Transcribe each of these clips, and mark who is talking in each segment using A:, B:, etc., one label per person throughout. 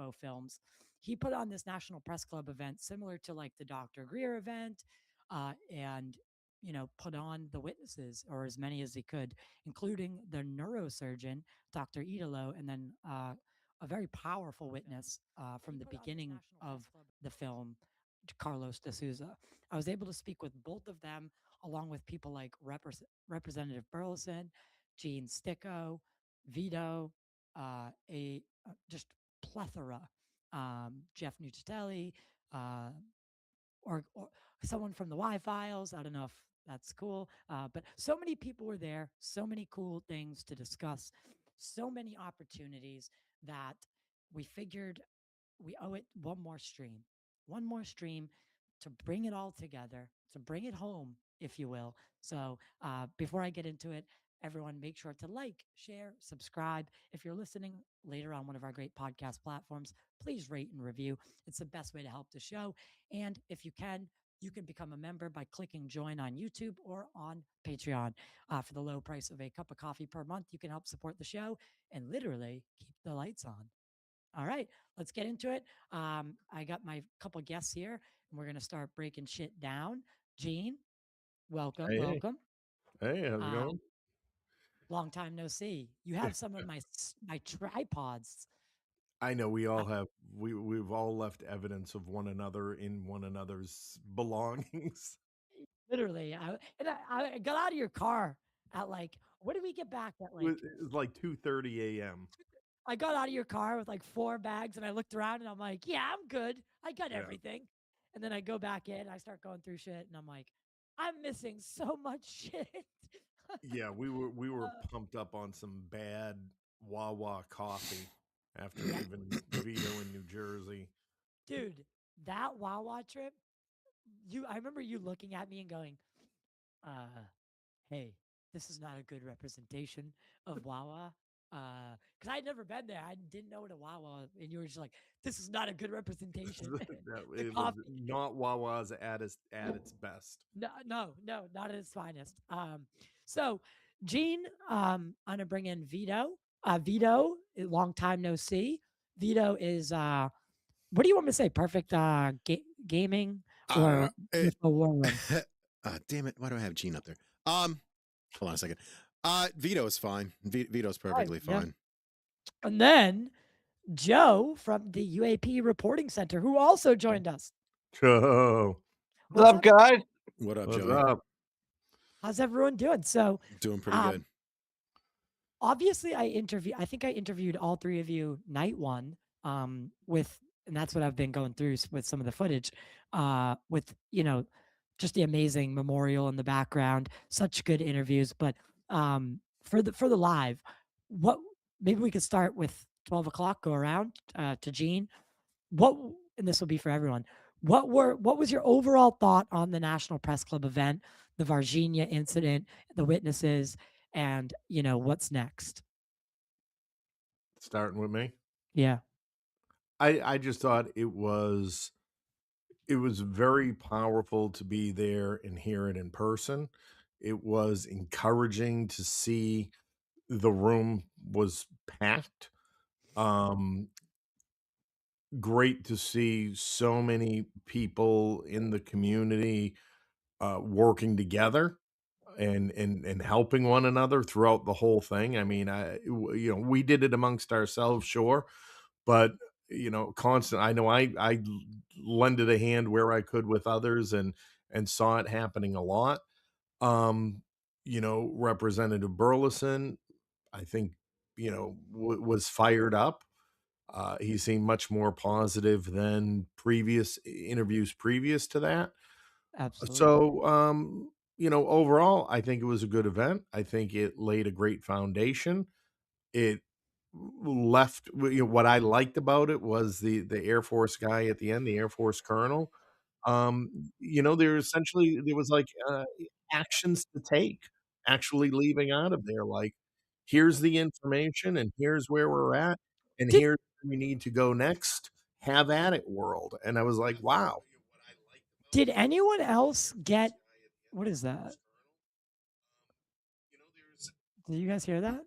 A: UFO films. He put on this National Press Club event similar to like the Dr. Greer event, and put on the witnesses, or as many as he could, including the neurosurgeon, Dr. Idolo, and then a very powerful witness from the beginning of the film, Carlos de Souza. I was able to speak with both of them, along with people like Representative Burleson, Gene Sticco, VITO, just plethora, Jeff Nucitelli, or someone from the Y-Files. I don't know if that's cool, but so many people were there, so many cool things to discuss, so many opportunities that we figured we owe it one more stream to bring it all together, to bring it home, if you will. So before I get into it, everyone make sure to like, share, subscribe. If you're listening later on one of our great podcast platforms, please rate and review. It's the best way to help the show. And if you can become a member by clicking join on YouTube or on Patreon. For the low price of a cup of coffee per month, you can help support the show and literally keep the lights on. All right, let's get into it. I got my couple guests here, and we're going to start breaking shit down. Gene, welcome,
B: Hey,
A: welcome.
B: hey, how's it going?
A: Long time no see. You have some of my tripods.
B: I know we all have we've all left evidence of one another in one another's belongings.
A: Literally, I got out of your car at like, what did we get back at like?
B: It was like 2:30 a.m.
A: I got out of your car with like 4 bags, and I looked around and I'm like, yeah, I'm good. I got
B: Yeah.
A: everything. And then I go back in, I start going through shit, and I'm like, I'm missing so much shit.
B: Yeah, we were pumped up on some bad Wawa coffee after leaving VITO in New Jersey.
A: Dude, that Wawa trip, I remember you looking at me and going, hey, this is not a good representation of Wawa. Because I'd never been there. I didn't know what a Wawa, and you were just like, this is not a good representation. The
B: It was
A: coffee.
B: not Wawa's at its best.
A: No, not at its finest. So Gene, I'm gonna bring in VITO. VITO, long time no see. VITO is what do you want me to say? Perfect gaming or a war room?
C: Damn it! Why do I have Gene up there? Hold on a second. VITO is fine. VITO's perfectly fine.
A: Yeah. And then Joe from the UAP Reporting Center, who also joined us.
B: Joe,
D: what's up, guys?
C: What up,
B: what's
C: Joey?
B: up?
A: How's everyone doing? So
C: doing pretty good.
A: Obviously, I think I interviewed all three of you night one. And that's what I've been going through with some of the footage. With just the amazing memorial in the background, such good interviews. But for the live, maybe we could start with 12 o'clock. Go around to Gene. And this will be for everyone. What was your overall thought on the National Press Club event, the Varginha incident, the witnesses, and what's next?
B: Starting with me.
A: Yeah.
B: I just thought it was very powerful to be there and hear it in person. It was encouraging to see the room was packed. Great to see so many people in the community working together and helping one another throughout the whole thing. I mean, we did it amongst ourselves, sure, but constant. I know I lended a hand where I could with others and saw it happening a lot. Representative Burleson, I think, was fired up. He seemed much more positive than previous interviews previous to that.
A: Absolutely.
B: So, overall, I think it was a good event. I think it laid a great foundation. It left, what I liked about it was the Air Force guy at the end, the Air Force colonel. There was like actions to take, actually leaving out of there. Like, here's the information and here's where we're at and here's where we need to go next. Have at it, world. And I was like, wow.
A: Did anyone else get, what is that? Did you guys hear that?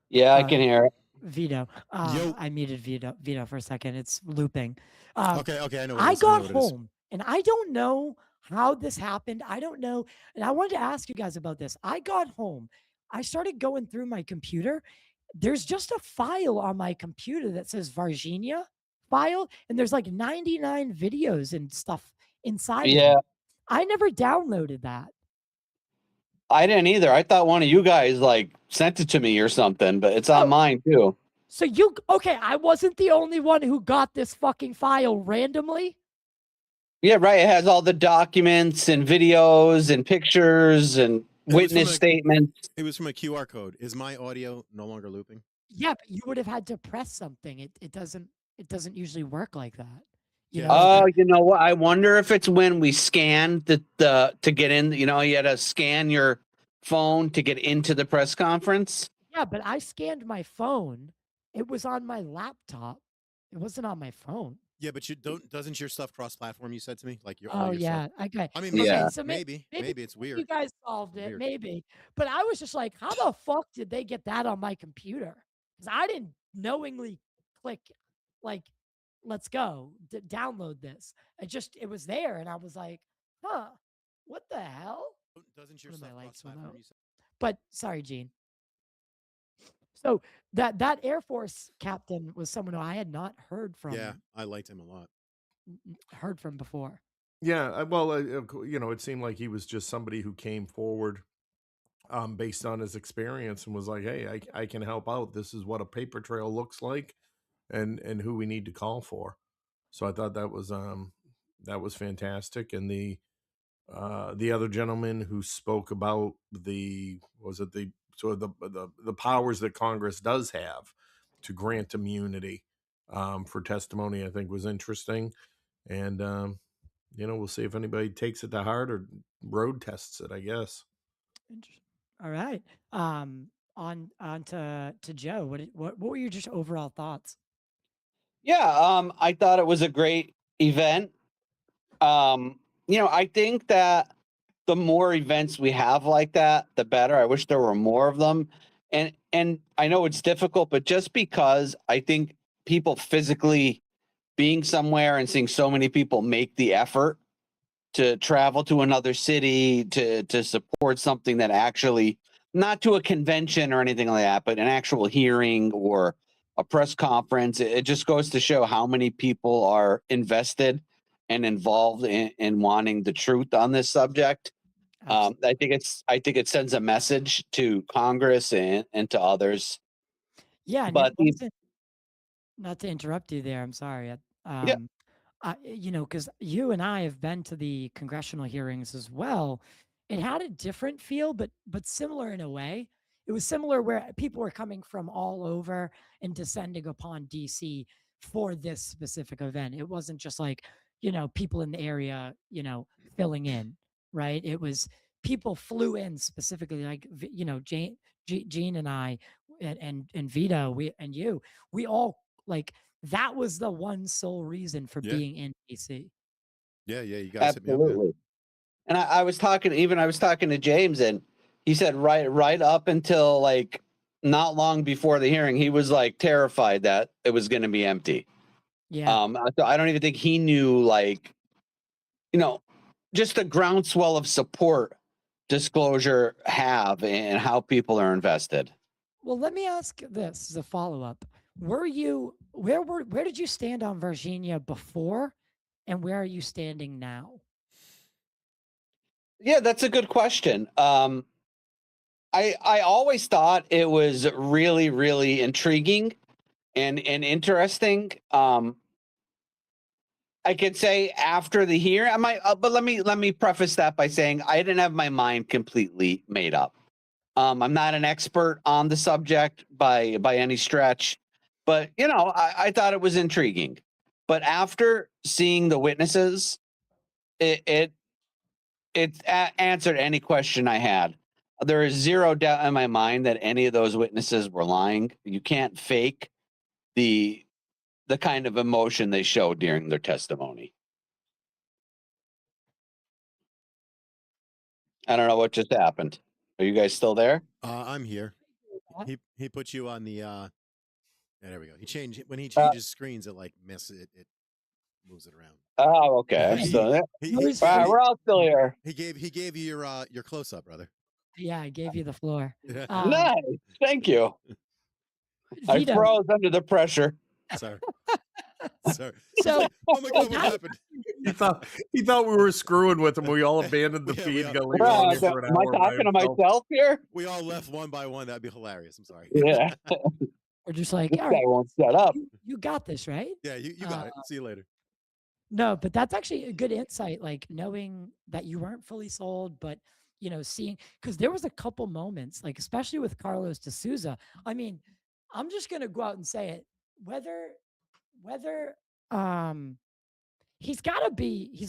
D: Yeah, I can hear it.
A: VITO.
C: Yo.
A: I muted VITO for a second. It's looping.
C: Okay, I know what it
A: I
C: is. I know
A: got
C: what it is.
A: home and I don't know how this happened. I don't know. And I wanted to ask you guys about this. I got home. I started going through my computer. There's just a file on my computer that says Varginha file, and there's like 99 videos and stuff inside of
D: Yeah,
A: it. I never downloaded that.
D: I didn't either. I thought one of you guys like sent it to me or something, but it's on
A: Oh.
D: mine too.
A: So okay, I wasn't the only one who got this fucking file randomly.
D: Yeah, right. It has all the documents and videos and pictures and witness statements.
C: It was from a QR code. Is my audio no longer looping?
A: Yeah, but you would have had to press something. It doesn't usually work like that. You
C: Yeah.
A: know,
D: Oh, you know what? I wonder if it's when we scanned the to get in. You know, you had to scan your phone to get into the press conference.
A: yeah, but I scanned my phone. It was on my laptop. It wasn't on my phone.
C: Yeah, but doesn't your stuff cross-platform? You said to me, like your
A: Oh
C: all your
A: yeah,
C: stuff.
A: okay.
C: I mean,
D: Yeah.
C: maybe,
A: Okay, so
C: maybe it's weird.
A: You guys solved it,
C: Weird.
A: maybe. But I was just like, how the fuck did they get that on my computer? Because I didn't knowingly click, like, let's go, download this. It was there, and I was like, huh, what the hell?
C: Doesn't your
A: One of
C: stuff
A: my lights went
C: cross-platform?
A: out. But sorry, Gene. So that Air Force captain was someone who I had not heard from.
C: Yeah, I liked him a lot.
A: Heard from before.
B: Yeah, well, it seemed like he was just somebody who came forward based on his experience and was like, "Hey, I can help out. This is what a paper trail looks like, and who we need to call for." So I thought that was fantastic. And the other gentleman who spoke about the powers that Congress does have to grant immunity for testimony, I think was interesting. And we'll see if anybody takes it to heart or road tests it, I guess.
A: Interesting. All right. On to Joe. What were your just overall thoughts?
D: Yeah, I thought it was a great event. I think that the more events we have like that, the better. I wish there were more of them. And I know it's difficult, but just because I think people physically being somewhere and seeing so many people make the effort to travel to another city to support something that actually, not to a convention or anything like that, but an actual hearing or a press conference, it just goes to show how many people are invested and involved in wanting the truth on this subject. I think it sends a message to Congress and to others.
A: Yeah,
D: But
A: not to interrupt you there. I'm sorry.
D: Yeah.
A: Because you and I have been to the congressional hearings as well. It had a different feel, but similar in a way. It was similar where people were coming from all over and descending upon DC for this specific event. It wasn't just like, people in the area, filling in, right? It was people flew in specifically, like, Gene and I and VITO, we all, like, that was the one sole reason for being in DC.
C: Yeah, you guys hit me up, man.
D: absolutely. And I was talking to James, and he said right up until like not long before the hearing, he was like terrified that it was going to be empty.
A: Yeah.
D: So I don't even think he knew, like, just the groundswell of support disclosure have and how people are invested.
A: Well, let me ask this as a follow-up. Where did you stand on Varginha before, and where are you standing now?
D: Yeah, that's a good question. I always thought it was really, really intriguing and interesting. I could say after the hearing, but let me preface that by saying I didn't have my mind completely made up. I'm not an expert on the subject by any stretch, but I thought it was intriguing. But after seeing the witnesses, it answered any question I had. There is zero doubt in my mind that any of those witnesses were lying. You can't fake the kind of emotion they showed during their testimony. I don't know what just happened. Are you guys still there?
C: I'm here. He put you on the Yeah, there we go. When he changes screens, it like it moves it around.
D: Oh, okay. I'm still there. All right, we're all still here.
C: He gave you your close up, brother.
A: Yeah, I gave you the floor.
D: Nice. Thank you. I
A: Vito.
D: froze under the pressure.
C: Sorry. Sorry.
A: So,
C: Oh my God, what happened?
B: He thought we were screwing with him. We all abandoned the feed.
C: Am
B: Leave him on there for an
D: Am I
B: hour by
D: talking to
B: himself.
D: myself here?
C: We all left one by one. That'd be hilarious. I'm sorry.
D: Yeah.
A: we're just like,
D: This
A: all
D: guy
A: right,
D: won't shut up.
A: you got this, right?
C: Yeah, you got it. See you later.
A: No, but that's actually a good insight, like knowing that you weren't fully sold, but seeing, because there was a couple moments, like especially with Carlos D'Souza. I mean, I'm just gonna go out and say it. Whether he's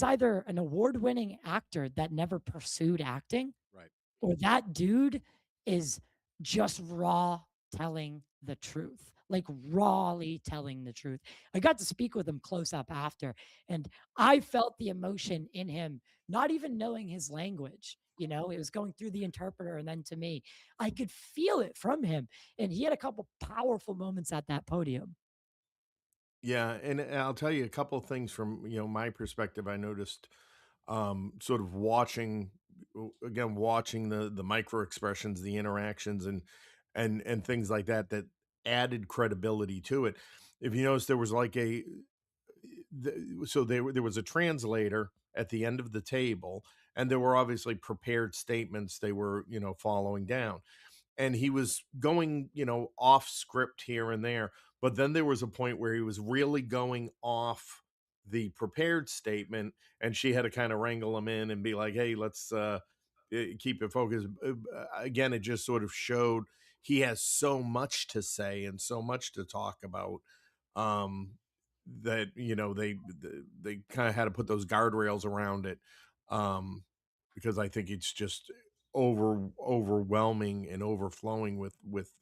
A: either an award-winning actor that never pursued acting,
C: Right.
A: or that dude is just raw telling the truth, like rawly telling the truth. I got to speak with him close up after, and I felt the emotion in him, not even knowing his language. It was going through the interpreter and then to me. I could feel it from him, and he had a couple powerful moments at that podium.
B: Yeah, and I'll tell you a couple of things from my perspective. I noticed, sort of watching the micro expressions, the interactions, and things like that added credibility to it. If you notice, there was like there was a translator at the end of the table, and there were obviously prepared statements they were following down. And he was going, off script here and there. But then there was a point where he was really going off the prepared statement, and she had to kind of wrangle him in and be like, hey, let's keep it focused. Again, it just sort of showed he has so much to say and so much to talk about, that, they kind of had to put those guardrails around it. Because I think it's just overwhelming and overflowing with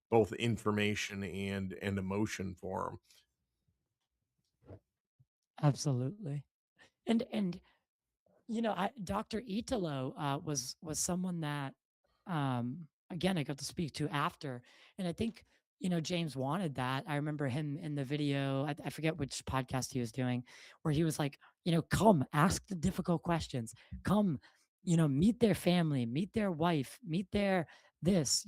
B: both information and emotion for him.
A: Absolutely. And Dr. Italo was someone that again I got to speak to after, and I think James wanted that. I remember him in the video. I forget which podcast he was doing, where he was like, come ask the difficult questions. Come, meet their family, meet their wife, meet their this.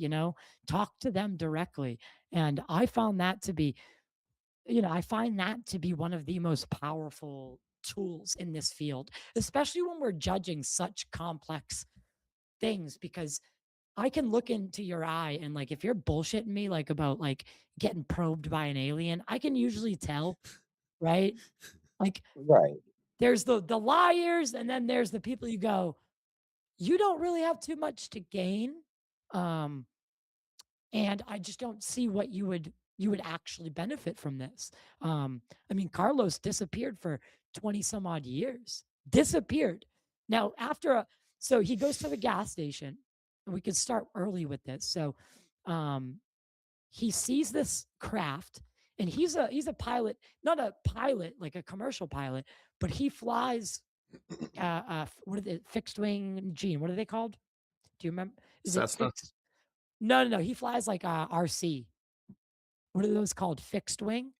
A: Talk to them directly. And I found that to be I find that to be one of the most powerful tools in this field, especially when we're judging such complex things, because I can look into your eye and like if you're bullshitting me like about like getting probed by an alien, I can usually tell, right? Like
D: Right.
A: there's the liars, and then there's the people you go, you don't really have too much to gain. And I just don't see what you would actually benefit from this. I mean, Carlos disappeared for 20 some odd years. Disappeared. Now, so he goes to the gas station, and we could start early with this. So he sees this craft, and he's a pilot, not a pilot like a commercial pilot, but he flies what are they, fixed wing, Gene, what are they called? Do you remember?
B: Cessna.
A: No. He flies like RC. What are those called? Fixed wing?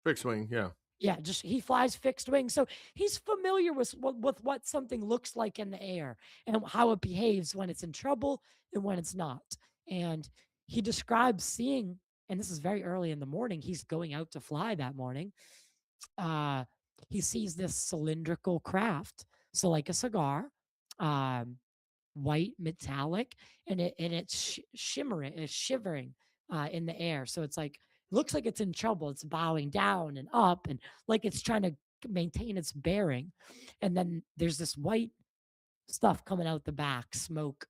B: Fixed wing, yeah.
A: Yeah, just he flies fixed wing. So he's familiar with what something looks like in the air and how it behaves when it's in trouble and when it's not. And he describes seeing, and this is very early in the morning, he's going out to fly that morning. He sees this cylindrical craft. So like a cigar, white metallic, and it's shimmering, it's shivering in the air. So it's like looks like it's in trouble. It's bowing down and up, and like it's trying to maintain its bearing. And then there's this white stuff coming out the back. Smoke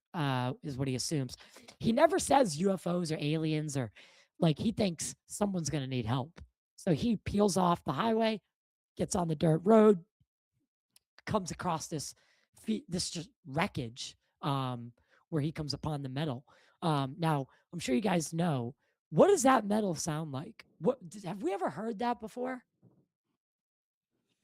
A: is what he assumes. He never says UFOs or aliens, or like he thinks someone's going to need help. So he peels off the highway, gets on the dirt road, comes across this just wreckage, where he comes upon the metal. Now, I'm sure you guys know, what does that metal sound like? Have we ever heard that before?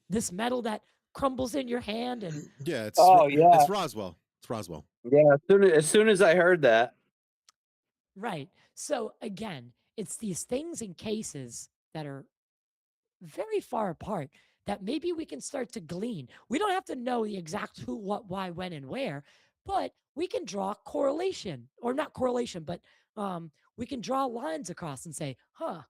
A: This metal that crumbles in your hand and
C: Yeah, it's
D: yeah.
C: it's Roswell. It's Roswell.
D: Yeah, as soon as I heard that.
A: right. So again, it's these things and cases that are very far apart that maybe we can start to glean. We don't have to know the exact who, what, why, when, and where, but we can draw correlation, or not correlation, but we can draw lines across and say, huh,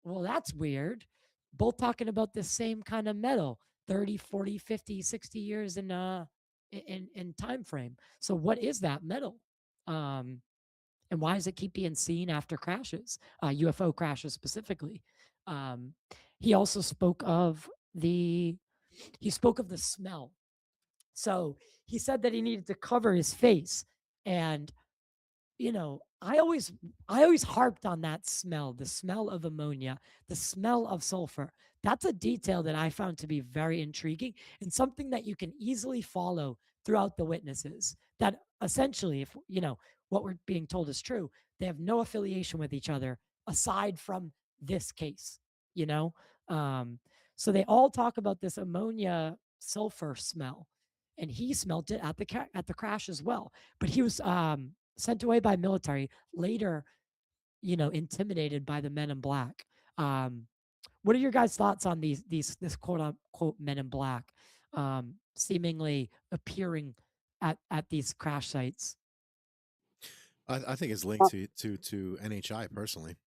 A: well, that's weird. Both talking about the same kind of metal, 30, 40, 50, 60 years in time frame. So what is that metal? And why does it keep being seen after crashes, UFO crashes specifically? He also spoke of the smell. So he said that he needed to cover his face, and I always harped on that smell, the smell of ammonia, the smell of sulfur. That's a detail that I found to be very intriguing and something that you can easily follow throughout the witnesses. That essentially, if what we're being told is true, they have no affiliation with each other aside from this case. So they all talk about this ammonia sulfur smell, and he smelt it at the crash as well. But he was sent away by military, later, intimidated by the men in black. What are your guys' thoughts on this quote unquote men in black seemingly appearing at these crash sites?
C: I think it's linked to NHI personally.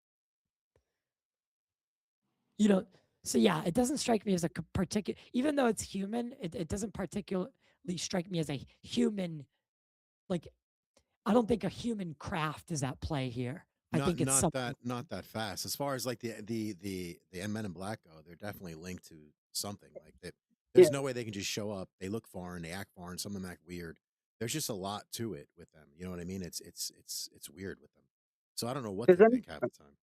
A: So yeah, it doesn't strike me as a particular, even though it's human, it doesn't particularly strike me as a human, like, I don't think a human craft is at play here. I think it's
C: not that fast. As far as like the Men in Black go, they're definitely linked to something like that. There's no way they can just show up. They look foreign, they act foreign, some of them act weird. There's just a lot to it with them. You know what I mean? It's weird with them. So I don't know what they think half the time.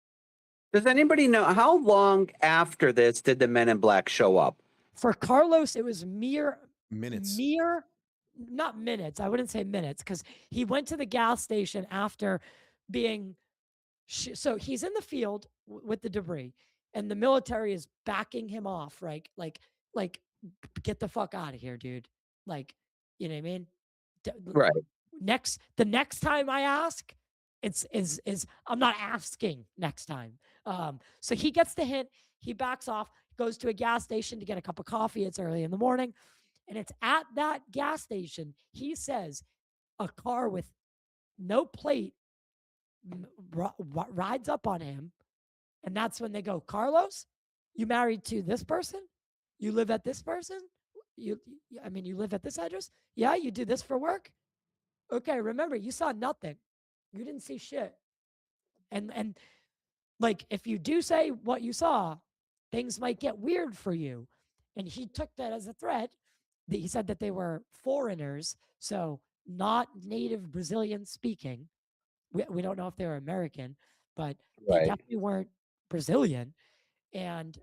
D: Does anybody know how long after this did the Men in Black show up?
A: For Carlos, it was mere
C: minutes.
A: Not minutes. I wouldn't say minutes, because he went to the gas station after being. So he's in the field with the debris, and the military is backing him off, right? Like, get the fuck out of here, dude. Like, you know what I mean?
D: Right.
A: The next time I ask, it's I'm not asking next time. So he gets the hint. He backs off, goes to a gas station to get a cup of coffee. It's early in the morning. And it's at that gas station, he says, a car with no plate rides up on him. And that's when they go, Carlos, you married to this person? You live at this person? You live at this address? Yeah, you do this for work? Okay, remember, you saw nothing. You didn't see shit. And like, if you do say what you saw, things might get weird for you. And he took that as a threat. He said that they were foreigners, so not native Brazilian speaking. We don't know if they were American, but they definitely weren't Brazilian. And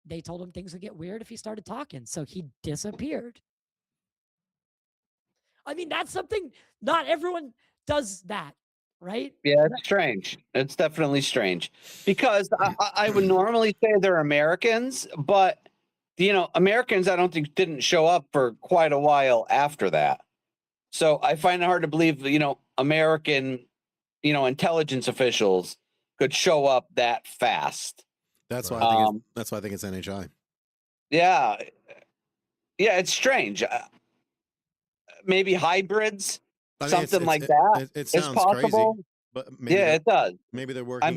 A: they told him things would get weird if he started talking. So he disappeared. I mean, that's something, not everyone does that, right?
D: Yeah, it's strange. It's definitely strange, because I would normally say they're Americans, but Americans, I don't think, didn't show up for quite a while after that. So I find it hard to believe, American, intelligence officials could show up that fast.
C: That's why I think it's NHI.
D: Yeah. Yeah, it's strange. Maybe hybrids, something like that.
C: It sounds
D: possible.
C: Crazy, but maybe
D: it does.
C: Maybe they're working.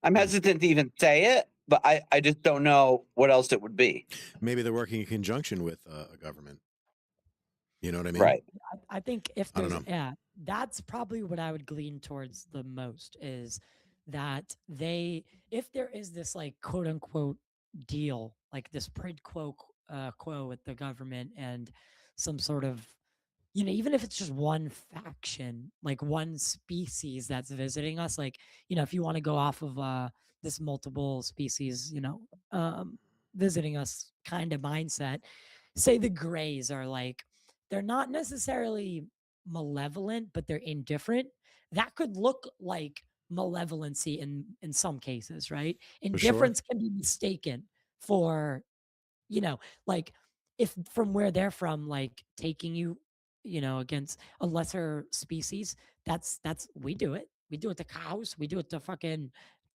D: I'm hesitant to even say it, but I just don't know what else it would be.
C: Maybe they're working in conjunction with a government. You know what I mean?
D: Right.
A: I think if there's, that's probably what I would glean towards the most, is that if there is this like quote unquote deal, like this quid quo with the government and some sort of, even if it's just one faction, like one species that's visiting us, like, if you want to go off of this multiple species, visiting us kind of mindset, say the Greys are like, they're not necessarily malevolent, but they're indifferent. That could look like malevolency in some cases, right? Indifference can be mistaken for, like, if from where they're from, like taking you, against a lesser species, we do it. We do it to cows. We do it to fucking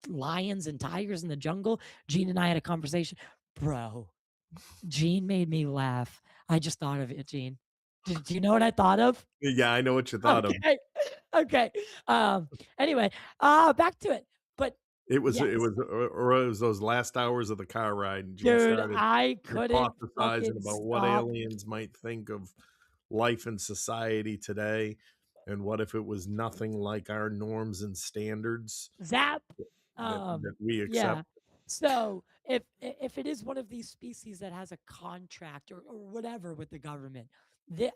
A: lions and tigers in the jungle. Gene and I had a conversation. Bro, Gene made me laugh. I just thought of it, Gene. Do you know what I thought of?
B: Yeah, I know what you thought of.
A: Okay. Okay. Anyway, back to it. But
B: It was
A: yes,
B: or it was those last hours of the car ride, and Gene
A: dude,
B: started
A: I couldn't
B: hypothesizing
A: fucking
B: about what
A: stop.
B: aliens might think of life and society today, and what if it was nothing like our norms and standards
A: Zap.
B: that we
A: Yeah.
B: accept.
A: So if it is one of these species that has a contract or whatever with the government,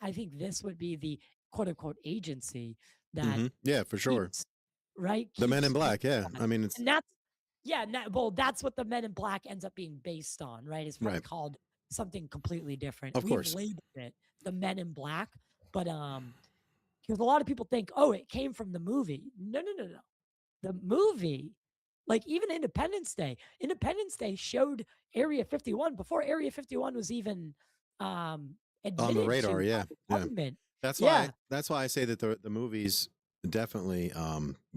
A: I think this would be the quote unquote agency that
C: Yeah, for sure.
A: keeps, right?
C: The Men in
A: keeps
C: Black. Yeah,
A: on.
C: I mean, it's
A: And that's well, that's what the Men in Black ends up being based on, right? It's probably
C: Right.
A: called something completely different.
C: Of
A: We've
C: course.
A: labeled it the Men in Black, but because a lot of people think, oh, it came from the movie. No. The movie, like even Independence Day showed Area 51 before Area 51 was even
C: on
A: admitted
C: the radar.
A: to
C: Yeah,
A: by the
C: yeah.
A: government.
C: That's
A: Yeah.
C: why. That's why I say that the movies definitely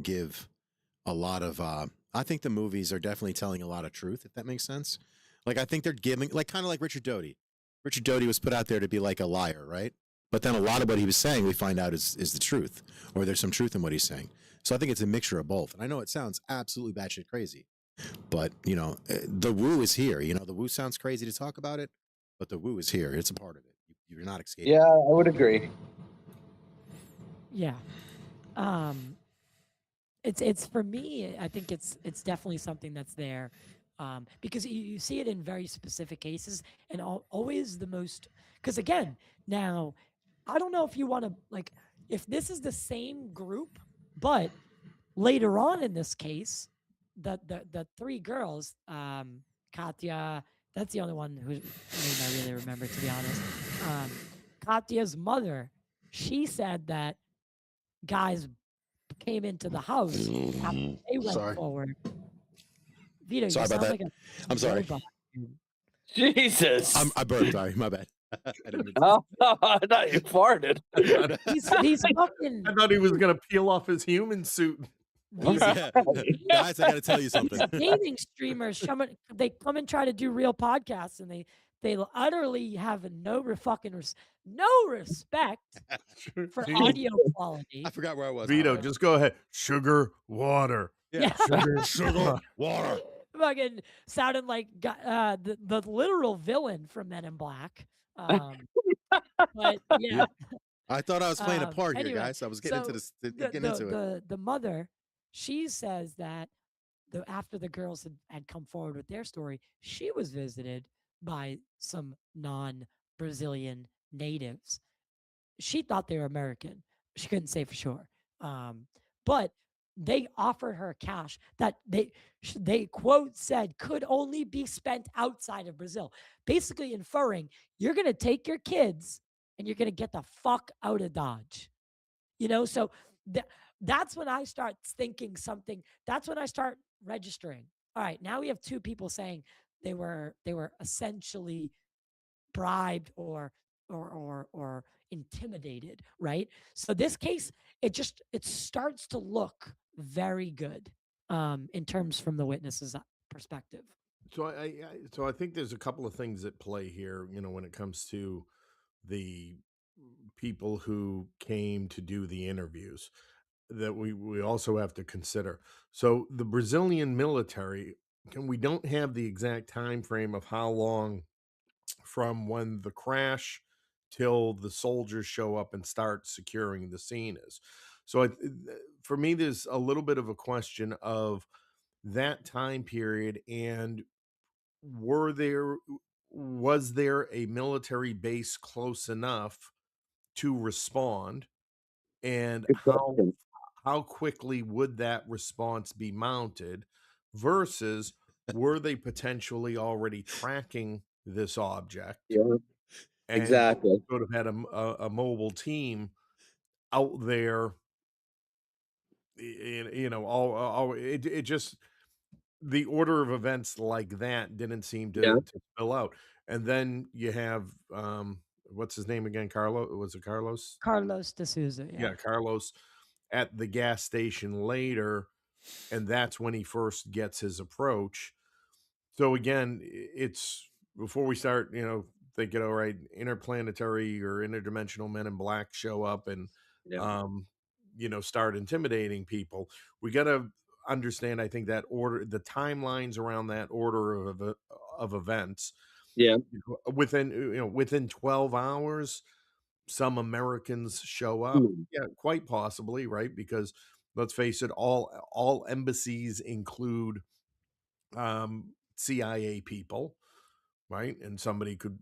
C: give a lot of. I think the movies are definitely telling a lot of truth. If that makes sense. Like I think they're giving, like kind of like Richard Doty. Richard Doty was put out there to be like a liar, right? But then a lot of what he was saying, we find out is the truth, or there's some truth in what he's saying. So I think it's a mixture of both. And I know it sounds absolutely batshit crazy, but the woo is here. The woo sounds crazy to talk about it, but the woo is here. It's a part of it. You're not escaping.
D: Yeah, I would agree.
A: Yeah. It's for me, I think it's definitely something that's there. Because you see it in very specific cases and always the most, because again, now I don't know if you want to, like, if this is the same group, but later on in this case, the three girls, Katya, that's the only one whose name I really remember, to be honest. Katya's mother, she said that guys came into the house after they went
C: Sorry.
A: forward. Vito,
C: Sorry
A: you
C: about
A: sound
C: that.
A: like a
C: I'm sorry.
A: robot, dude.
D: Jesus.
C: I burped. Sorry, my bad. I didn't mean to-
D: Oh, I thought you farted.
A: These fucking
B: I thought he was gonna peel off his human suit.
A: these
C: Yeah. Guys, I got to tell you something.
A: gaming streamers, they come and try to do real podcasts, and they utterly have no respect for
B: Gene,
A: audio quality.
C: I forgot where I was.
B: Vito, just go ahead. Sugar, water.
A: Yeah.
C: Sugar, water.
A: Fucking sounded like the literal villain from Men in Black. But yeah.
C: I thought I was playing a part here,
A: Anyway,
C: guys. I was getting into this, getting into it.
A: The mother, she says that after the girls had come forward with their story, she was visited by some non-Brazilian natives. She thought they were American. She couldn't say for sure. But they offered her cash that they quote said could only be spent outside of Brazil, basically inferring you're going to take your kids and you're going to get the fuck out of Dodge. So that's when I start thinking something. That's when I start registering. All right, now we have two people saying they were essentially bribed or intimidated, right? So this case, it starts to look very good in terms from the witness's perspective.
B: So I think there's a couple of things at play here, when it comes to the people who came to do the interviews that we also have to consider. So the Brazilian military, we don't have the exact time frame of how long from when the crash till the soldiers show up and start securing the scene is. So for me, there's a little bit of a question of that time period, and was there a military base close enough to respond, and how quickly would that response be mounted, versus were they potentially already tracking this object?
D: Yeah,
B: And
D: exactly.
B: could have had a mobile team out there. It just, the order of events like that didn't seem to spill out. And then you have what's his name again? Was it Carlos?
A: Carlos de Souza.
B: Yeah, Carlos. at the gas station later, and that's when he first gets his approach. So again, it's before we start, thinking, all right, interplanetary or interdimensional men in black show up and
D: Yeah.
B: start intimidating people. We got to understand, I think, that order, the timelines around that order of events.
D: Yeah.
B: Within 12 hours, some Americans show up.
D: Mm.
B: Yeah, quite possibly, right? Because let's face it, all embassies include CIA people, right? And somebody could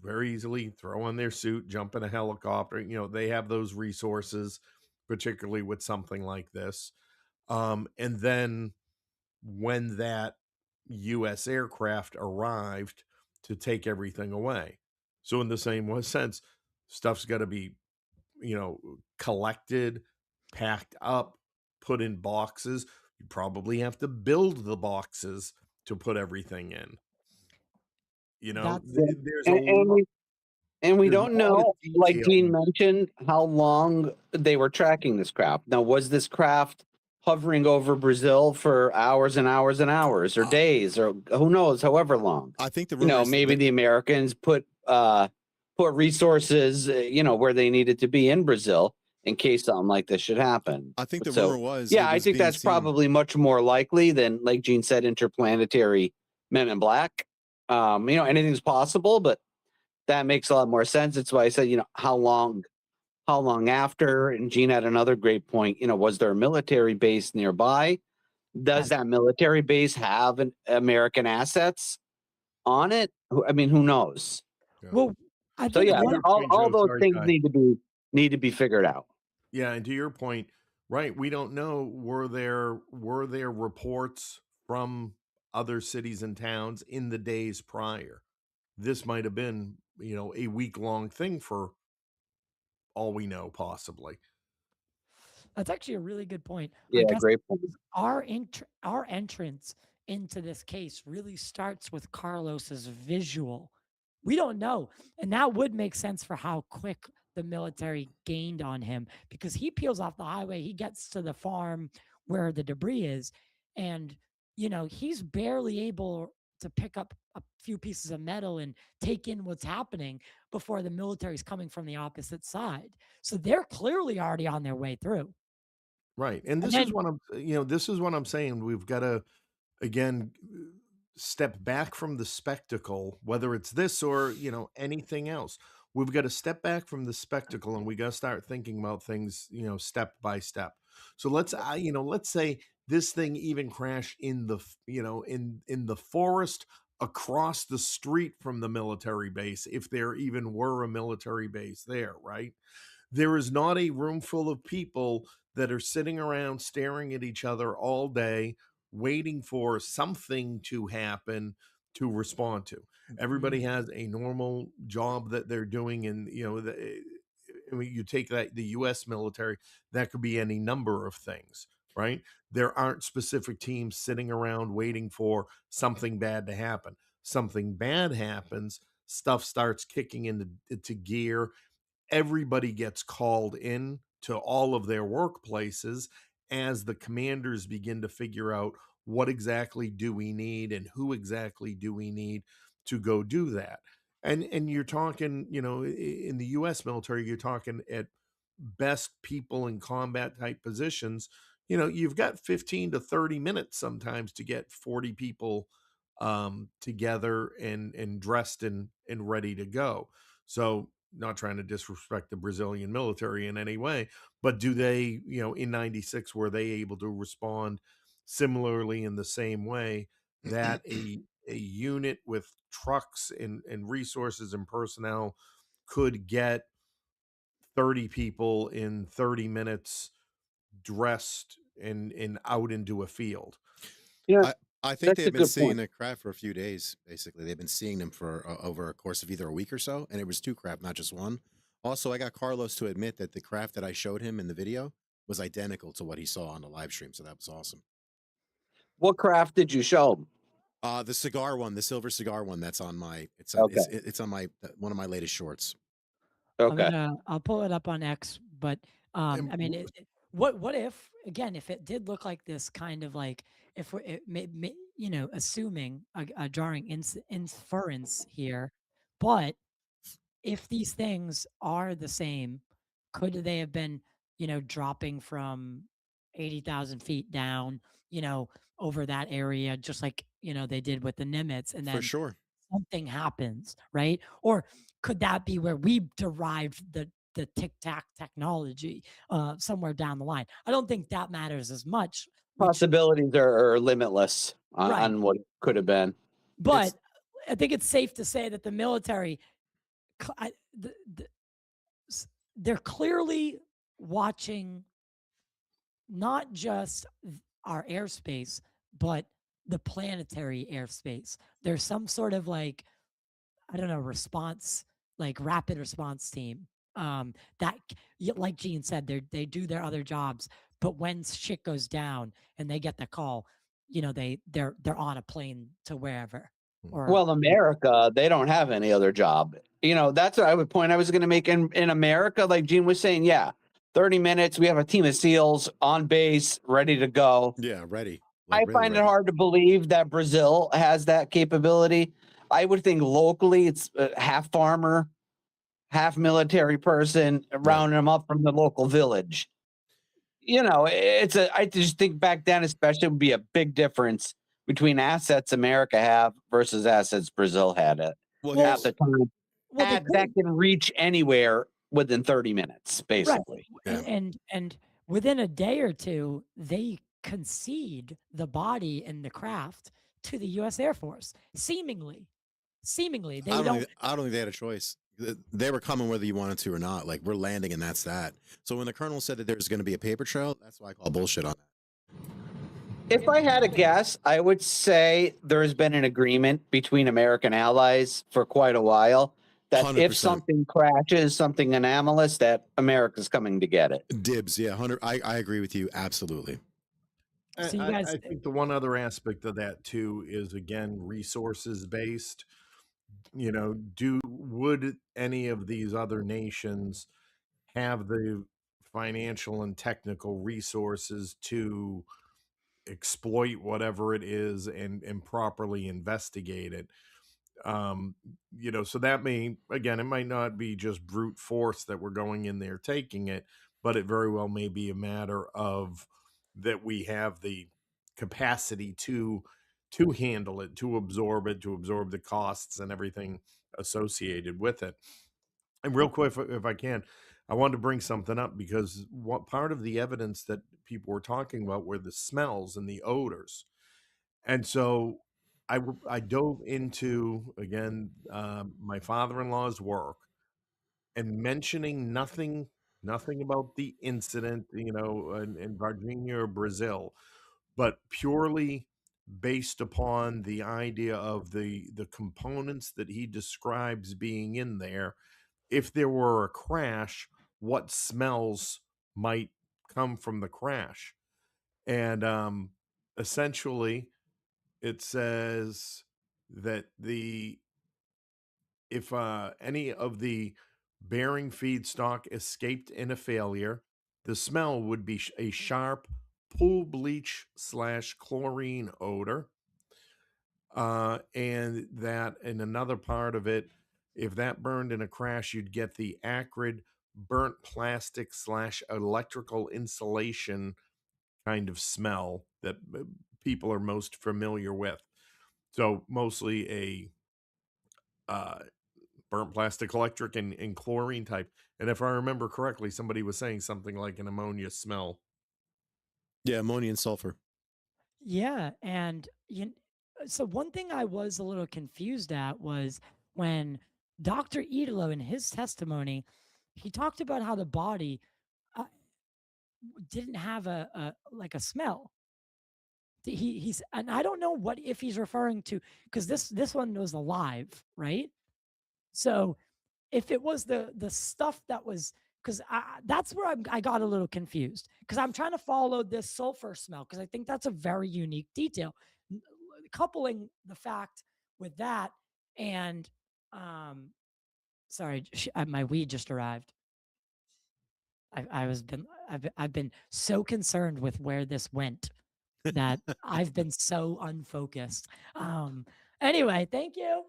B: very easily throw on their suit, jump in a helicopter. They have those resources, particularly with something like this. And then when that U.S. aircraft arrived to take everything away. So in the same sense, stuff's got to be, collected, packed up, put in boxes. You probably have to build the boxes to put everything in.
A: That's
B: There's a
D: And, and
B: lot,
D: we and we
B: there's a
D: don't
B: lot of
D: know, like
B: detail.
D: Gene mentioned, how long they were tracking this craft. Now, was this craft hovering over Brazil for hours and hours and hours, or days, or who knows, however long?
C: I think the rumor is
D: Maybe
C: that
D: the Americans put resources, where they needed to be in Brazil in case something like this should happen.
C: I think the
D: So,
C: rumor was
D: yeah,
C: it
D: I
C: was
D: think
C: being
D: that's
C: seen.
D: probably much more likely than, like Gene said, interplanetary men in black. Anything's possible, but that makes a lot more sense. That's why I said, how long after? And Gene had another great point. Was there a military base nearby? Does that military base have American assets on it? I mean, who knows?
C: Yeah.
A: well. I
D: So
A: think
D: yeah,
B: To
A: one
B: your
D: all,
B: point,
D: all
B: Joe,
D: those
B: sorry,
D: things
B: Ty.
D: need to be figured out.
B: Yeah, and to your point, right, we don't know, were there reports from other cities and towns in the days prior? This might have been, a week-long thing for all we know, possibly.
A: That's actually a really good point. I
D: Yeah,
A: guess
D: great point.
A: our entrance into this case really starts with Carlos's visual. We don't know, and that would make sense for how quick the military gained on him, because he peels off the highway, he gets to the farm where the debris is, and he's barely able to pick up a few pieces of metal and take in what's happening before the military's coming from the opposite side. So they're clearly already on their way through.
B: Right, and
A: And
B: this is
A: then
B: what I'm saying. We've got to, again, step back from the spectacle, whether it's this or, anything else. We've got to step back from the spectacle, and we got to start thinking about things, step by step. So let's say this thing even crashed in the, in the forest across the street from the military base, if there even were a military base there, right? There is not a room full of people that are sitting around staring at each other all day, waiting for something to happen to respond to. Everybody has a normal job that they're doing, and I mean, you take the U.S. military, that could be any number of things, right? There aren't specific teams sitting around waiting for something bad to happen. Something bad happens, stuff starts kicking into gear, everybody gets called in to all of their workplaces as the commanders begin to figure out what exactly do we need and who exactly do we need to go do that. And you're talking, in the US military, you're talking at best people in combat type positions, you've got 15 to 30 minutes sometimes to get 40 people together and dressed and ready to go. So, not trying to disrespect the Brazilian military in any way, but do they, in 96, were they able to respond similarly in the same way that a unit with trucks and resources and personnel could get 30 people in 30 minutes dressed and out into a field?
D: Yeah,
C: I think
D: that's a
C: they've been
D: good
C: seeing
D: point.
C: the craft for a few days. Basically, they've been seeing them for over a course of either a week or so, and it was two craft, not just one. Also, I got Carlos to admit that the craft that I showed him in the video was identical to what he saw on the live stream, so that was awesome.
D: What craft did you show him?
C: The cigar one, the silver cigar one. That's on my.
D: Okay.
C: It's on my one of my latest shorts.
D: Okay.
A: I'll pull it up on X, but I mean, what if, again, if it did look like this kind of like, if it you know, assuming a drawing inference here, but if these things are the same, could they have been, you know, dropping from 80,000 feet down, you know, over that area, just like, you know, they did with the Nimitz, and
C: For
A: then
C: sure.
A: something happens, right? Or could that be where we derived the tic tac technology somewhere down the line? I don't think that matters as much.
D: Possibilities are limitless
A: Right.
D: on what could have been.
A: But
C: It's
A: I think it's safe to say that the military, they're clearly watching not just our airspace, but the planetary airspace. There's some sort of like, I don't know, response, like rapid response team. That, like Gene said, they do their other jobs, but when shit goes down and they get the call, you know, they're on a plane to wherever. Or
D: Well, America, they don't have any other job. You know, that's what I would point I was going to make in America. Like Gene was saying, yeah, 30 minutes. We have a team of SEALs on base, ready to go.
C: yeah, ready.
D: I
C: Really
D: find it
C: ready.
D: hard to believe that Brazil has that capability. I would think locally it's half farmer, half military person, rounding them up from the local village. You know, I just think back then, especially, it would be a big difference between assets America have versus assets Brazil had at
C: Well,
A: well,
D: the time.
A: well, they
D: That
A: could,
D: can reach anywhere within 30 minutes,
A: right,
D: basically.
C: Yeah.
A: and within a day or two, they concede the body and the craft to the U.S. Air Force. Seemingly, they
C: I
A: don't.
C: don't think they had a choice. They were coming whether you wanted to or not. Like, we're landing and that's that. So when the colonel said that there's going to be a paper trail, that's why I call bullshit on that.
D: If I had a guess, I would say there has been an agreement between American allies for quite a while that if
C: 100%.
D: something crashes, something anomalous, that America's coming to get it.
C: Dibs, yeah, 100. I agree with you absolutely.
A: So you guys,
B: I think the one other aspect of that too is, again, resources based. You know, would any of these other nations have the financial and technical resources to exploit whatever it is and properly investigate it? You know, so that may, again, it might not be just brute force that we're going in there taking it, but it very well may be a matter of that we have the capacity to handle it, to absorb it, to absorb the costs and everything associated with it. And real quick, if I can, I wanted to bring something up because what part of the evidence that people were talking about were the smells and the odors. And so I dove into, again, my father-in-law's work, and mentioning nothing about the incident, you know, in Varginha or Brazil, but purely based upon the idea of the components that he describes being in there. If there were a crash, what smells might come from the crash? And essentially, it says that the if any of the bearing feedstock escaped in a failure, the smell would be a sharp pool bleach slash chlorine odor. And that in another part of it, if that burned in a crash, you'd get the acrid burnt plastic slash electrical insulation kind of smell that people are most familiar with. So mostly a burnt plastic electric and chlorine type. And if I remember correctly, somebody was saying something like an ammonia smell.
C: Yeah, ammonia and sulfur.
A: yeah, and so one thing I was a little confused at was when Dr. Idolo, in his testimony, he talked about how the body uh, didn't have a like a smell. He's, and I don't know what if he's referring to, because this one was alive, right? So if it was the stuff that was, because that's where I got a little confused, because I'm trying to follow this sulfur smell, because I think that's a very unique detail. Coupling the fact with that, and sorry, my weed just arrived. I've been so concerned with where this went that I've been so unfocused. Anyway, thank you.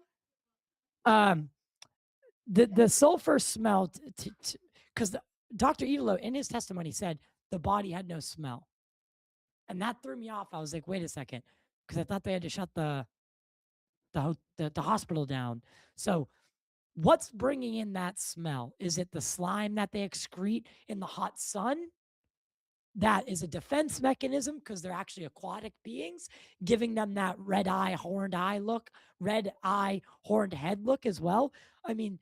A: The sulfur smell, because Dr. Evilo in his testimony said the body had no smell, and that threw me off. I was like, wait a second, because I thought they had to shut the hospital down. So what's bringing in that smell? Is it the slime that they excrete in the hot sun? That is a defense mechanism because they're actually aquatic beings, giving them that red eye, horned eye look, red eye, horned head look as well. I mean,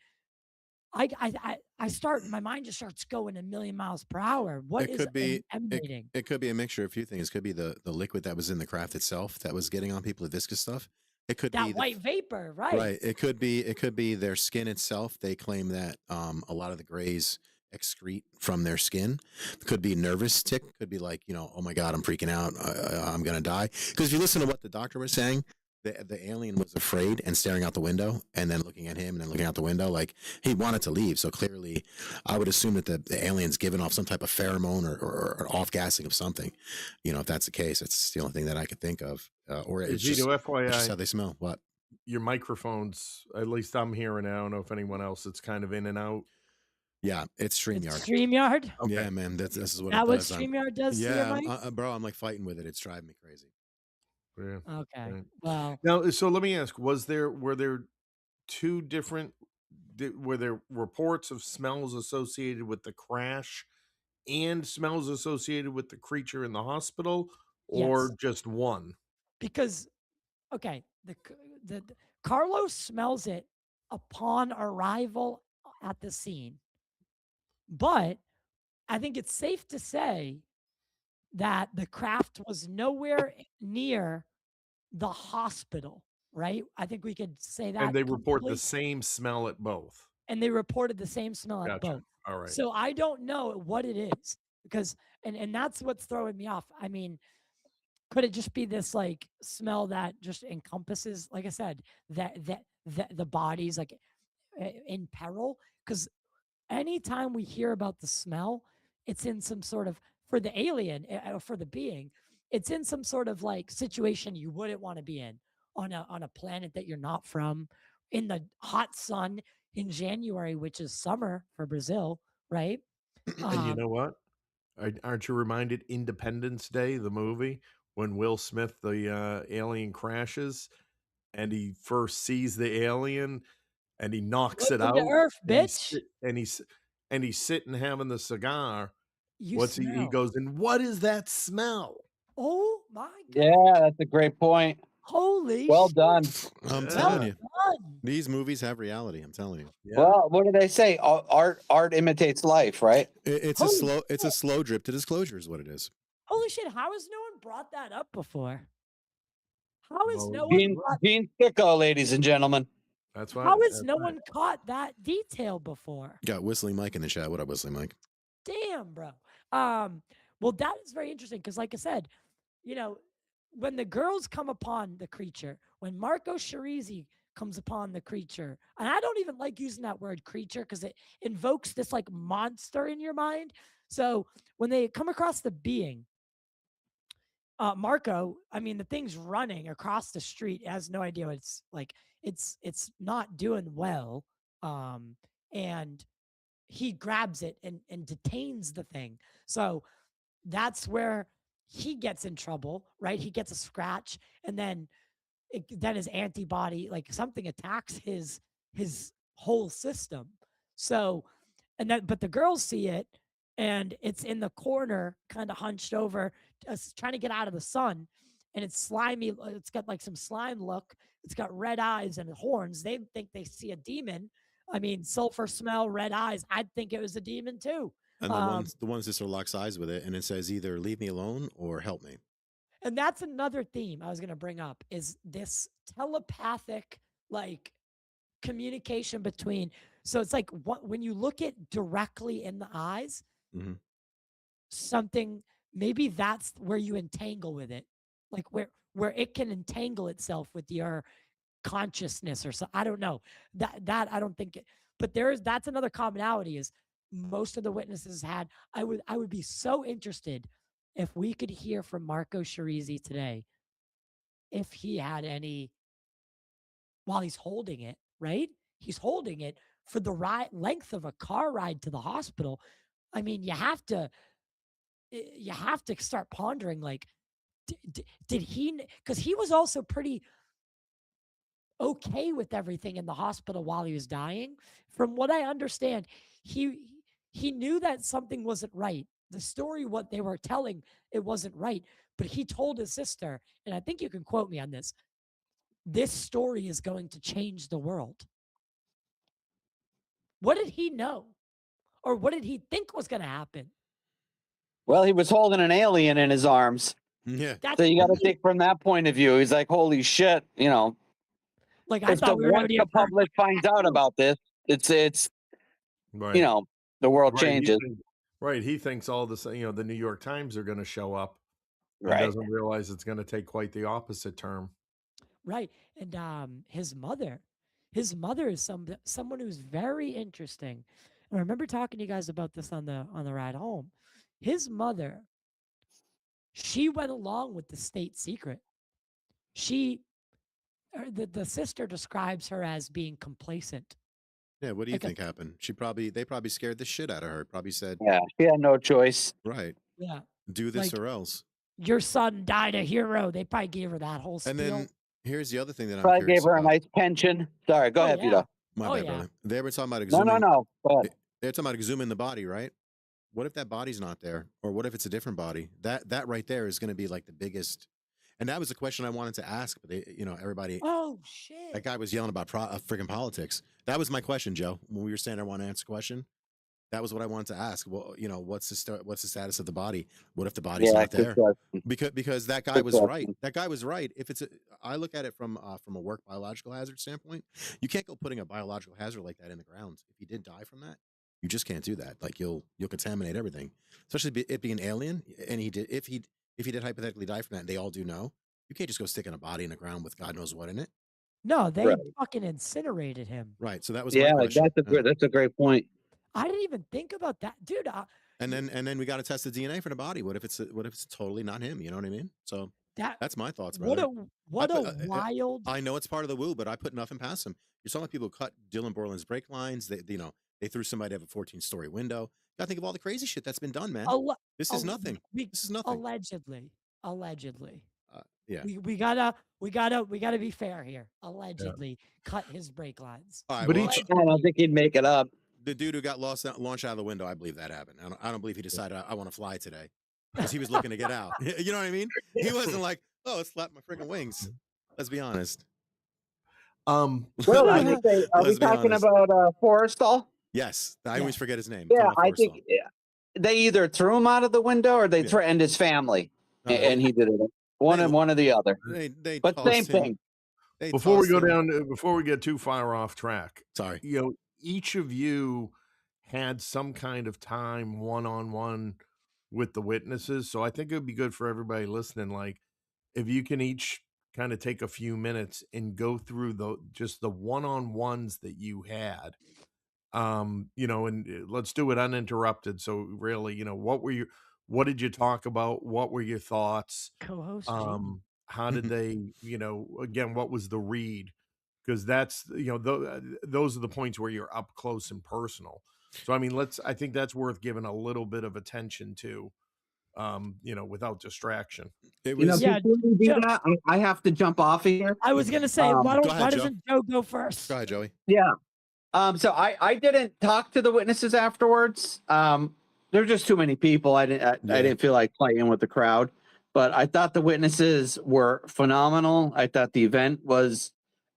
A: I start, my mind just starts going a million miles per hour. What
C: It
A: is
C: could be
A: emanating?
C: it could be a mixture of a few things. It could be the liquid that was in the craft itself that was getting on people, the viscous stuff. It could be
A: That white vapor, right?
C: right. It could be their skin itself. They claim that a lot of the grays excrete from their skin. It could be nervous tick. Could be like, oh my God, I'm freaking out. I'm gonna die. Because if you listen to what the doctor was saying, the alien was afraid and staring out the window and then looking at him and then looking out the window like he wanted to leave. So clearly, I would assume that the alien's giving off some type of pheromone or off gassing of something. If that's the case, it's the only thing that I could think of. Or it's just,
B: Gino,
C: it's just how
B: FYI,
C: they smell. What?
B: your microphones, at least I'm hearing. I don't know if anyone else, it's kind of in and out.
C: Yeah, it's StreamYard.
A: It's StreamYard.
B: Okay.
C: Yeah, man, this is what
A: That
C: it
A: what
C: does.
A: StreamYard does to your
C: Yeah,
A: mic?
C: bro, I'm like fighting with it. It's driving me crazy.
B: Yeah.
A: Okay.
B: Right.
A: Well,
B: Now, so let me ask: were there two different? Were there reports of smells associated with the crash and smells associated with the creature in the hospital, or
A: yes,
B: just one?
A: because okay, the Carlos smells it upon arrival at the scene, but I think it's safe to say that the craft was nowhere near the hospital, right? I think we could say that
B: And they report the
A: comfortably.
B: same smell at both.
A: And they reported the same smell at
B: Gotcha.
A: both.
B: All right.
A: So I don't know what it is because and that's what's throwing me off. I mean, could it just be this like smell that just encompasses, like I said, that the body's like in peril? Because anytime we hear about the smell, it's in some sort of for the alien or for the being, it's in some sort of like situation you wouldn't want to be in on a planet that you're not from, in the hot sun in January, which is summer for Brazil, right?
B: And you know what? Aren't you reminded Independence Day, the movie, when Will Smith, the alien, crashes and he first sees the alien and he knocks it
A: Welcome to
B: out
A: Earth,
B: and he's
A: bitch.
B: sit- and he's sitting having the cigar.
A: You
B: What's he
A: smell.
B: goes, and what is that smell?
A: Oh my God.
D: Yeah, that's a great point.
A: Holy
D: Well
A: shit.
D: done.
C: I'm
B: Yeah.
C: telling you,
A: Done.
C: these movies have reality. I'm telling you,
B: Yeah.
D: Well, what do they say? Art imitates life, right?
C: it's
A: Holy
C: a slow drip to disclosure is what it is.
A: Holy shit. How has no one brought that up before? How has
B: Well,
A: no one
D: Gene,
A: brought
D: Gene Sticco, ladies and gentlemen.
B: That's why.
A: How has
B: that's
A: no
B: right.
A: one caught that detail before?
C: Got Whistling Mike in the chat. What up, Whistling Mike?
A: Damn, bro. Well, that is very interesting because, like I said, when the girls come upon the creature, when Marco Shirizi comes upon the creature, and I don't even like using that word creature because it invokes this like monster in your mind. So when they come across the being, Marco, I mean, the thing's running across the street. It has no idea what it's like. It's not doing well. And he grabs it and detains the thing. So that's where he gets in trouble, right? He gets a scratch, and then his antibody, like something attacks his whole system. So, but the girls see it, and it's in the corner, kind of hunched over, trying to get out of the sun, and it's slimy. It's got like some slime look. It's got red eyes and horns. They think they see a demon. I mean, sulfur smell, red eyes. I'd think it was a demon too.
C: And the ones that sort of locks eyes with it, and it says either leave me alone or help me.
A: And that's another theme I was going to bring up is this telepathic like communication between. So it's like when you look it directly in the eyes, something, maybe that's where you entangle with it, like where it can entangle itself with your consciousness or so. I don't know that I don't think it, but that's another commonality is most of the witnesses had. I would be so interested if we could hear from Marco Shirizi today, if he had any, while he's holding it, right? He's holding it for the length of a car ride to the hospital. I mean, you have to start pondering, like, did he, because he was also pretty okay with everything in the hospital while he was dying. From what I understand, he knew that something wasn't right. The story, what they were telling, it wasn't right. But he told his sister, and I think you can quote me on this story is going to change the world. What did he know? Or what did he think was going to happen?
D: Well, he was holding an alien in his arms.
C: Yeah.
A: That's
D: So you got to think from that point of view. He's like, holy shit, you know,
A: like, I
D: if the
A: thought we were going to be
D: public finds out about this, it's
B: Right.
D: you know, the world
B: Right,
D: changes.
B: He thinks all this, you know, the New York Times are going to show up. He
D: Right.
B: doesn't realize it's going to take quite the opposite term.
A: Right. And his mother is someone who's very interesting. And I remember talking to you guys about this on the ride home. His mother, she went along with the state secret. The sister describes her as being complacent.
C: Yeah, what do you think happened? They probably scared the shit out of her. Probably said,
D: Yeah, she had no choice.
C: right,
A: Yeah.
C: do this
A: Like,
C: or else.
A: Your son died a hero. They probably gave her that whole spiel.
C: And then here's the other thing that I'm
D: Probably
C: curious
D: gave her a
C: about.
D: nice pension. Sorry, go ahead,
A: yeah.
D: Vito.
C: My bad, brother. They were talking about
D: No,
C: exhuming.
D: no. Go ahead.
C: They're talking about exhuming the body, right? What if that body's not there? Or what if it's a different body? That right there is going to be like the biggest. And that was the question I wanted to ask, but everybody.
A: Oh shit!
C: That guy was yelling about freaking politics. That was my question, Joe. When we were saying I want to answer a question, that was what I wanted to ask. Well, what's the status of the body? What if the body's not there? Because that guy was right. That guy was right. If I look at it from a work biological hazard standpoint, you can't go putting a biological hazard like that in the ground. If he did die from that, you just can't do that. Like you'll contaminate everything, especially it being an alien. And if he did hypothetically die from that, and they all do know, you can't just go sticking a body in the ground with God knows what in it.
A: No, they fucking incinerated him.
C: Right. So that was my question.
D: That's a great point.
A: I didn't even think about that, dude.
C: And then we got to test the DNA for the body. What if it's totally not him? You know what I mean? So that's my thoughts, brother.
A: What a wild.
C: I know it's part of the woo, but I put nothing past him. You're talking about people who cut Dylan Borland's brake lines. They threw somebody out of a 14-story window. You gotta think of all the crazy shit that's been done, man. This is nothing. This is nothing.
A: Allegedly.
C: Yeah.
A: We gotta be fair here. Allegedly cut his brake lines.
C: All right,
B: But
C: well,
D: I don't think he'd make it up.
C: the dude who got launched out of the window, I believe that happened. I don't believe he decided I want to fly today because he was looking to get out. You know what I mean? He wasn't like, oh, let's flap my freaking wings. Let's be honest.
D: Well, are we talking about Forrestal?
C: Yes, I always forget his name.
D: Yeah, I think they either threw him out of the window or they threatened his family, and he did it. One or the other. But same thing.
B: Before we get too far off track,
C: sorry.
B: Each of you had some kind of time one-on-one with the witnesses. So I think it would be good for everybody listening. Like if you can each kind of take a few minutes and go through the one-on-ones that you had, and let's do it uninterrupted. So really, what did you talk about? What were your thoughts?
A: Co-host.
B: How did they, again, what was the read? Because that's, those are the points where you're up close and personal. So, I mean, I think that's worth giving a little bit of attention to, without distraction.
D: Before we do that, I have to jump off of here.
A: I was going to say, why doesn't Joe go first?
C: Go ahead, Joey.
D: Yeah. So I didn't talk to the witnesses afterwards. There's just too many people. I didn't feel like playing with the crowd, but I thought the witnesses were phenomenal. I thought the event was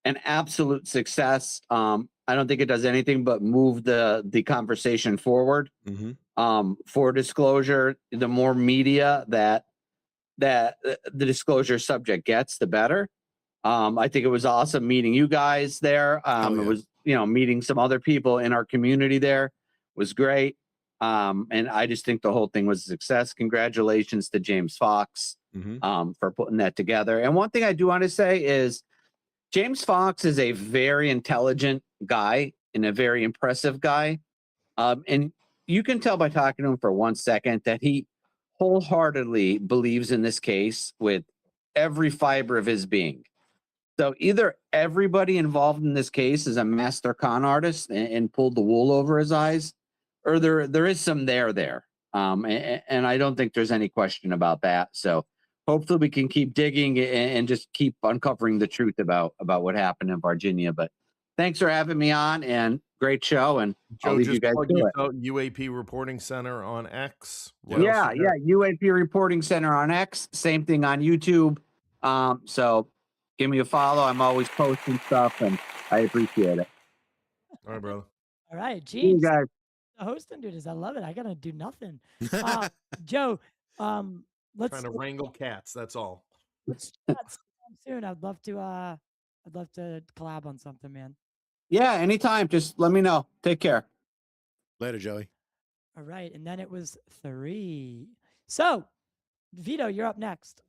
D: an absolute success. I don't think it does anything but move the conversation forward.
C: Mm-hmm.
D: For disclosure, the more media that the disclosure subject gets, the better. I think it was awesome meeting you guys there. It was, meeting some other people in our community there was great. And I just think the whole thing was a success. Congratulations to James Fox for putting that together. And one thing I do want to say is James Fox is a very intelligent guy and a very impressive guy. And you can tell by talking to him for 1 second that he wholeheartedly believes in this case with every fiber of his being. So either everybody involved in this case is a master con artist and pulled the wool over his eyes, or there is some there. And I don't think there's any question about that. So hopefully we can keep digging and just keep uncovering the truth about what happened in Varginha. But thanks for having me on, and great show. And I'll
B: Joe,
D: leave you
B: just
D: guys
B: plug
D: to it.
B: UAP Reporting Center on X. What else
D: Yeah,
B: you got?
D: UAP Reporting Center on X. Same thing on YouTube. So give me a follow. I'm always posting stuff, and I appreciate it.
B: All right, brother.
A: All right,
D: See you
A: geez.
D: guys.
A: The hosting duties, I love it. I gotta do nothing. Joe, let's
B: Trying to wrangle cats. That's all.
A: let's chat sometime soon. I'd love to collab on something, man.
D: Yeah, anytime. Just let me know. Take care.
C: Later, Joey.
A: All right, and then it was 3. So, Vito, you're up next.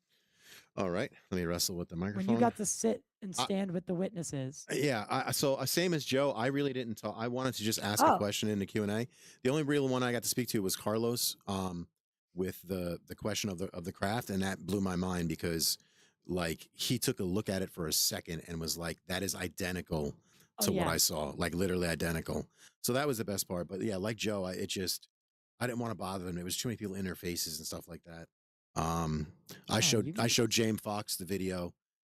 C: All right. Let me wrestle with the microphone.
A: When you got to sit and stand with the witnesses.
C: Yeah. So same as Joe, I really didn't talk. I wanted to just ask a question in the Q&A. The only real one I got to speak to was Carlos with the question of the craft, and that blew my mind because like he took a look at it for a second and was like, that is identical to what I saw, like literally identical. So that was the best part. But yeah, like Joe, I didn't want to bother them. It was too many people in their faces and stuff like that. I showed James Fox the video.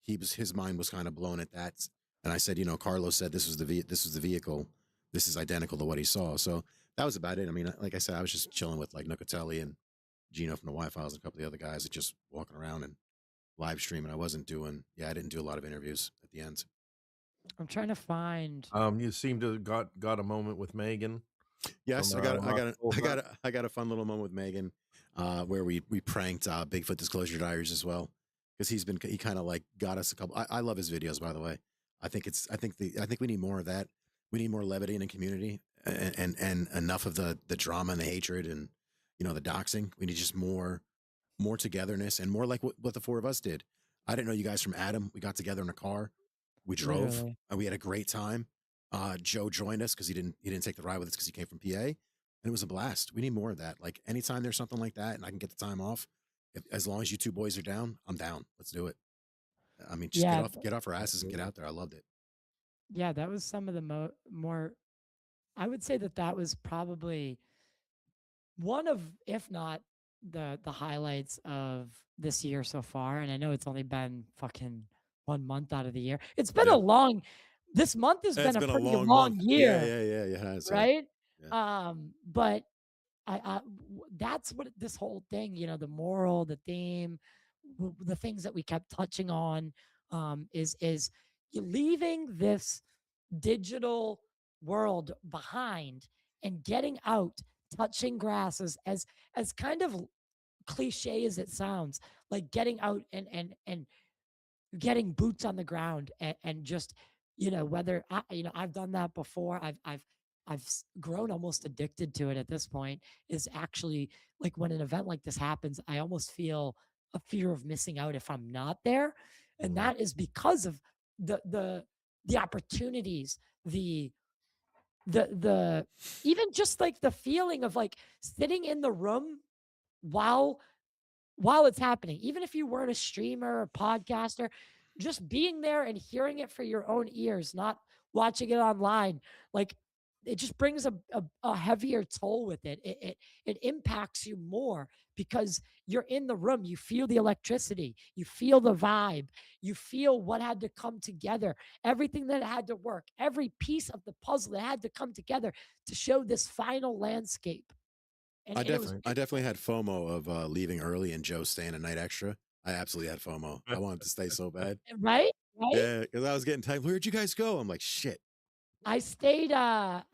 C: His mind was kind of blown at that, and I said, Carlos said this was the vehicle. This is identical to what he saw. So that was about it. I mean, like I said, I was just chilling with like Nucatelli and Gino from the Y-Files and a couple of the other guys, just walking around and live streaming. I didn't do a lot of interviews at the end.
A: I'm trying to find.
B: You seem to have got a moment with Megan.
C: Yes, I got a fun little moment with Megan, where we pranked Bigfoot Disclosure Diaries as well, because he kind of like got us a couple. I love his videos, by the way. I think we need more of that. We need more levity in the community, and enough of the drama and the hatred and the doxing. We need just more togetherness and more like what the four of us did. I didn't know you guys from Adam. We got together in a car. We drove. And we had a great time. Joe joined us because he didn't take the ride with us because he came from PA, and it was a blast. We need more of that. Like anytime there's something like that and I can get the time off, as long as you two boys are down, I'm down. Let's do it. I mean, just get off our asses and get out there. I loved it.
A: Yeah, that was some of the more. I would say that was probably one of, if not the highlights of this year so far. And I know it's only been fucking 1 month out of the year. It's been a long. This month has been a pretty long year.
C: Yeah.
A: Right.
C: Yeah.
A: But that's what this whole thing, the moral, the theme, the things that we kept touching on, is leaving this digital world behind and getting out, touching grass, as kind of cliche as it sounds, like getting out and getting boots on the ground and just, whether I've done that before. I've grown almost addicted to it at this point. Is actually like when an event like this happens, I almost feel a fear of missing out if I'm not there. And that is because of the opportunities, the even just like the feeling of like sitting in the room while it's happening. Even if you weren't a streamer or podcaster, just being there and hearing it for your own ears, not watching it online, like it just brings a heavier toll with it. It impacts you more because you're in the room. You feel the electricity. You feel the vibe. You feel what had to come together. Everything that had to work. Every piece of the puzzle that had to come together to show this final landscape. And
C: I definitely had FOMO of leaving early and Joe staying a night extra. I absolutely had FOMO. I wanted to stay so bad.
A: Right?
C: Yeah, because I was getting tired. Where'd you guys go? I'm like, shit.
A: I stayed a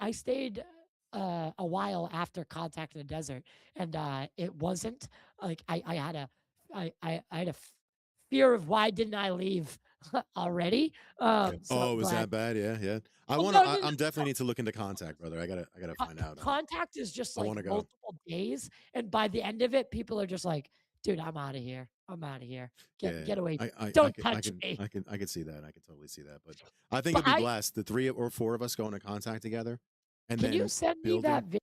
A: while after Contact in the Desert, and it wasn't like I had a fear of why didn't I leave already.
C: So was that bad? Yeah. I'm definitely need to look into Contact, brother. I gotta find out.
A: Contact is just like multiple days, and by the end of it, people are just like, dude, I'm out of here. Get away. Don't touch me.
C: I could see that. I could totally see that. But I think it'd be blessed. The 3 or 4 of us going to Contact together. And
A: can you send me that video,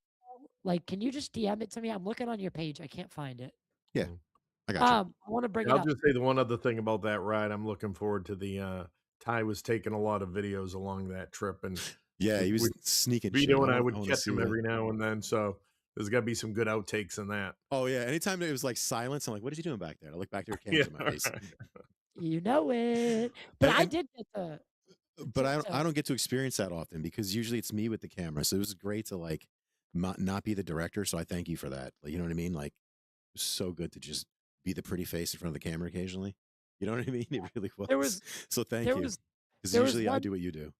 A: Like, can you just DM it to me? I'm looking on your page. I can't find it.
C: Yeah,
B: Mm.
C: I got you.
A: I want to bring it
B: I'll
A: up.
B: just say the one other thing about that ride. I'm looking forward to the Ty was taking a lot of videos along that trip, and
C: Yeah, he was
B: we
C: sneaking shit.
B: Vito and I
C: I
B: would
C: want to
B: catch
C: see
B: him
C: that.
B: every now and then. So there's got to be some good outtakes in that.
C: Oh yeah, anytime it was like silence, I'm like, what is he doing back there? I look back there, cameras in my face.
B: right.
A: You know it. But I
C: And
A: did get to
C: but I don't get to experience that often because usually it's me with the camera. So it was great to like not be the director. So I thank you for that. Like, you know what I mean? Like, it was so good to just be the pretty face in front of the camera occasionally. You know what I mean? It really was.
A: there was
C: So thank
A: there
C: you.
A: was
C: Because
A: there was
C: usually I
A: one
C: do what you do.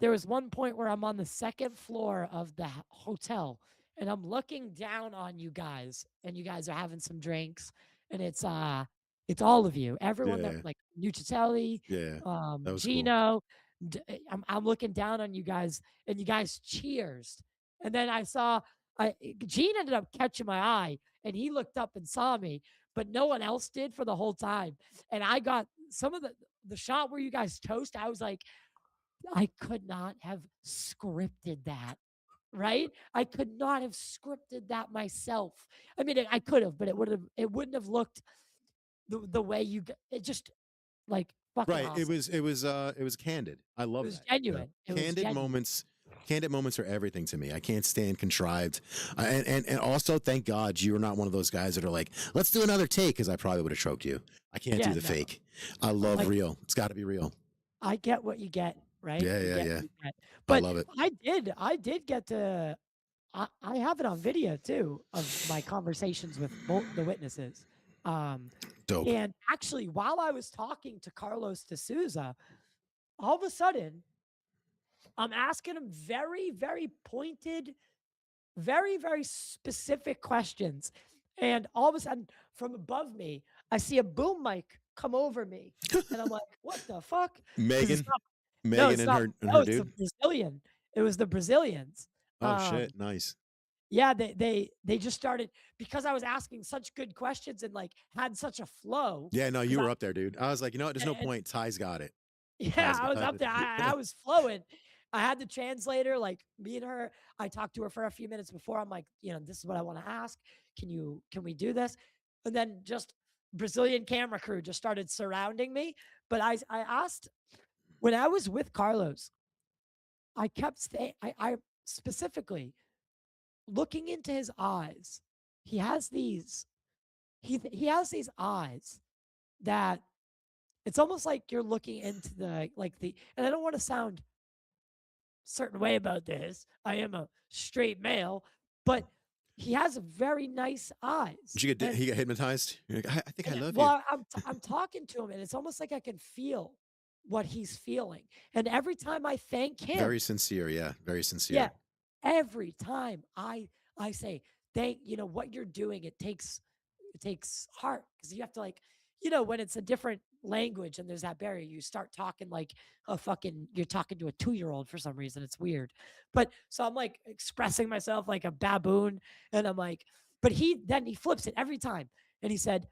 A: there was one point where I'm on the second floor of the hotel and I'm looking down on you guys and you guys are having some drinks and it's all of you, everyone that
C: Yeah.
A: like Nucitelli,
C: Yeah. That was cool.
A: Gino. I'm looking down on you guys and you guys cheers. And then I saw Gene ended up catching my eye and he looked up and saw me, but no one else did for the whole time. And I got some of the shot where you guys toast. I was like, I could not have scripted that, right? I could not have scripted that myself. I mean, I could have, but it wouldn't have looked the way it just like fucking
C: Right.
A: awesome.
C: It was candid. I love
A: It was
C: that.
A: genuine. It was
C: Candid
A: genuine.
C: moments. Candid moments are everything to me. I can't stand contrived. And also, thank God you are not one of those guys that are like, let's do another take, because I probably would have choked you. I can't
A: Yeah,
C: do the
A: no.
C: fake. I love
A: Like,
C: real. It's got to be real.
A: I get what you get, right?
C: Yeah,
A: You
C: yeah,
A: get
C: yeah.
A: what you get.
C: I
A: But
C: love it.
A: I did get to I have it on video too of my conversations with both the witnesses.
C: Dope.
A: And actually, while I was talking to Carlos de Souza, all of a sudden, I'm asking him very, very pointed, very, very specific questions. And all of a sudden, from above me, I see a boom mic come over me. And I'm like, what the fuck? 'Cause
C: Megan,
A: it's not, no,
C: Megan
A: it's
C: and
A: not,
C: her
A: no, it's the
C: dude.
A: Brazilian. It was the Brazilians.
C: Oh shit, nice.
A: Yeah, they just started because I was asking such good questions and like had such a flow.
C: Yeah, no,
A: 'Cause
C: you were up there, dude. I was like, you know what? There's no
A: and
C: point. Ty's got it.
A: yeah,
C: Ty's
A: I was
C: got
A: up there.
C: it.
A: I was flowing. I had the translator, like me and her. I talked to her for a few minutes before. I'm like, this is what I want to ask. Can we do this? And then just Brazilian camera crew just started surrounding me. But I asked when I was with Carlos, I kept staying. I specifically looking into his eyes. He has these. He has these eyes that it's almost like you're looking into and I don't want to sound certain way about this. I am a straight male, but he has very nice eyes.
C: Did he get hypnotized? You're like, I think I love you.
A: Well, I'm talking to him, and it's almost like I can feel what he's feeling. And every time I thank him,
C: Very sincere, yeah. Very sincere.
A: yeah, every time I say thank what you're doing, it takes heart because you have to when it's a different language and there's that barrier, you start talking like you're talking to a 2-year-old for some reason. It's weird. But so I'm like expressing myself like a baboon and I'm like, but he flips it every time. And he said,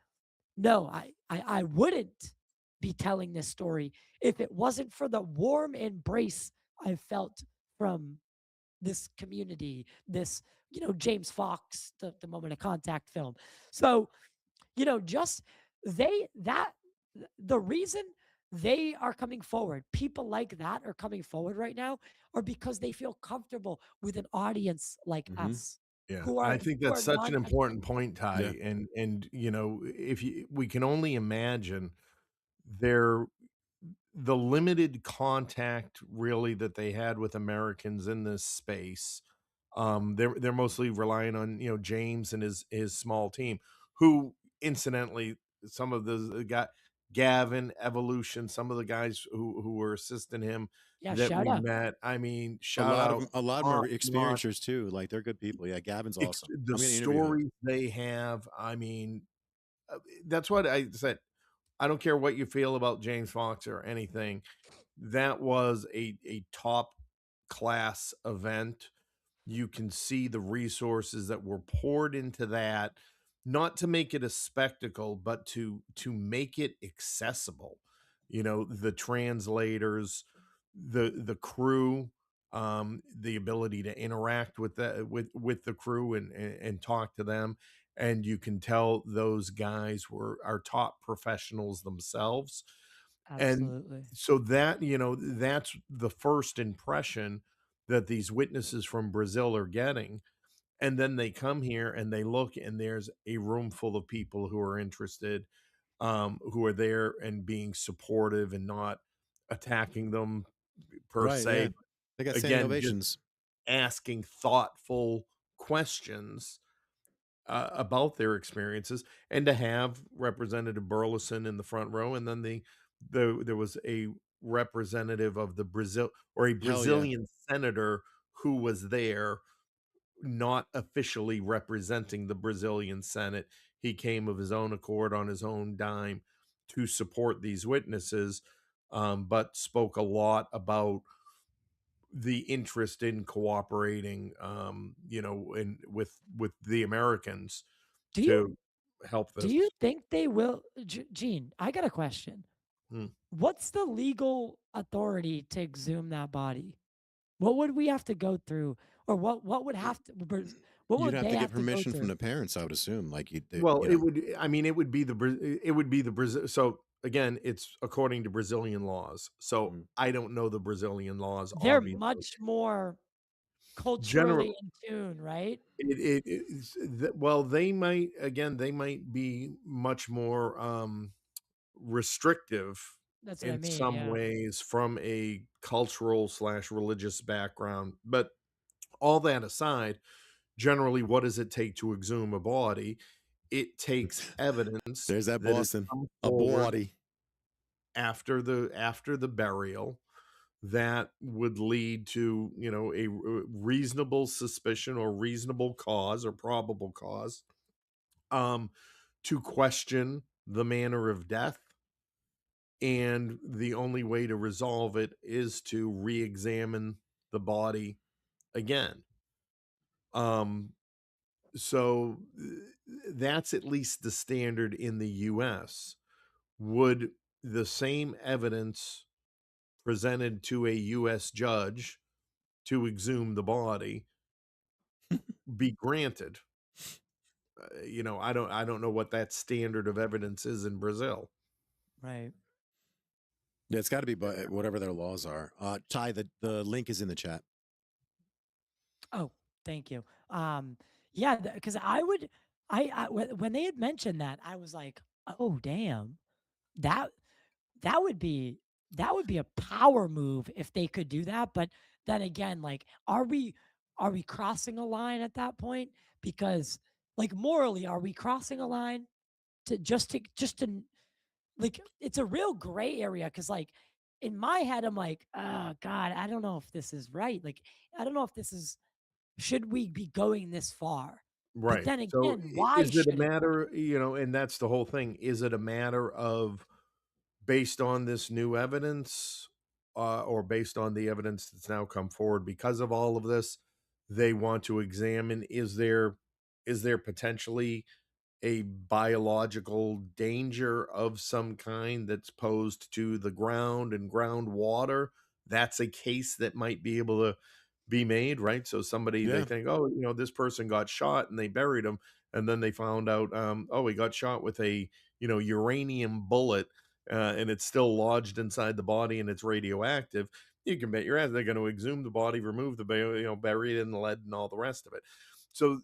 A: no, I wouldn't be telling this story if it wasn't for the warm embrace I felt from this community, this, James Fox, the Moment of Contact film. So, just the reason they are coming forward, people like that are coming forward right now, are because they feel comfortable with an audience like us.
B: Yeah,
A: Who
B: I
A: are
B: think
A: who are
B: that's such an
A: non-judgmental.
B: important point, Ty. And if we can only imagine their the limited contact really that they had with Americans in this space. They're mostly relying on James and his small team, who incidentally some of the got Gavin Evolution, some of the guys who were assisting him
A: Yeah,
B: that
A: shout
B: we
A: out.
B: met. I mean,
C: A
B: shout
C: lot
B: out
C: of them are
B: top notch.
C: experiencers too. Like they're good people. Yeah, Gavin's awesome.
B: The
C: I'm gonna interview him.
B: stories they have. I mean, that's what I said. I don't care what you feel about James Fox or anything. That was a top class event. You can see the resources that were poured into that, not to make it a spectacle, but to make it accessible. The translators, the crew, the ability to interact with the crew and talk to them, and you can tell those guys are top professionals themselves. And
A: Absolutely.
B: so that, that's the first impression that these witnesses from Brazil are getting. And then they come here and they look, and there's a room full of people who are interested, who are there and being supportive and not attacking them per
C: Right. Yeah.
B: se.
C: They got standing
B: Again, just
C: ovations.
B: asking thoughtful questions about their experiences, and to have Representative Burleson in the front row, and then there was a representative of the Brazil, or a
C: Hell yeah.
B: Brazilian senator who was there, not officially representing the Brazilian Senate. He came of his own accord on his own dime to support these witnesses, but spoke a lot about the interest in cooperating, with the Americans
A: Do you
B: to help
A: do
B: this.
A: you think they will Gene, I got a question.
B: Hmm.
A: What's the legal authority to exhume that body? What would we have to go through, or what would have to what
C: You'd
A: would
C: have
A: they
C: to get
A: have to go
C: permission from
A: through?
C: the parents, I would assume. Like
B: Well,
C: you
B: it
C: know,
B: would. I mean, it would be the Brazil. So again, it's according to Brazilian laws. So
C: Mhm.
B: I don't know the Brazilian laws,
A: They're
B: obviously.
A: much more culturally
B: General,
A: in tune, right?
B: well, they might be much more restrictive
A: That's what I
B: in
A: mean,
B: some
A: yeah.
B: ways from a cultural slash religious background. But all that aside, generally, what does it take to exhume a body? It takes evidence
C: There's that
B: that has
C: Boston.
B: come
C: A
B: forward
C: body.
B: after the burial that would lead to, a reasonable suspicion or reasonable cause or probable cause, um to question the manner of death, and the only way to resolve it is to re-examine the body again. um so that's at least the standard in the US. Would the same evidence presented to a US judge to exhume the body be granted? I don't know what that standard of evidence is in Brazil.
A: Right.
C: Yeah, it's got to be whatever their laws are. Ty, the link is in the chat.
A: Oh, thank you. Yeah, because when they had mentioned that, I was like, oh damn, that that would be that would be a power move if they could do that. But then again, like, are we crossing a line at that point? Because, like, morally, are we crossing a line to like, it's a real gray area, because, like, in my head, I'm like, oh God, I don't know if this is right. Like, I don't know if this is should we be going this far? But
B: Right.
A: then
B: So
A: again, why
B: is it a
A: should it be?
B: matter, and that's the whole thing. Is it a matter of, based on this new evidence, or based on the evidence that's now come forward because of all of this, they want to examine, is there potentially a biological danger of some kind that's posed to the ground and groundwater? That's a case that might be able to be made, right? So somebody, they
C: Yeah.
B: think, oh, this person got shot and they buried him, and then they found out, oh, he got shot with a uranium bullet, and it's still lodged inside the body and it's radioactive. You can bet your ass they're going to exhume the body, remove the bury it in the lead and all the rest of it. So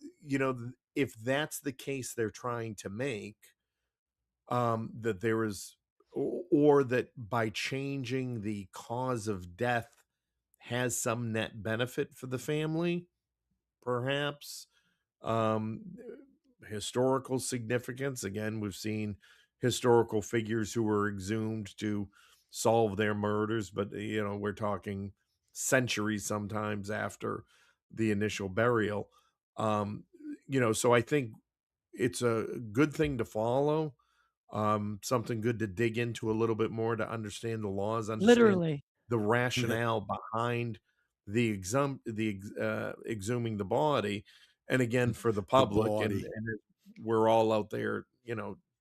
B: if that's the case they're trying to make, that there is, or that by changing the cause of death has some net benefit for the family, perhaps. um Historical significance, again, we've seen historical figures who were exhumed to solve their murders, but we're talking centuries sometimes after the initial burial. um so I think it's a good thing to follow, something good to dig into a little bit more, to understand the laws, understand
A: Literally.
B: the rationale behind exhuming the body. And again, for the
C: The
B: public,
C: body.
B: and we're all out there,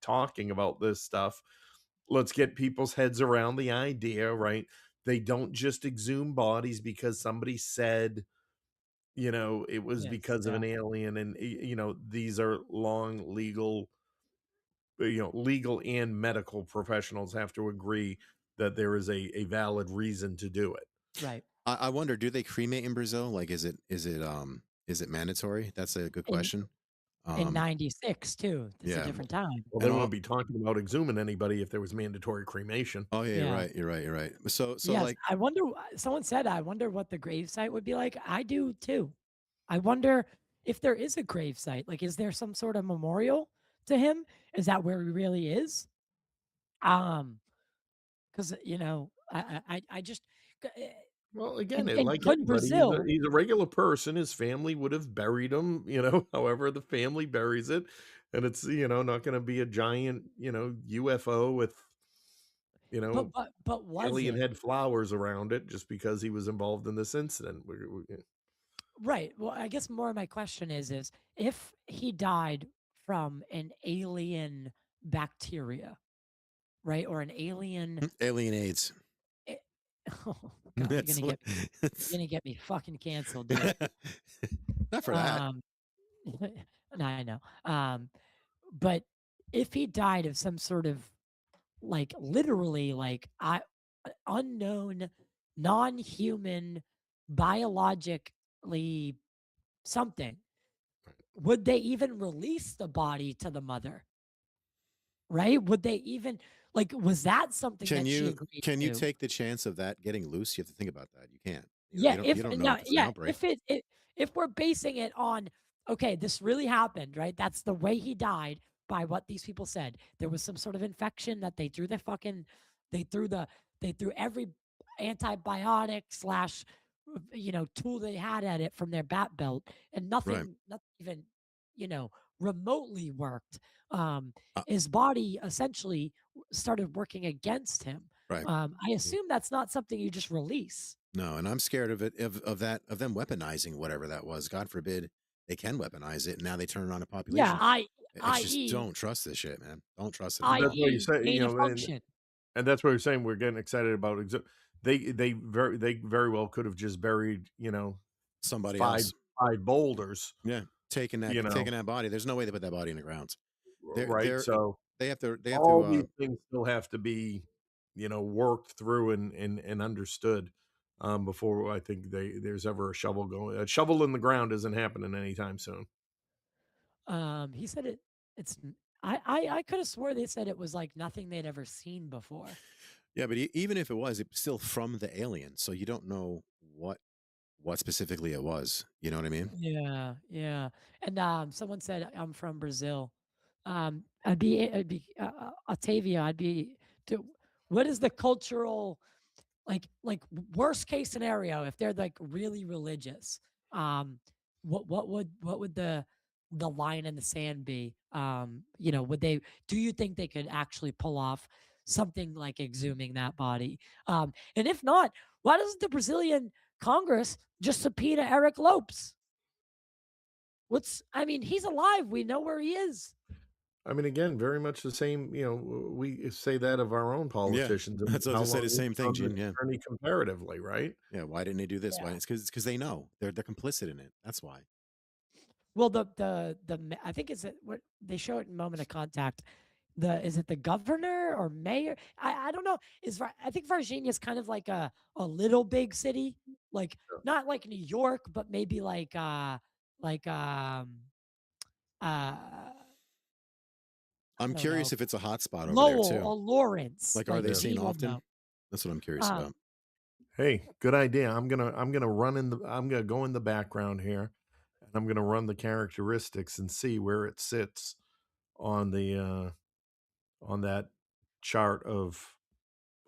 B: talking about this stuff, let's get people's heads around the idea, right, they don't just exhume bodies because somebody said, it was
A: Yes,
B: because of
A: yeah.
B: an alien. And, these are long legal and medical professionals have to agree that there is a valid reason to do it.
A: Right.
C: I wonder, do they cremate in Brazil? Like, is it mandatory? That's a good
A: In
C: question.
A: in '96 too. It's a
C: Yeah.
A: different time.
B: Well, they
C: And
B: wouldn't be talking about exhuming anybody if there was mandatory cremation.
C: oh yeah,
A: Yeah.
C: you're right. So
A: Yes,
C: like,
A: I wonder. Someone said, "I wonder what the gravesite would be like." I do too. I wonder if there is a gravesite. Like, is there some sort of memorial to him? Is that where he really is? Because I just
B: Well, again,
A: in
B: like
A: good
B: anybody,
A: Brazil.
B: he's a regular person. His family would have buried him, however the family buries it. And it's, not going to be a giant, UFO with,
A: But was
B: alien
A: it
B: head flowers around it just because he was involved in this incident.
A: right? Well, I guess more of my question is if he died from an alien bacteria, right, or an alien.
C: alien AIDS.
A: eh, Oh God,
C: That's what.
A: you're gonna get me fucking canceled, dude.
C: Not for that.
A: No, I know. But if he died of some sort of like literally like unknown, non-human, biologically something, would they even release the body to the mother? Right? Would they even like? Was that something
C: Can
A: that she
C: you
A: agreed
C: can you
A: to?
C: take the chance of that getting loose? You have to think about that. You can't.
A: Yeah,
C: You don't know if it's an outbreak.
A: if we're basing it on okay, this really happened, right? That's the way he died by what these people said. There was some sort of infection that they threw every antibiotic slash tool they had at it from their bat belt, and
C: Right.
A: nothing even remotely worked.
C: Uh,
A: His body essentially started working against him.
C: right.
A: I assume that's not something you just release.
C: No, and I'm scared of it of them weaponizing whatever that was. God forbid they can weaponize it, and now they turn it on a
A: Yeah,
C: population. It's just
A: i.e.
C: don't trust this shit, man. Don't trust it at
B: But
C: all.
B: that's what you
A: i.e.
B: say,
A: gain of function.
B: and that's what you're saying. We're getting excited about. They very well could have just buried,
C: Somebody
B: five
C: else,
B: boulders,
C: yeah, taking that body. There's no way they put that body in the ground.
B: right? So
C: They have to
B: all these things still have to be, worked through and understood before I think there's ever a shovel going. A shovel in the ground isn't happening anytime soon.
A: He said I could have swore they said it was like nothing they'd ever seen before.
C: Yeah, but even if it was, it's still from the alien, so you don't know what specifically it was. You know what I mean?
A: Yeah. And someone said I'm from Brazil. I'd be Octavia. What is the cultural like worst case scenario if they're like really religious? What would the line in the sand be? Do you think they could actually pull off something like exhuming that body? And if not, why doesn't the Brazilian Congress just subpoena Eric Lopes? He's alive. We know where he is.
B: I mean, again, very much the same. We say that of our own politicians.
C: Yeah, that's what I
B: How
C: was gonna say.
B: long
C: The
B: we've
C: same thing,
B: done
C: Gene.
B: this
C: Yeah,
B: journey comparatively, right?
C: yeah. Why didn't they do this? Why?
A: Yeah.
C: It's because they know they're complicit in it. That's why.
A: Well, I think it's what they show it in Moment of Contact. Is it the governor or mayor? I don't know. I think Varginha is kind of like a little big city, like not like New York, but maybe like uh
C: I'm
A: don't know,
C: curious if it's a hot spot over there
A: Lowell
C: too.
A: or Lawrence.
C: Like, are they
A: Like
C: seen
A: he will
C: often?
A: know.
C: That's what I'm curious
A: Um,
C: about.
B: Hey, good idea. I'm gonna I'm gonna go in the background here, and I'm gonna run the characteristics and see where it sits on the on that chart of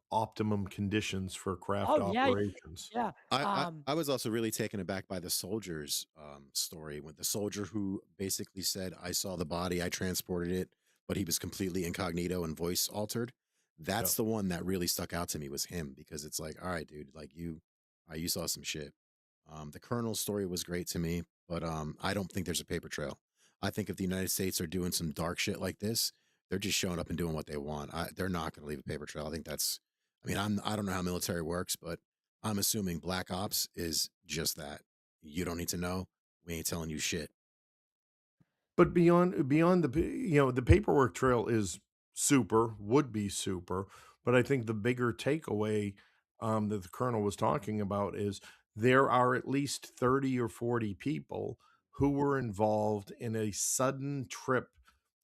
B: optimum conditions for craft
A: oh yeah,
B: operations.
A: yeah.
C: I was also really taken aback by the soldier's story, with the soldier who basically said, "I saw the body, I transported it, but he was completely incognito and voice altered." That's the one that really stuck out to me, was him, because it's like, all right, dude, like you saw some shit. The colonel's story was great to me, but I don't think there's a paper trail. I think if the United States are doing some dark shit like this, they're just showing up and doing what they want. They're not going to leave a paper trail. I mean, I don't know how military works, but I'm assuming Black Ops is just that. You don't need to know. We ain't telling you shit.
B: But beyond the paperwork trail is super, would be super, but I think the bigger takeaway, that the colonel was talking about is there are at least 30 or 40 people who were involved in a sudden trip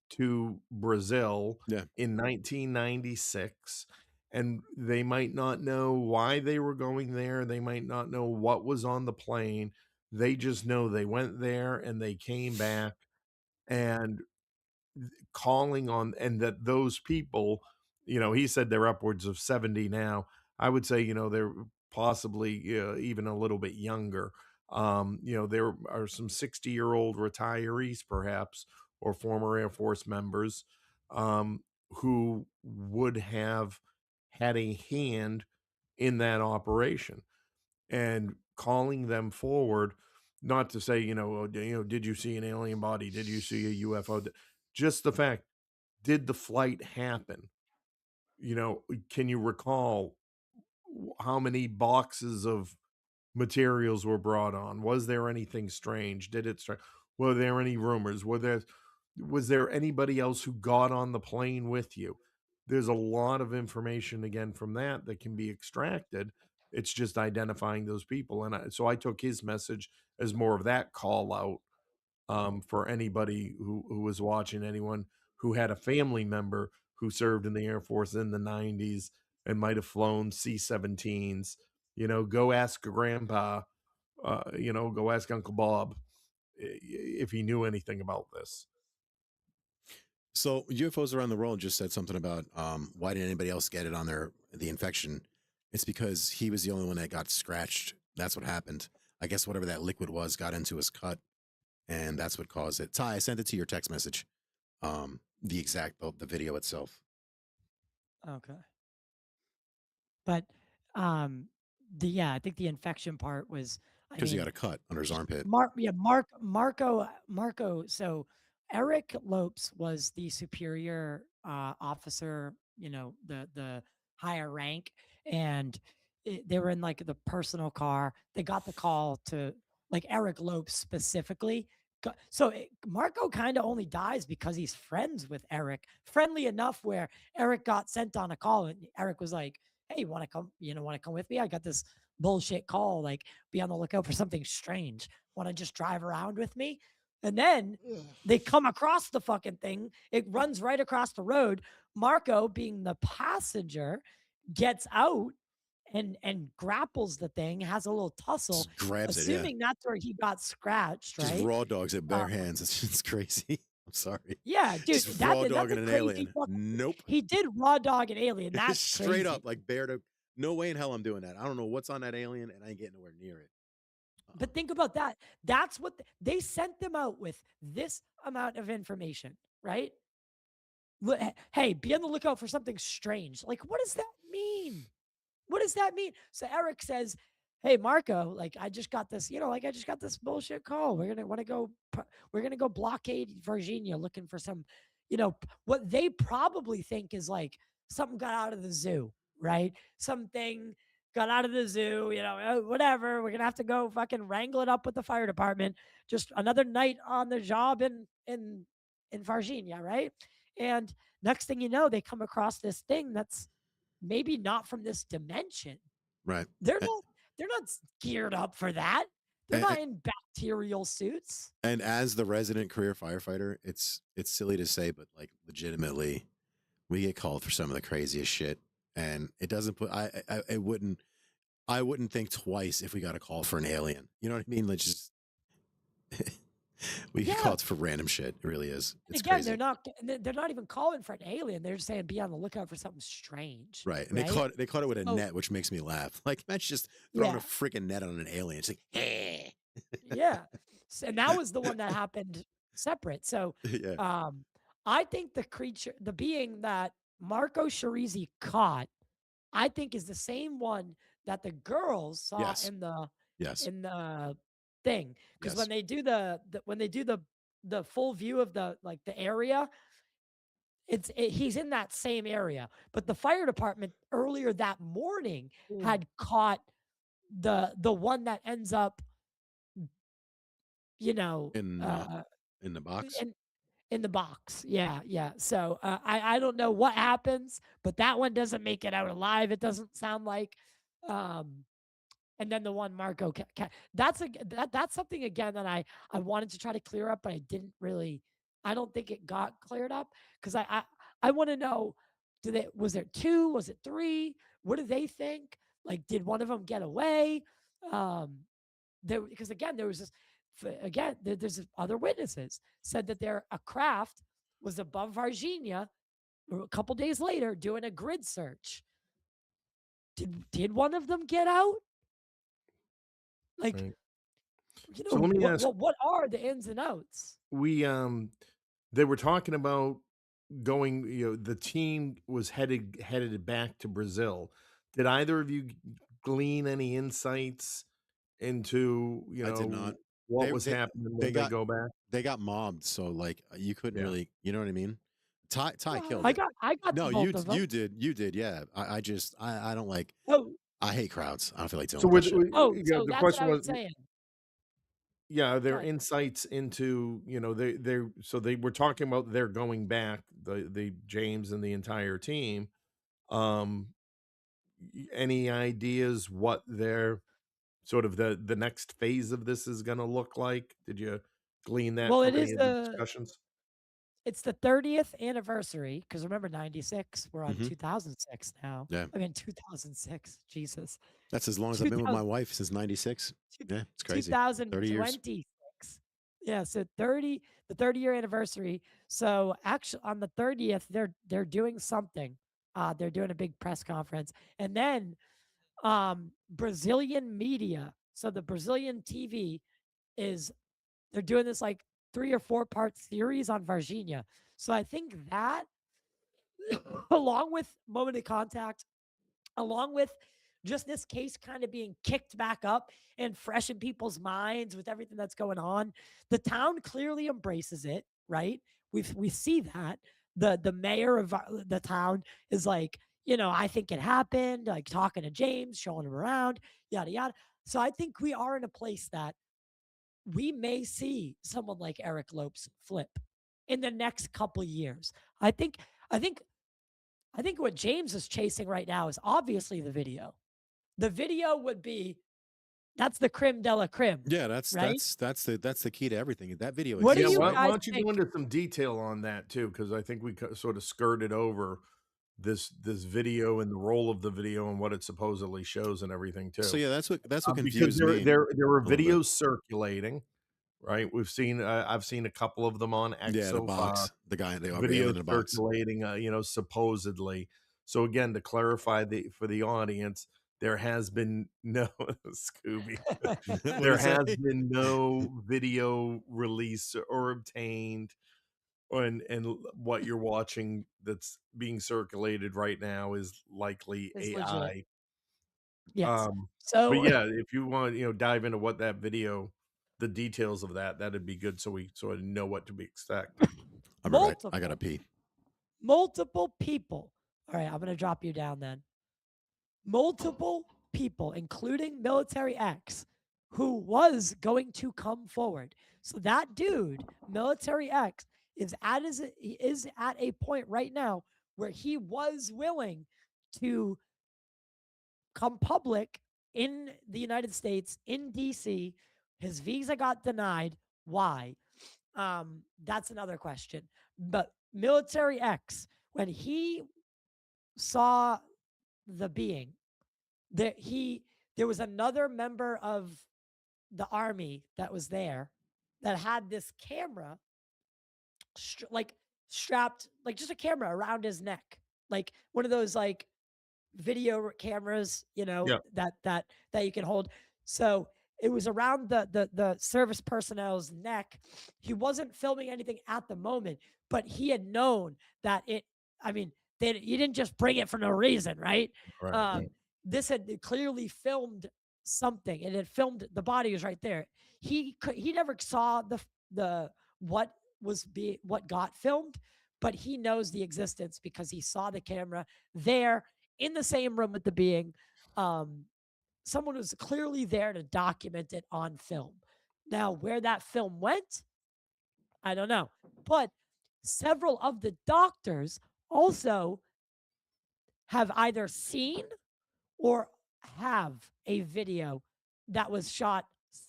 B: to Brazil
C: Yeah.
B: in 1996, and they might not know why they were going there, they might not know what was on the plane, they just know they went there and they came back, and calling on, and that those people, he said they're upwards of 70 now. I would say, they're possibly even a little bit younger. There are some 60-year-old retirees, perhaps, or former Air Force members, who would have had a hand in that operation, and calling them forward, not to say, did you see an alien body? Did you see a UFO? Just the fact, did the flight happen? Can you recall how many boxes of materials were brought on? Was there anything strange? Did it strike? Were there any rumors? Was there anybody else who got on the plane with you? There's a lot of information again from that can be extracted. It's just identifying those people, and so I took his message as more of that call out, for anybody who was watching, anyone who had a family member who served in the Air Force in the 90s and might have flown C-17s. Go ask grandpa, go ask Uncle Bob if he knew anything about this.
C: So UFOs around the world just said something about why didn't anybody else get it on the infection? It's because he was the only one that got scratched. That's what happened. I guess whatever that liquid was got into his cut, and that's what caused it. Ty, I sent it to your text message. The video itself.
A: Okay. But I think the infection part was,
C: Because he got a cut under his armpit.
A: Marco. So Eric Lopes was the superior officer, the higher rank, and they were in like the personal car. They got the call to like Eric Lopes specifically. So Marco kind of only dies because he's friends with Eric, friendly enough where Eric got sent on a call, and Eric was like, "Hey, want to come? Want to come with me? I got this bullshit call. Like, be on the lookout for something strange. Want to just drive around with me?" And then they come across the fucking thing. It runs right across the road. Marco, being the passenger, gets out and grapples the thing, has a little tussle,
C: Just grabs it,
A: assuming that's where he got scratched,
C: Just
A: right?
C: raw dogs at bare hands. It's crazy. I'm sorry.
A: Yeah, dude,
C: Just raw dogging an alien.
A: fucking,
C: Nope.
A: he did raw dog an alien. That's
C: Straight
A: crazy.
C: up, like bare to. No way in hell I'm doing that. I don't know what's on that alien, and I ain't getting nowhere near it.
A: But think about that. That's what they sent them out with, this amount of information, right? Hey, be on the lookout for something strange. Like, what does that mean? What does that mean? So Eric says, "Hey, Marco, like I just got this, I just got this bullshit call. We're gonna go blockade Virginia looking for some, what they probably think is like something got out of the zoo, right? Something got out of the zoo, whatever. We're gonna have to go fucking wrangle it up with the fire department. Just another night on the job in Virginia, right? And next thing you know, they come across this thing that's maybe not from this dimension.
C: Right.
A: They're not geared up for that. They're not in bacterial suits.
C: And as the resident career firefighter, it's silly to say, but like legitimately, we get called for some of the craziest shit, and it doesn't put. I wouldn't think twice if we got a call for an alien. You know what I mean? Like just we get called for random shit. It really is. It's
A: Again,
C: crazy.
A: they're not even calling for an alien. They're just saying be on the lookout for something strange.
C: Right. And
A: right?
C: they caught it with a net, which makes me laugh. Like imagine just throwing a freaking net on an alien. It's like, hey.
A: Yeah. And that was the one that happened separate. So
C: yeah.
A: I think the being that Marco Shirizi caught, I think is the same one that the girls saw in the thing. Because when they do the full view of the area, he's in that same area. But the fire department earlier that morning had caught the one that ends up, you know,
C: in the box.
A: in the box. Yeah, yeah. So I don't know what happens, but that one doesn't make it out alive. It doesn't sound like. And then the one Marco, that's something again that I wanted to try to clear up, but I didn't really. I don't think it got cleared up because I want to know. Was there two? Was it three? What do they think? Like, did one of them get away? Because again, there was this. Again, there's other witnesses said that a craft was above Varginha a couple days later doing a grid search. Did one of them get out? Like,
B: Right.
A: you
B: So
A: know,
B: let me ask,
A: what are the ins and outs?
B: they were talking about going, the team was headed back to Brazil. Did either of you glean any insights into,
C: I did not.
B: what
C: They
B: was
C: they
B: happening
C: they
B: when they
C: got
B: go back?
C: they got mobbed, so like you couldn't
B: Yeah.
C: really, you know what I mean? Ty
A: Well,
C: killed
A: I
C: it.
A: got
C: No,
A: to both of them.
C: you did, yeah. I just I don't like.
A: Oh,
C: I hate crowds. I don't feel like dealing
B: So
C: with that shit.
A: so
B: the
A: that's what
B: question
A: I
B: was,
A: was saying.
B: yeah,
A: Go
B: their
A: ahead.
B: insights into, so they were talking about they're going back, the James and the entire team. Um, any ideas what their sort of the next phase of this is going to look like? Did you glean that
A: Well,
B: from any of the discussions?
A: it's the 30th anniversary because remember 96, we're on
C: Mhm.
A: 2006 now.
C: Yeah.
A: I mean 2006, Jesus.
C: That's as long as I've been with
A: 2000
C: my wife, since 96. Yeah, it's crazy. 30 years.
A: 2026. Yeah, so the 30-year anniversary. So actually on the 30th, they're doing something. They're doing a big press conference. And then Brazilian media. So the Brazilian TV they're doing this like 3 or 4 part series on Varginha. So I think that along with Moment of Contact, along with just this case kind of being kicked back up and fresh in people's minds with everything that's going on, the town clearly embraces it, right? We see that the mayor of the town is like, I think it happened, like talking to James, showing him around, yada yada. So I think we are in a place that we may see someone like Eric Lopes flip in the next couple years. I think I think I think what James is chasing right now is obviously the video. The video would be that's the creme de la creme.
C: Yeah, that's
A: right.
C: that's the key to everything. That video
A: What do
B: Yeah,
C: exists,
A: you
C: right?
B: why
A: guys
B: don't you
A: think?
B: go into some detail on that too? Because I think we sort of skirted over this video and the role of the video and what it supposedly shows and everything
C: So
B: too.
C: yeah, that's what
B: Because
C: confused
B: there
C: me
B: there were
C: a little bit.
B: videos circulating, right? I've seen a couple of them on X
C: Yeah, the
B: so far.
C: box, the guy, the
B: Videos
C: alien in a box.
B: circulating, supposedly. So again, to clarify for the audience, there has been no Scooby.
C: What'd
B: There
C: he say?
B: has been no video release or obtained, and what you're watching that's being circulated right now is likely
A: Is legit.
B: AI.
A: Yes.
B: But
A: So
B: yeah, if you want, dive into what that video, the details of that'd be good so we sort of know what to be expect.
C: I'll be right. I gotta pee.
A: multiple people. All right, I'm gonna drop you down then. Multiple people, including Military X, who was going to come forward. So that dude, Military X, is at a point right now where he was willing to come public in the United States, in DC. His visa got denied. Why? That's another question. But Military X, when he saw the being, there was another member of the army that was there that had this camera strapped, like just a camera around his neck, like one of those like video cameras,
B: Yeah.
A: that you can hold. So it was around the service personnel's neck. He wasn't filming anything at the moment, but he had known that it. I mean, you didn't just bring it for no reason, right?
B: Right.
A: This had clearly filmed something. It had filmed the body was right there. He never saw the what got filmed, but he knows the existence because he saw the camera there in the same room with the being. Someone was clearly there to document it on film. Now, where that film went, I don't know. But several of the doctors also have either seen or have a video that was shot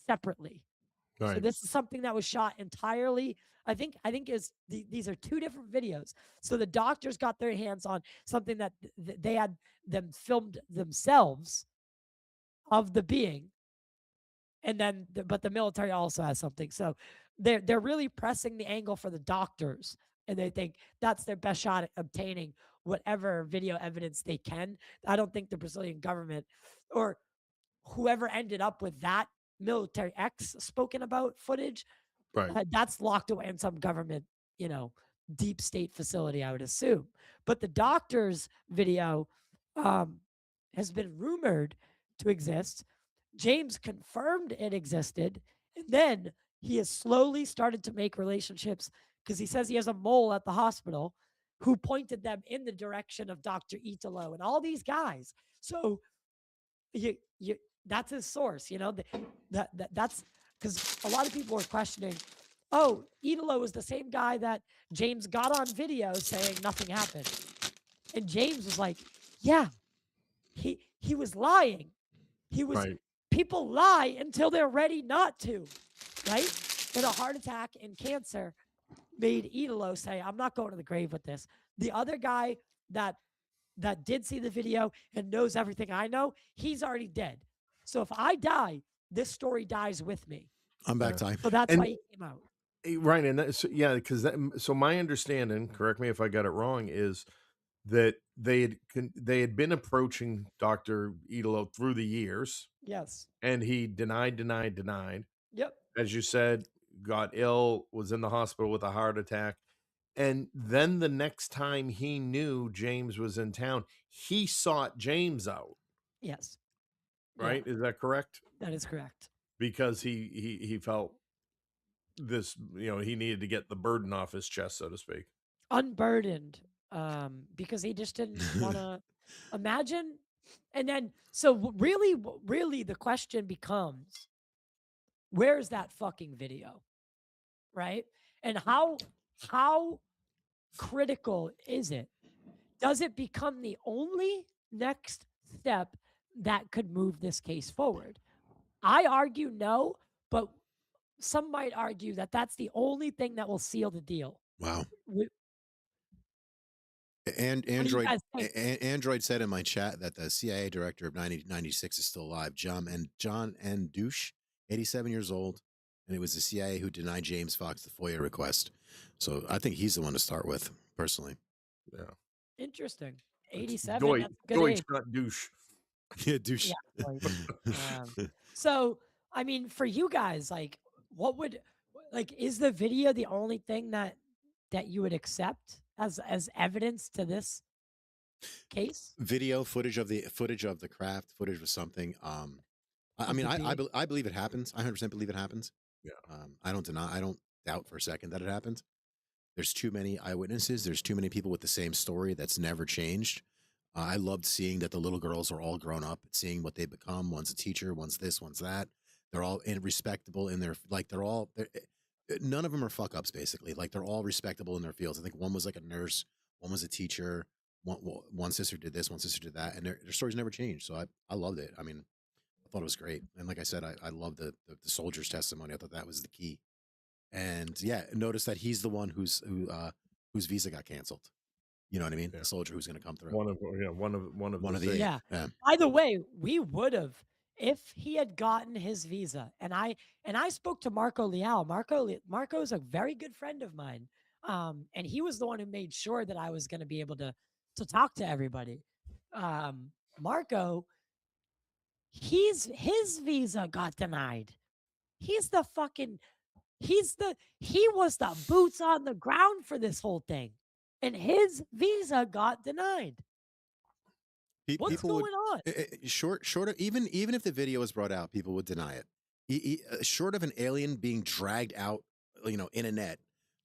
A: separately. So
B: Right.
A: this is something that was shot entirely. I think these are two different videos. So the doctors got their hands on something that they had them filmed themselves of the being, and then but the military also has something. So they're really pressing the angle for the doctors, and they think that's their best shot at obtaining whatever video evidence they can. I don't think the Brazilian government or whoever ended up with that military X spoken about footage,
B: Right.
A: that's locked away in some government, deep state facility, I would assume. But the doctor's video has been rumored to exist. James confirmed it existed. And then he has slowly started to make relationships because he says he has a mole at the hospital who pointed them in the direction of Dr. Italo and all these guys. So you that's his source, that's because a lot of people were questioning, oh, Italo was the same guy that James got on video saying nothing happened. And James was like, yeah, he was lying. He was
B: Right.
A: People lie until they're ready not to, right? And a heart attack and cancer made Italo say, I'm not going to the grave with this. The other guy that did see the video and knows everything I know, he's already dead. So if I die, this story dies with me.
C: I'm back,
B: Yeah.
C: Ty.
A: So that's
B: And-
A: why he came out.
B: Right, and that's yeah, because so my understanding, correct me if I got it wrong, is that they had been approaching Dr. Italo through the years,
A: Yes.
B: and he denied.
A: Yep.
B: As you said, got ill, was in the hospital with a heart attack. And then the next time he knew James was in town, he sought James out,
A: Yes. Yeah,
B: right? Is that correct?
A: that is correct.
B: Because he felt this, he needed to get the burden off his chest, so to speak.
A: Unburdened, because he just didn't want to imagine. And then, so really the question becomes, where's that fucking video? Right? And how critical is it? Does it become the only next step that could move this case forward? I argue no, but some might argue that that's the only thing that will seal the deal.
C: Wow.
A: Wh-
C: And
A: do you
C: Android
A: guys think?
C: Android said in my chat that the CIA director of 1996 is still alive, John N. Douche, 87 years old, and it was the CIA who denied James Fox the FOIA request. So I think he's the one to start with, personally.
B: Yeah.
A: Interesting.
B: It's
A: 87.
B: Deutsch,
A: That's a good
B: Deutsch,
A: age.
B: not douche.
C: Yeah, Douche.
A: Yeah, like, so, I mean, for you guys, like, is the video the only thing that you would accept as evidence to this case?
C: Video footage of the craft, footage of something. I mean, I believe it happens. I 100% believe it happens.
B: Yeah.
C: I don't doubt for a second that it happened. There's too many eyewitnesses. There's too many people with the same story that's never changed. I loved seeing that the little girls are all grown up, seeing what they become. One's a teacher, one's this, one's that. They're all respectable in their, like, none of them are fuck ups, basically. Like, they're all respectable in their fields. I think one was like a nurse, one was a teacher, one sister did this, one sister did that, and their stories never changed. So I loved it. I mean, I thought it was great. And like I said, I love the soldier's testimony. I thought that was the key. And yeah, notice that he's the one whose visa got canceled. You know what I mean?
B: Yeah.
C: The soldier who's going to come through.
B: One of
C: the
B: eight.
A: Yeah.
C: Yeah.
A: By the way, we would have, if he had gotten his visa, and I spoke to Marco Leal. Marco's a very good friend of mine. And he was the one who made sure that I was going to be able to talk to everybody. Marco, his visa got denied. He was the boots on the ground for this whole thing. And his visa got denied. What's going on?
C: Short of even if the video was brought out, people would deny it. Short of an alien being dragged out, in a net,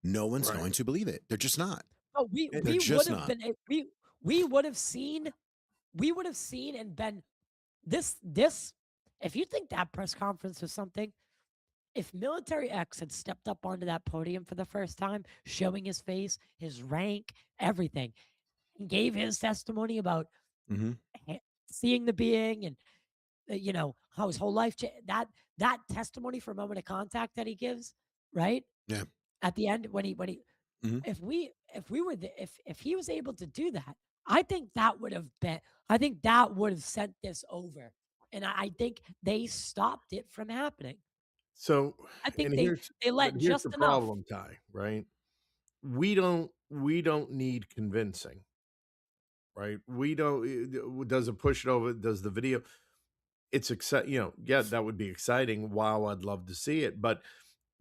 C: no one's
B: Right.
C: going to believe it. They're just not.
A: But we
C: They're
A: we would
C: just
A: have
C: not.
A: been we would have seen and been this if you think that press conference was something, if Military X had stepped up onto that podium for the first time, showing his face, his rank, everything, and gave his testimony about
C: Mm-hmm.
A: seeing the being and how his whole life that testimony for moment of contact that he gives, right?
C: Yeah.
A: At the end when he
C: Mhm.
A: if we were if he was able to do that, I think that would have sent this over. And I think they stopped it from happening.
B: So,
A: I think
B: and
A: they
B: but
A: let
B: here's the
A: just enough.
B: problem, Ty, right? We don't need convincing, right? We don't does it push it over? Does the video it's yeah, that would be exciting. Wow, I'd love to see it, but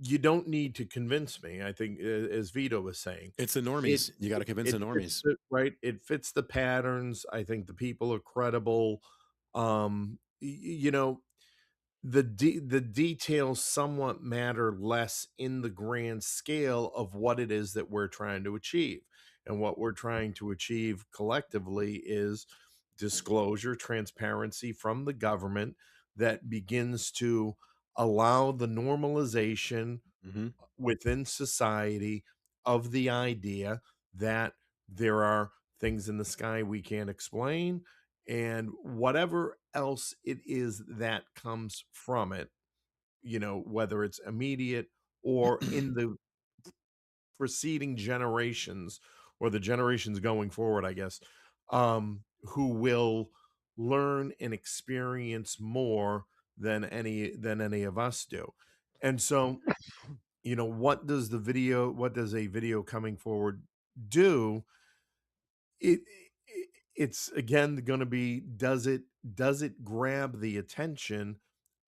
B: you don't need to convince me. I think as Vito was saying,
C: It's the
B: it
C: normies. You got to convince the
B: fits
C: normies.
B: right. It fits the patterns. I think the people are credible. You know, the details somewhat matter less in the grand scale of what it is that we're trying to achieve. And what we're trying to achieve collectively is disclosure, transparency from the government that begins to allow the normalization
C: Mm-hmm.
B: within society of the idea that there are things in the sky we can't explain, and whatever else it is that comes from it, whether it's immediate or in the preceding generations or the generations going forward, I guess, who will learn and experience more than any of us do. And so, what does a video coming forward do? It's again going to be, does it grab the attention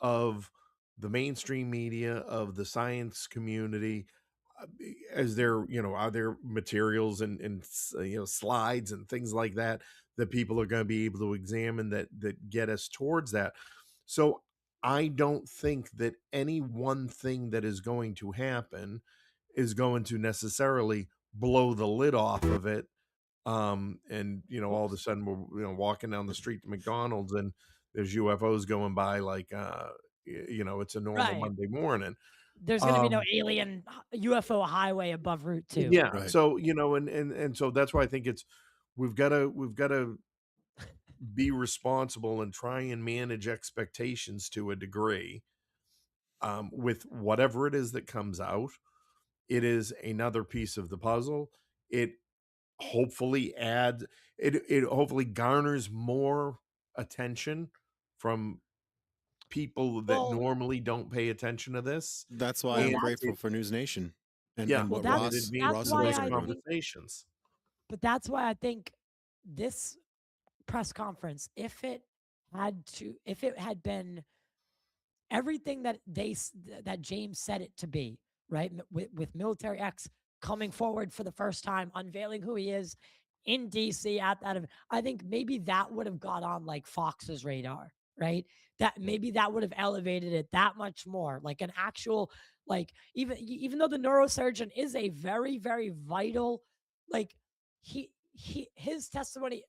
B: of the mainstream media, of the science community? As there, are there materials and slides and things like that that people are going to be able to examine that get us towards that? So I don't think that any one thing that is going to happen is going to necessarily blow the lid off of it. And all of a sudden we're walking down the street to McDonald's and there's UFOs going by like it's a normal
A: Right.
B: Monday morning.
A: There's going to be no alien UFO highway above Route 2.
B: Yeah.
C: Right.
B: So, and so that's why I think we've got to be responsible and try and manage expectations to a degree. With whatever it is that comes out, it is another piece of the puzzle. It hopefully adds, it hopefully garners more attention from people that
A: Well,
B: normally don't pay attention to this.
C: That's why
A: well,
C: I'm
B: And
A: that's
C: grateful for News Nation and
B: yeah,
C: what
A: well,
B: and it
C: Ross
A: that's
B: advances
C: and
A: why
C: the
B: those
C: rest
A: I
C: of them.
A: think,
B: conversations.
A: but that's why I think this press conference, if it had been everything that that James said it to be, right? With Military X coming forward for the first time, unveiling who he is in DC at that event, I think maybe that would have got on like Fox's radar, right? That maybe that would have elevated it that much more, like an actual, like even though the neurosurgeon is a very very vital, like his testimony,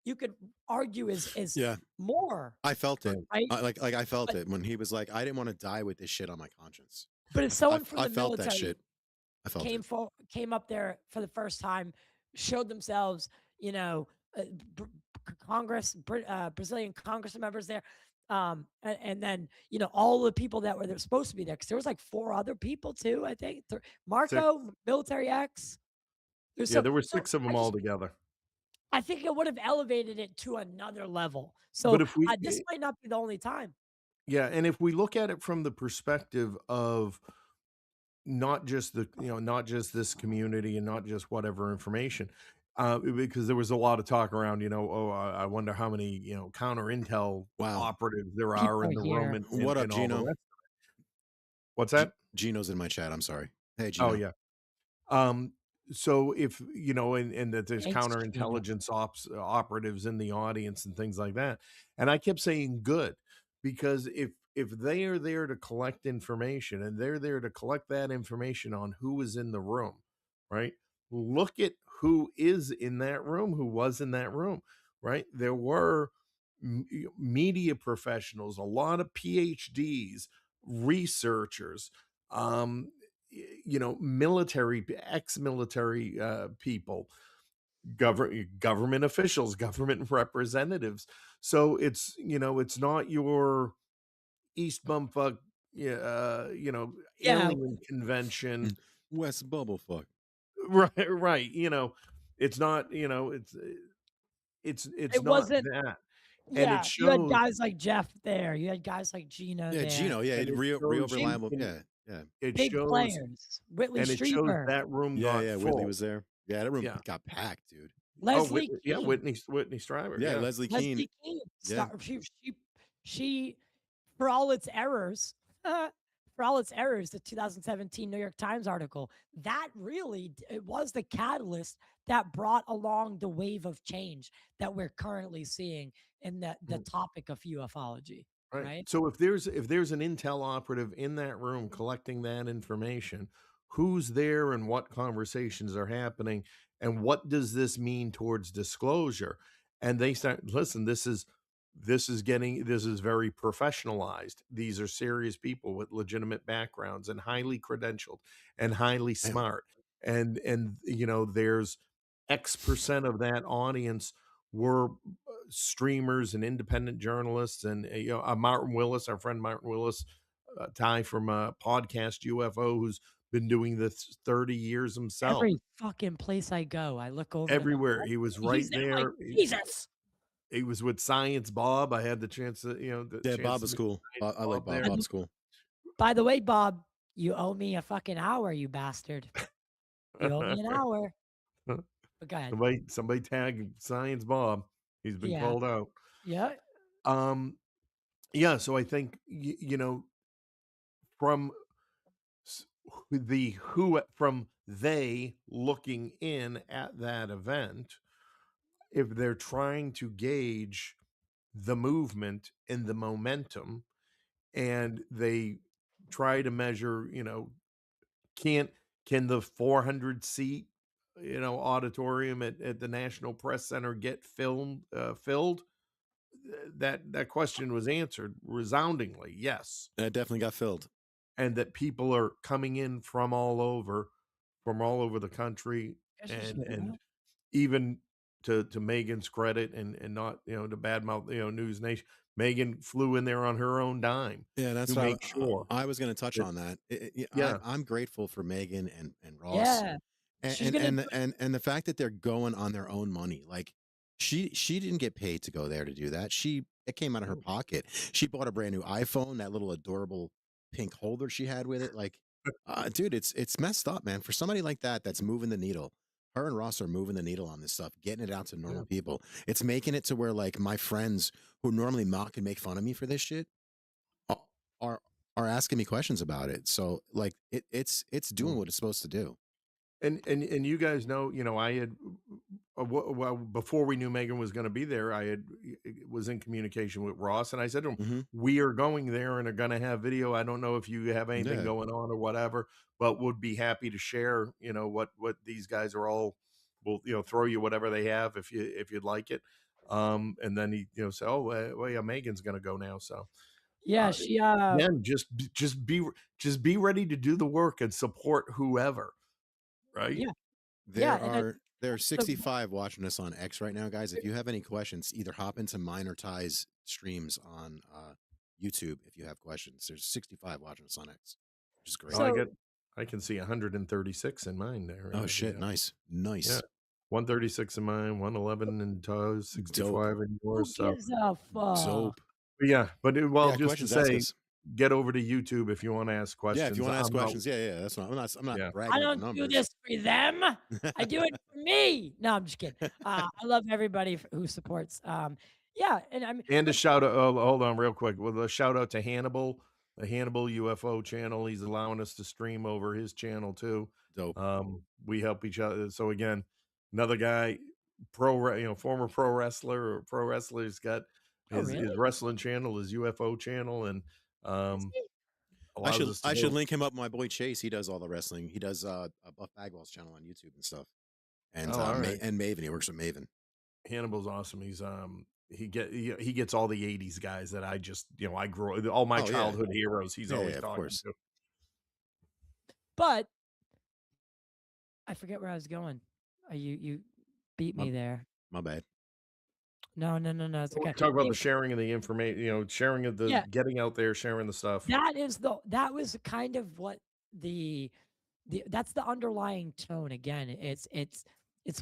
A: you could argue is
C: Yeah,
A: more,
C: I felt it.
A: right?
C: Like I felt
A: But
C: it when he was like, I didn't want to die with this shit on my conscience.
A: But if someone from
C: I
A: the
C: felt that
A: military
C: shit. I felt it.
A: came up there for the first time, showed themselves, you know, Brazilian Congress members there, and then all the people that were there, supposed to be there, because there was like 4 other people too, I think.
B: Six.
A: Marco, Military X. There's
B: Yeah,
A: so
B: there were
A: so
B: 6 of them
A: I
B: all
A: just
B: together.
A: I think it would have elevated it to another level.
B: But
A: So
B: if we
A: this might not be the only time.
B: yeah, and if we look at it from the perspective of not just this community and not just whatever information, because there was a lot of talk around, oh, I wonder how many, counter intel
C: Wow.
B: operatives there
A: People
B: are
A: are
B: in the room
A: here.
B: and
C: What up,
B: and all the
C: Gino?
B: rest. What's that?
C: Gino's in my chat. I'm sorry. Hey,
B: Oh,
C: Gino.
B: yeah. So if and that there's
A: Thanks, Gino.
B: counterintelligence operatives in the audience and things like that, and I kept saying good, because if they are there to collect information and they're there to collect that information on who is in the room, right? look at who is in that room, who was in that room, right? There were media professionals, a lot of PhDs, researchers, military, ex-military people, government officials, government representatives. So it's not your East Bumfuck,
A: Yeah,
B: alien convention.
C: West Bubblefuck.
B: Right. It's not, it's
A: it
B: not
A: wasn't.
B: that. And it
A: Yeah, you had
B: shows
A: guys like Jeff there. You had guys like Gino
C: Yeah,
A: there.
C: Gino. Yeah,
B: and it
C: real
B: shows you
C: reliable.
B: can
C: Yeah, yeah,
B: it
A: Big
B: shows
A: players. Whitley
B: and it shows
A: Strieber,
B: that room
C: yeah,
B: got
C: yeah. Whitley
B: full.
C: was there. Yeah, that room
B: Yeah.
C: got packed, dude.
B: Oh,
A: Leslie Keane.
B: Whitney Stryber.
C: Yeah,
B: Yeah.
C: Leslie Keane.
A: Leslie Keane.
C: Yeah.
A: She, for all its errors, the 2017 New York Times article, that really it was the catalyst that brought along the wave of change that we're currently seeing in the topic of ufology. Right.
B: So if there's an intel operative in that room collecting that information, who's there and what conversations are happening and what does this mean towards disclosure? And they start, listen, this is very professionalized. These are serious people with legitimate backgrounds and highly credentialed and highly smart. And there's X% of that audience were streamers and independent journalists, and Martin Willis, our friend Martin Willis, Ty from podcast UFO, who's been doing this 30 years himself.
A: Every fucking place I go, I look over
B: everywhere. He was right there.
A: Like, Jesus.
B: He was with Science Bob. I had the chance to,
C: Bob was cool. I like Bob. Bob's cool.
A: By the way, Bob, you owe me a fucking hour, you bastard. You owe me an hour. But go ahead.
B: Somebody tag Science Bob. He's been called out.
A: Yeah.
B: Yeah. So I think from they looking in at that event, if they're trying to gauge the movement and the momentum, and they try to measure, can the 400 seat auditorium at the National Press Center get filled? That question was answered resoundingly, yes.
C: And it definitely got filled.
B: And that people are coming in from all over the country, and even to Megan's credit, and not to badmouth News Nation, Megan flew in there on her own dime.
C: Yeah, that's
B: to
C: what
B: make sure.
C: I was going to touch on that.
B: Yeah.
C: I'm grateful for Megan and Ross.
A: Yeah.
C: And the fact that they're going on their own money. Like she didn't get paid to go there to do that. It came out of her pocket. She bought a brand new iPhone, that little adorable pink holder she had with it. Like, dude, it's messed up, man. For somebody like that's moving the needle. Her and Ross are moving the needle on this stuff, getting it out to normal people. It's making it to where, like, my friends who normally mock and make fun of me for this shit are asking me questions about it. So, like, it's doing what it's supposed to do.
B: And you guys know, I had well, before we knew Megan was going to be there, I was in communication with Ross, and I said to him, we are going there and are going to have video. I don't know if you have anything going on or whatever, but would be happy to share, what these guys are all, will, throw you whatever they have if you'd like it. And then he, said, oh, well, yeah, Megan's going to go now. So
A: yeah, she,
B: just be ready to do the work and support whoever. Right.
A: Yeah.
C: There are 65 watching us on X right now, guys. If you have any questions, either hop into mine or Ty's streams on YouTube. If you have questions, there's 65 watching us on X, which is great.
B: So, I can see 136 in mine there.
C: Oh shit! Nice. Yeah.
B: 136 in mine, 111 in Ty's, 65 in yours.
A: Who gives a fuck?
C: Dope.
B: Yeah, but just to say, get over to YouTube if you want to ask questions.
C: Yeah, if you want to ask questions, that's not. I'm not bragging.
A: I don't do this for them. I do it for me. No, I'm just kidding. I love everybody who supports. Yeah, and
B: a shout out. Hold on, real quick. Well, a shout out to Hannibal, the Hannibal UFO channel. He's allowing us to stream over his channel too.
C: Dope.
B: We help each other. So again, another guy, former pro wrestler or pro wrestler's got. His wrestling channel, his UFO channel, and
C: I should link him up with my boy Chase. He does all the wrestling. He does Buff Bagwell's channel on YouTube and stuff. and
B: Oh, all right.
C: and Maven. He works with Maven.
B: Hannibal's awesome. He's he gets all the 80s guys that I just, I grew all my
C: Oh, yeah.
B: childhood heroes he's
C: Yeah,
B: always
C: yeah, of
B: talking
C: course.
B: to.
A: But I forget where I was going. You beat me there.
C: My bad.
A: No, it's okay.
B: Talk about the sharing of the information, sharing of the
A: Yeah.
B: getting out there, sharing the stuff.
A: That was kind of what that's the underlying tone. Again, it's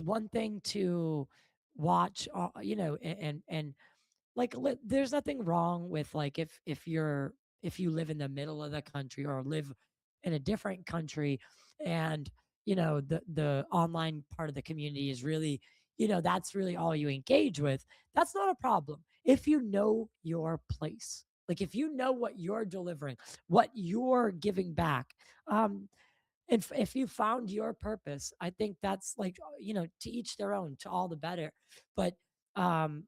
A: one thing to watch, and like there's nothing wrong with like if you live in the middle of the country or live in a different country, and the online part of the community is really, that's really all you engage with. That's not a problem if you know your place, like if you know what you're delivering, what you're giving back. And if you found your purpose, I think that's like, to each their own, to all the better. But um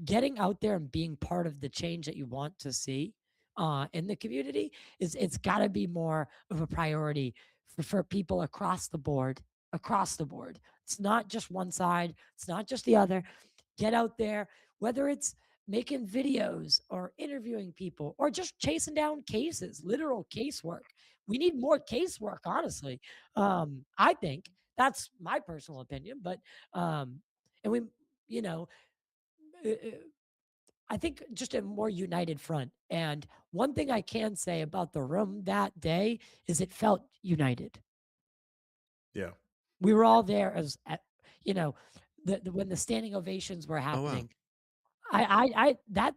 A: getting out there and being part of the change that you want to see in the community it's got to be more of a priority for people across the board. It's not just one side, it's not just the other. Get out there, whether it's making videos or interviewing people or just chasing down cases, literal casework. We need more casework, honestly. I think that's my personal opinion, but and we, you know uh, uh, I think just a more united front. And one thing I can say about the room that day is it felt united.
B: Yeah.
A: We were all there as, when the standing ovations were
C: Oh, wow.
A: happening. That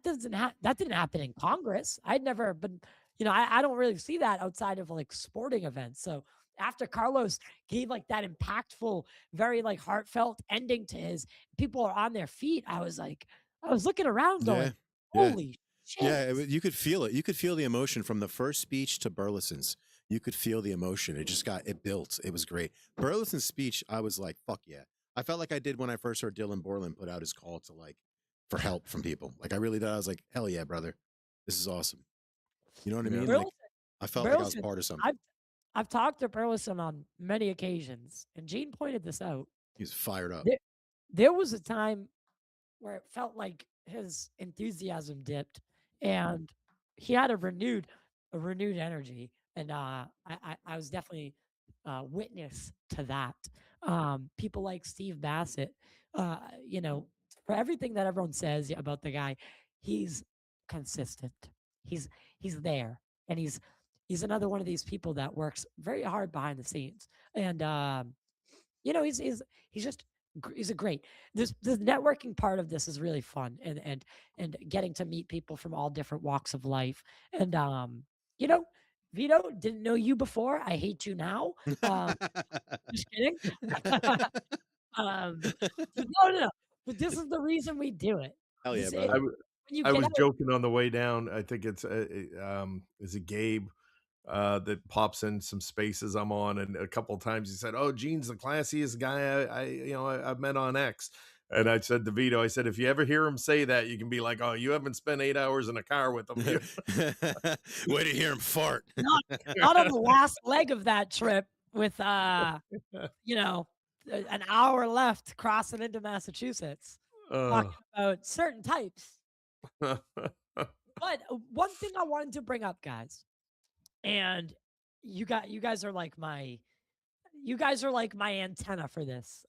A: that didn't happen in Congress. I'd never been, I don't really see that outside of like sporting events. So after Carlos gave like that impactful, very like heartfelt ending to his, people are on their feet. I was looking around going,
C: Yeah.
A: holy shit.
C: Yeah, you could feel it. You could feel the emotion from the first speech to Burleson's. You could feel the emotion. It built. It was great. Burleson's speech, I was like, fuck yeah. I felt like I did when I first heard Dylan Borland put out his call to for help from people. Like I really did. I was like, hell yeah, brother. This is awesome. You know what I mean?
A: Burleson,
C: Like I felt like I was part of something.
A: I've talked to Burleson on many occasions, and Gene pointed this out.
C: He's fired up.
A: There was a time where it felt like his enthusiasm dipped, and he had a renewed energy, and I was definitely witness to that. People like Steve Bassett, for everything that everyone says about the guy, he's consistent. He's there, and he's another one of these people that works very hard behind the scenes, and he's just he's a great. The networking part of this is really fun, and getting to meet people from all different walks of life. And Vito, didn't know you before. I hate you now. Just kidding. No. But this is the reason we do it.
C: Hell yeah,
A: This-
C: brother.
A: when you
B: I
A: get
B: was
A: out-
B: joking on the way down. I think it's is it Gabe that pops in some spaces I'm on, and a couple of times he said, "Oh, Gene's the classiest guy I've met on X." And I said to Vito, I said, if you ever hear him say that, you can be like, "Oh, you haven't spent 8 hours in a car with him."
C: Way to hear him fart.
A: not on the last leg of that trip with an hour left crossing into Massachusetts, talking about certain types. But one thing I wanted to bring up, guys, and you guys are like my antenna for this.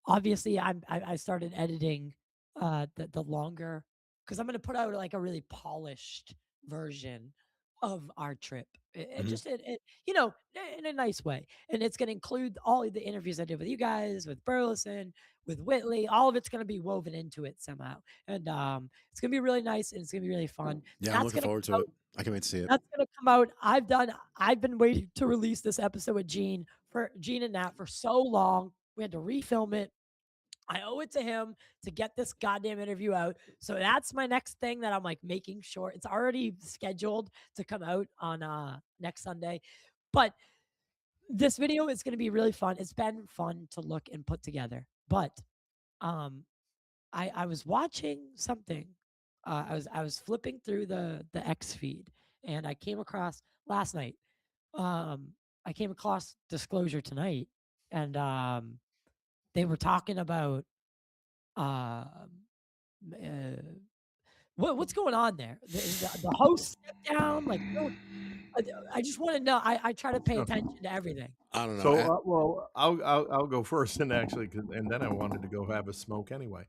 A: Obviously, I started editing the longer, because I'm gonna put out like a really polished version of our trip. Just in a nice way, and it's gonna include all of the interviews I did with you guys, with Burleson, with Whitley. All of it's gonna be woven into it somehow, and it's gonna be really nice, and it's gonna be really fun.
C: Yeah, I'm looking forward to it. I can't wait to see it.
A: That's gonna come out. I've been waiting to release this episode with Gene and Nat for so long. We had to refilm it. I owe it to him to get this goddamn interview out. So that's my next thing that I'm like making sure. It's already scheduled to come out on next Sunday. But this video is going to be really fun. It's been fun to look and put together. But I was watching something. I was flipping through the X feed, and I came across last night. I came across Disclosure Tonight, and they were talking about what's going on there. The host stepped down. Like, I just want to know. I try to pay
B: So
A: attention to everything.
C: I don't know.
B: so, well, I'll go first, and actually, and then I wanted to go have a smoke anyway.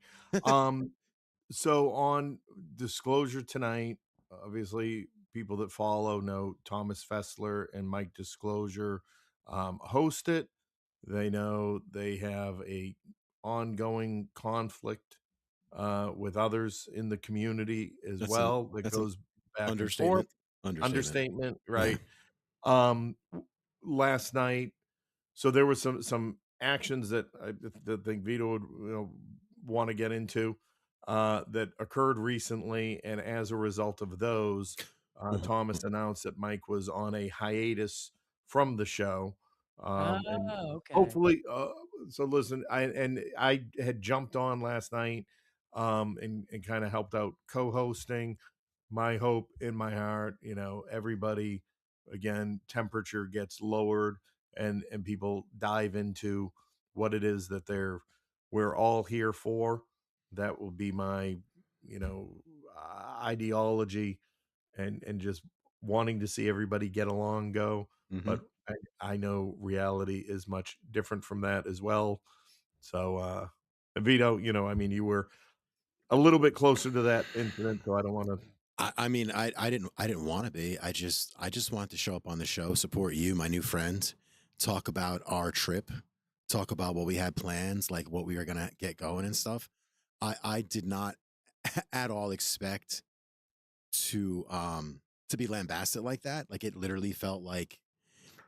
B: So on Disclosure tonight, obviously, people that follow know Thomas Fessler and Mike Disclosure host it. They know they have a ongoing conflict with others in the community as
C: That's
B: well that
C: an
B: goes back and forth.
C: understatement. Understatement.
B: Understatement,
C: Yeah.
B: right? Last night, so there was some actions that I think Vito would want to get into that occurred recently, and as a result of those, Thomas announced that Mike was on a hiatus from the show, and
A: Oh, okay.
B: hopefully, so listen, I had jumped on last night, and kind of helped out co-hosting. My hope in my heart, everybody, again, temperature gets lowered, and people dive into what it is that we're all here for. That will be my ideology, and just wanting to see everybody get along, go. But I know reality is much different from that as well. So Vito, I mean, you were a little bit closer to that incident, so I don't want to.
C: I mean, I didn't want to be. I just wanted to show up on the show, support you, my new friend, talk about our trip, talk about what we had plans, like what we were gonna get going and stuff. I did not at all expect to be lambasted like that. Like, it literally felt like,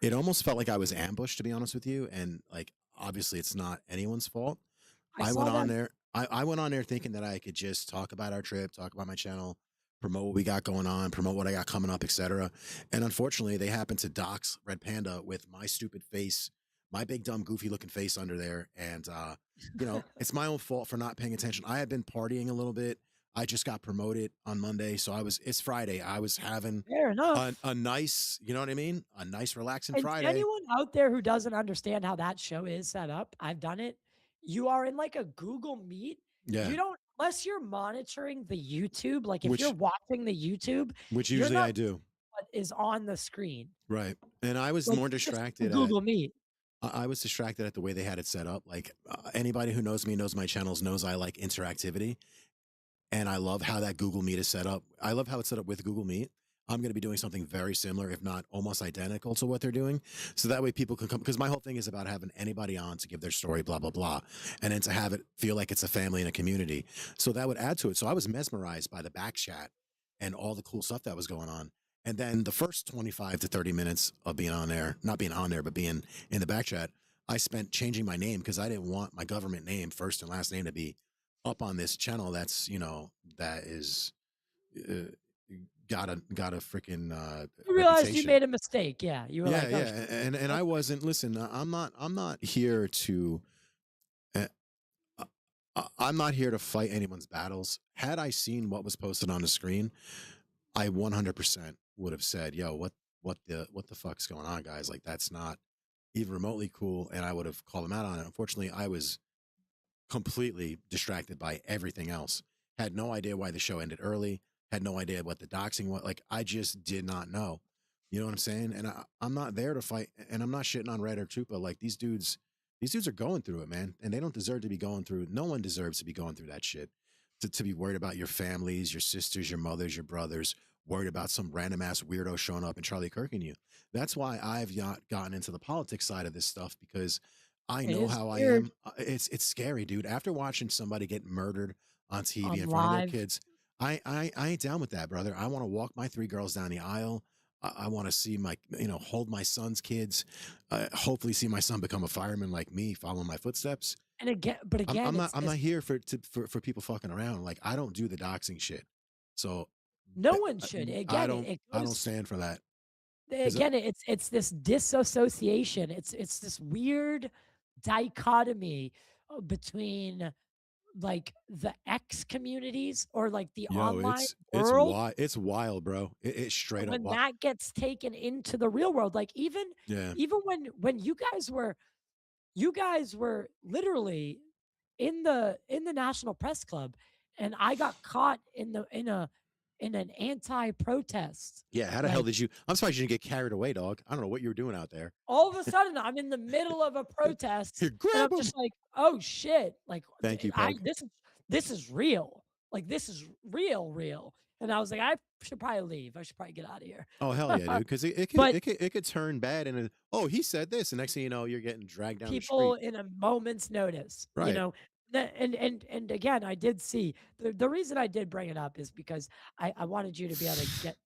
C: it almost felt like I was ambushed, to be honest with you. And like, obviously it's not anyone's fault.
A: I
C: I
A: saw
C: went on
A: that.
C: there. I went on there thinking that I could just talk about our trip, talk about my channel, promote what we got going on, promote what I got coming up, etc. And unfortunately, they happened to dox Red Panda with my stupid face, my big dumb goofy looking face under there. And it's my own fault for not paying attention. I had been partying a little bit. I just got promoted on Monday, so it's Friday. I was having
A: Fair enough.
C: a nice, you know what I mean? A nice relaxing
A: And
C: Friday.
A: anyone out there who doesn't understand how that show is set up, I've done it. You are in like a Google Meet.
C: Yeah.
A: You don't, unless you're monitoring the YouTube, like if
C: Which-
A: you're watching the YouTube,
C: Which
A: you're
C: usually
A: not
C: I do.
A: what is on the screen.
C: Right. And I was
A: Like,
C: more
A: it's just
C: distracted at
A: Google Meet.
C: I was distracted at the way they had it set up. Like, anybody who knows me, knows my channels, knows I like interactivity. And I love how that Google Meet is set up. I love how it's set up with Google Meet. I'm going to be doing something very similar, if not almost identical to what they're doing. So that way people can come, because my whole thing is about having anybody on to give their story, blah, blah, blah. And then to have it feel like it's a family and a community. So that would add to it. So I was mesmerized by the back chat and all the cool stuff that was going on. And then the first 25 to 30 minutes of being on there, not being on there, but being in the back chat, I spent changing my name because I didn't want my government name, first and last name, to be up on this channel. That's, that is got a freaking
A: You realized you
C: reputation.
A: made a mistake. Yeah. You were like, oh,
C: Yeah. And I wasn't, listen, I'm not here to I'm not here to fight anyone's battles. Had I seen what was posted on the screen, I 100% would have said, yo, what the fuck's going on, guys? Like, that's not even remotely cool. And I would have called them out on it. Unfortunately, I was completely distracted by everything else. Had no idea why the show ended early. Had no idea what the doxing was. Like, I just did not know. You know what I'm saying? And I'm not there to fight. And I'm not shitting on Red or Chupa. Like, these dudes are going through it, man. And they don't deserve to be going through. No one deserves to be going through that shit. To be worried about your families, your sisters, your mothers, your brothers, worried about some random ass weirdo showing up and Charlie kirking you. That's why I've not gotten into the politics side of this stuff, because I know how I am. It's scary, dude. After watching somebody get murdered on TV in front of their kids, I ain't down with that, brother. I want to walk my 3 girls down the aisle. I want to see my, hold my son's kids. Hopefully, see my son become a fireman like me, follow my footsteps.
A: And again, but again,
C: I'm not here for people fucking around. Like, I don't do the doxing shit. So
A: no one should. Again,
C: I don't stand for that.
A: Again, it's this disassociation. It's this weird dichotomy between like the X communities or like the online world.
C: It's wild, bro. It's straight
A: when
C: up.
A: That gets taken into the real world, like even when you guys were, you guys were literally in the National Press Club, and I got caught in an anti-protest.
C: Yeah, how the hell
A: Like,
C: did you? I'm surprised you didn't get carried away, dog. I don't know what you were doing out there.
A: all of a sudden, I'm in the middle of a protest,
C: Here,
A: and
C: grab
A: I'm
C: him.
A: just like, "Oh shit!" Like,
C: Thank you,
A: I
C: Pug.
A: this is real. Like, this is real. And I was like, I should probably leave. I should probably get out of here.
C: Oh hell yeah, dude! Because
A: But
C: it could turn bad, and oh, he said this, and next thing you know, you're getting dragged down the
A: people
C: street.
A: in a moment's notice,
C: Right.
A: and again, I did see the reason I did bring it up is because I wanted you to be able to get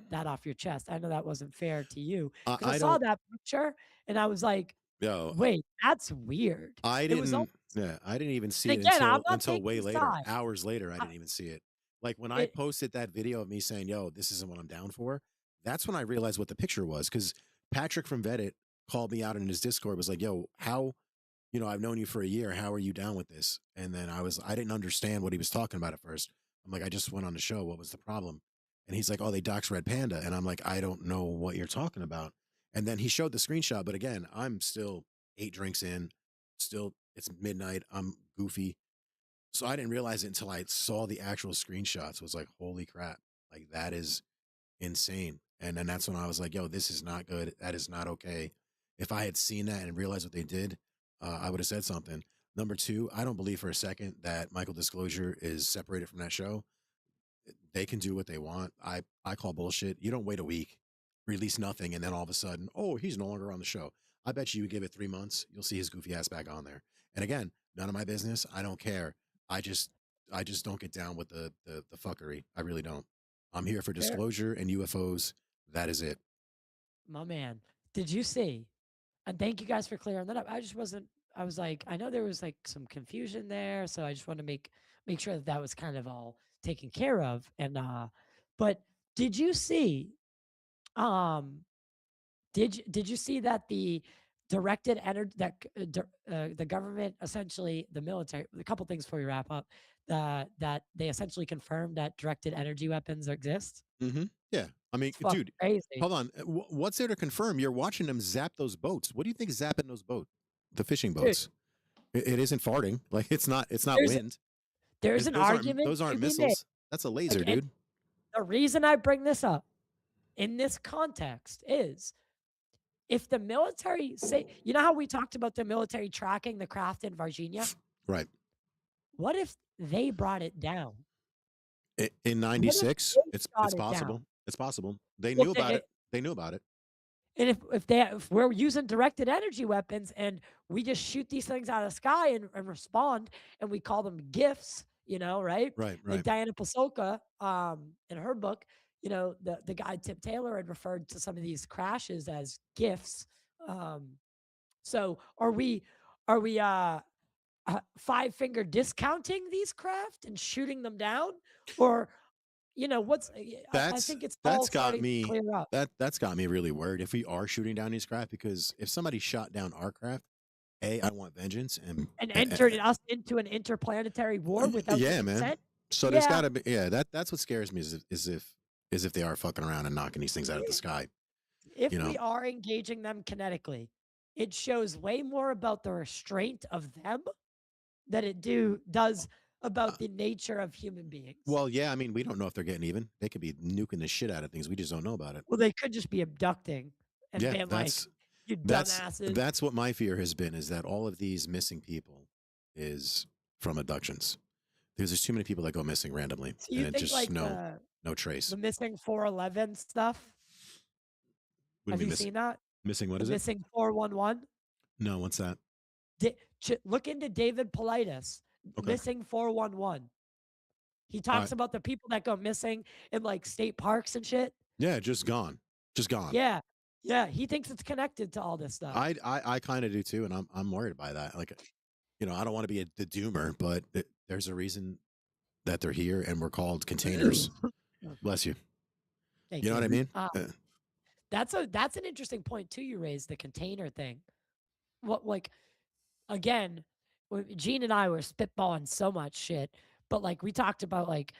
A: that off your chest. I know that wasn't fair to you because I
C: I
A: saw
C: don't.
A: that picture and I was like,
C: Yo,
A: wait, that's weird.
C: I
A: It was
C: didn't. Yeah, I didn't even see
A: and
C: it
A: again, I'm not
C: until way
A: taking
C: later.
A: sides.
C: Hours later, I
A: I-
C: didn't even see it. Like when I
A: It,
C: posted that video of me saying, "Yo, this isn't what I'm down for." That's when I realized what the picture was. Because Patrick from VITO called me out in his Discord. Was like, "Yo, how? I've known you for a year. How are you down with this?" And then I didn't understand what he was talking about at first. I'm like, I just went on the show. What was the problem? And he's like, oh, they doxed Red Panda. And I'm like, I don't know what you're talking about. And then he showed the screenshot. But again, I'm still 8 drinks in. Still, it's midnight. I'm goofy. So I didn't realize it until I saw the actual screenshots. It was like, holy crap. Like, that is insane. And then that's when I was like, yo, this is not good. That is not okay. If I had seen that and realized what they did, I would have said something. Number two, I don't believe for a second that Michael Disclosure is separated from that show. They can do what they want. I call bullshit. You don't wait a week, release nothing, and then all of a sudden, oh, he's no longer on the show. I bet you give it 3 months, you'll see his goofy ass back on there. And again, none of my business. I don't care. I just don't get down with the fuckery. I really don't. I'm here for
A: Fair.
C: disclosure and UFOs. That is it.
A: My man, did you see? And thank you guys for clearing that up. I just wasn't. I was like, I know there was like some confusion there, so I just want to make sure that that was kind of all taken care of. And but did you see? Um, did you see that the directed energy that the government essentially the military a couple things before we wrap up that they essentially confirmed that directed energy weapons exist.
C: Mm-hmm. Yeah. I mean,
A: It's fucking
C: dude,
A: crazy.
C: hold on. What's there to confirm? You're watching them zap those boats. What do you think is zapping those boats? The fishing
A: Dude,
C: boats. It isn't farting. Like it's not
A: there's
C: wind.
A: there's an
C: Those aren't
A: argument
C: those
A: to
C: aren't
A: be made.
C: missiles. That's a laser,
A: Like, and
C: dude.
A: the reason I bring this up in this context is if the military say, you know how we talked about the military tracking the craft in Varginha?
C: Right.
A: What if they brought it down?
C: In
A: What if
C: '96,
A: they
C: it's
A: shot it
C: possible.
A: down?
C: It's possible. They
A: Well,
C: knew about it. They knew about it.
A: and if we're using directed energy weapons and we just shoot these things out of the sky and respond and we call them gifts, right?
C: Right.
A: Like
C: Right.
A: Diana Pasolka, in her book, the guy Tip Taylor had referred to some of these crashes as gifts. So are we 5-finger discounting these craft and shooting them down, or what's I think it's all
C: That's got
A: starting to
C: me.
A: clear up.
C: That's got me really worried. If we are shooting down these craft, because if somebody shot down our craft, I want vengeance and
A: Entered us into an interplanetary war without
C: yeah,
A: the
C: man.
A: consent.
C: So there's
A: Yeah.
C: got to be that's what scares me is if they are fucking around and knocking these things out of the sky.
A: If
C: You know.
A: we are engaging them kinetically, it shows way more about the restraint of them than it does about the nature of human beings.
C: Well, yeah, I mean, we don't know if they're getting even. They could be nuking the shit out of things. We just don't know about it.
A: Well, they could just be abducting and
C: Yeah,
A: being like, you
C: that's
A: dumbasses.
C: that's what my fear has been, is that all of these missing people is from abductions. There's just too many people that go missing randomly,
A: So you
C: and it
A: think
C: just
A: like
C: no trace.
A: the missing 411 stuff?
C: What do
A: Have
C: you
A: you
C: mean
A: seen that?
C: missing? What
A: The
C: is it?
A: missing 411?
C: No, what's that?
A: Look into David Politis,
C: Okay.
A: missing 411. He talks about the people that go missing in like state parks and shit.
C: Yeah, just gone. Just gone.
A: Yeah. Yeah. He thinks it's connected to all this stuff.
C: I kind of do too, and I'm worried by that. Like, I don't want to be the doomer, but there's a reason that they're here, and we're called containers. Bless you.
A: Thank
C: You know what I mean?
A: That's an interesting point too. You raised the container thing. What, like, again, Gene and I were spitballing so much shit, but like we talked about, like,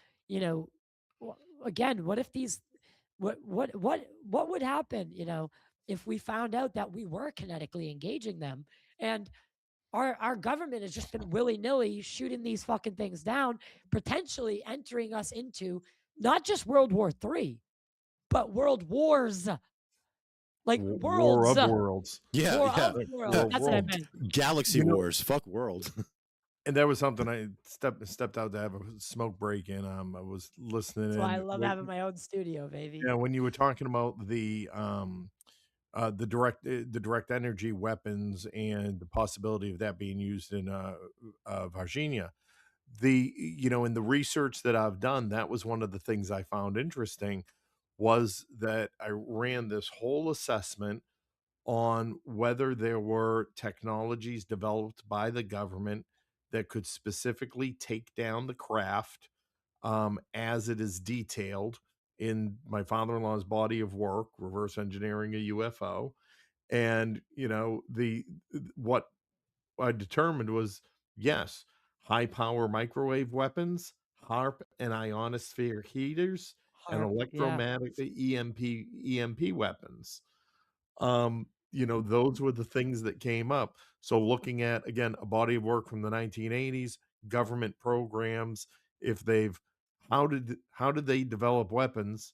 A: again, what if these, what would happen, if we found out that we were kinetically engaging them, and our government has just been willy-nilly shooting these fucking things down, potentially entering us into not just World War III, but world wars, like
B: War
A: worlds,
B: of worlds.
C: Yeah,
A: war
C: yeah.
A: of worlds.
B: War of
A: That's what I
B: worlds.
A: meant.
C: Galaxy
B: You know,
C: Wars. Fuck world.
B: and that was something I stepped out to have a smoke break, and I was listening
A: That's why I
B: in.
A: love having my own studio, baby.
B: Yeah, when you were talking about the direct energy weapons and the possibility of that being used in Varginha, in the research that I've done, that was one of the things I found interesting, was that I ran this whole assessment on whether there were technologies developed by the government that could specifically take down the craft as it is detailed in my father-in-law's body of work, reverse engineering a UFO. And the what I determined was, yes, high power microwave weapons, HARP and ionosphere heaters, and
A: Harp, yeah.
B: electromagnetic EMP weapons. Those were the things that came up. So looking at, again, a body of work from the 1980s, government programs, if they've how did they develop weapons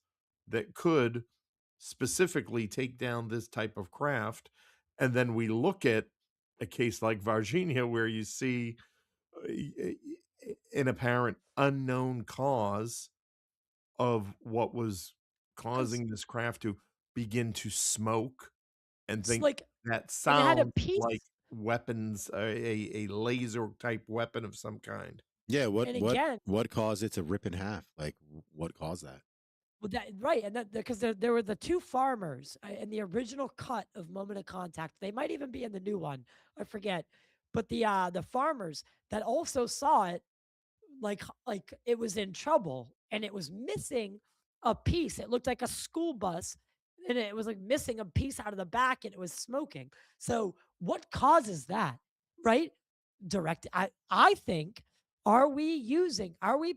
B: that could specifically take down this type of craft? And then we look at a case like Varginha, where you see an apparent unknown cause of what was
A: Because
B: causing this craft to begin to smoke, and
A: it's
B: think
A: like,
B: that
A: and it had a
B: sounds
A: piece,
B: like weapons, a laser type weapon of some kind.
C: Yeah,
A: and again,
C: what caused it to rip in half? Like, what caused that?
A: well, that right, and that because there were the two farmers in the original cut of Moment of Contact. They might even be in the new one. I forget, but the farmers that also saw it, like it was in trouble and it was missing a piece. It looked like a school bus, and it was like missing a piece out of the back, and it was smoking. So what causes that, right? Direct. I think. Are we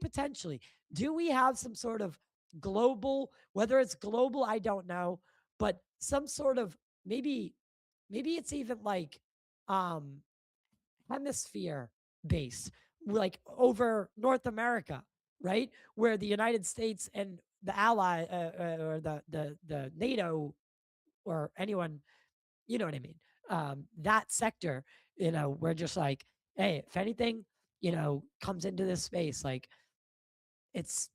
A: potentially? Do we have some sort of global? Whether it's global, I don't know, but some sort of maybe it's even like um hemisphere based, like over North America, right? Where the United States and the ally or the NATO or anyone, you know what I mean? That sector, we're just like, hey, if anything, comes into this space, like it's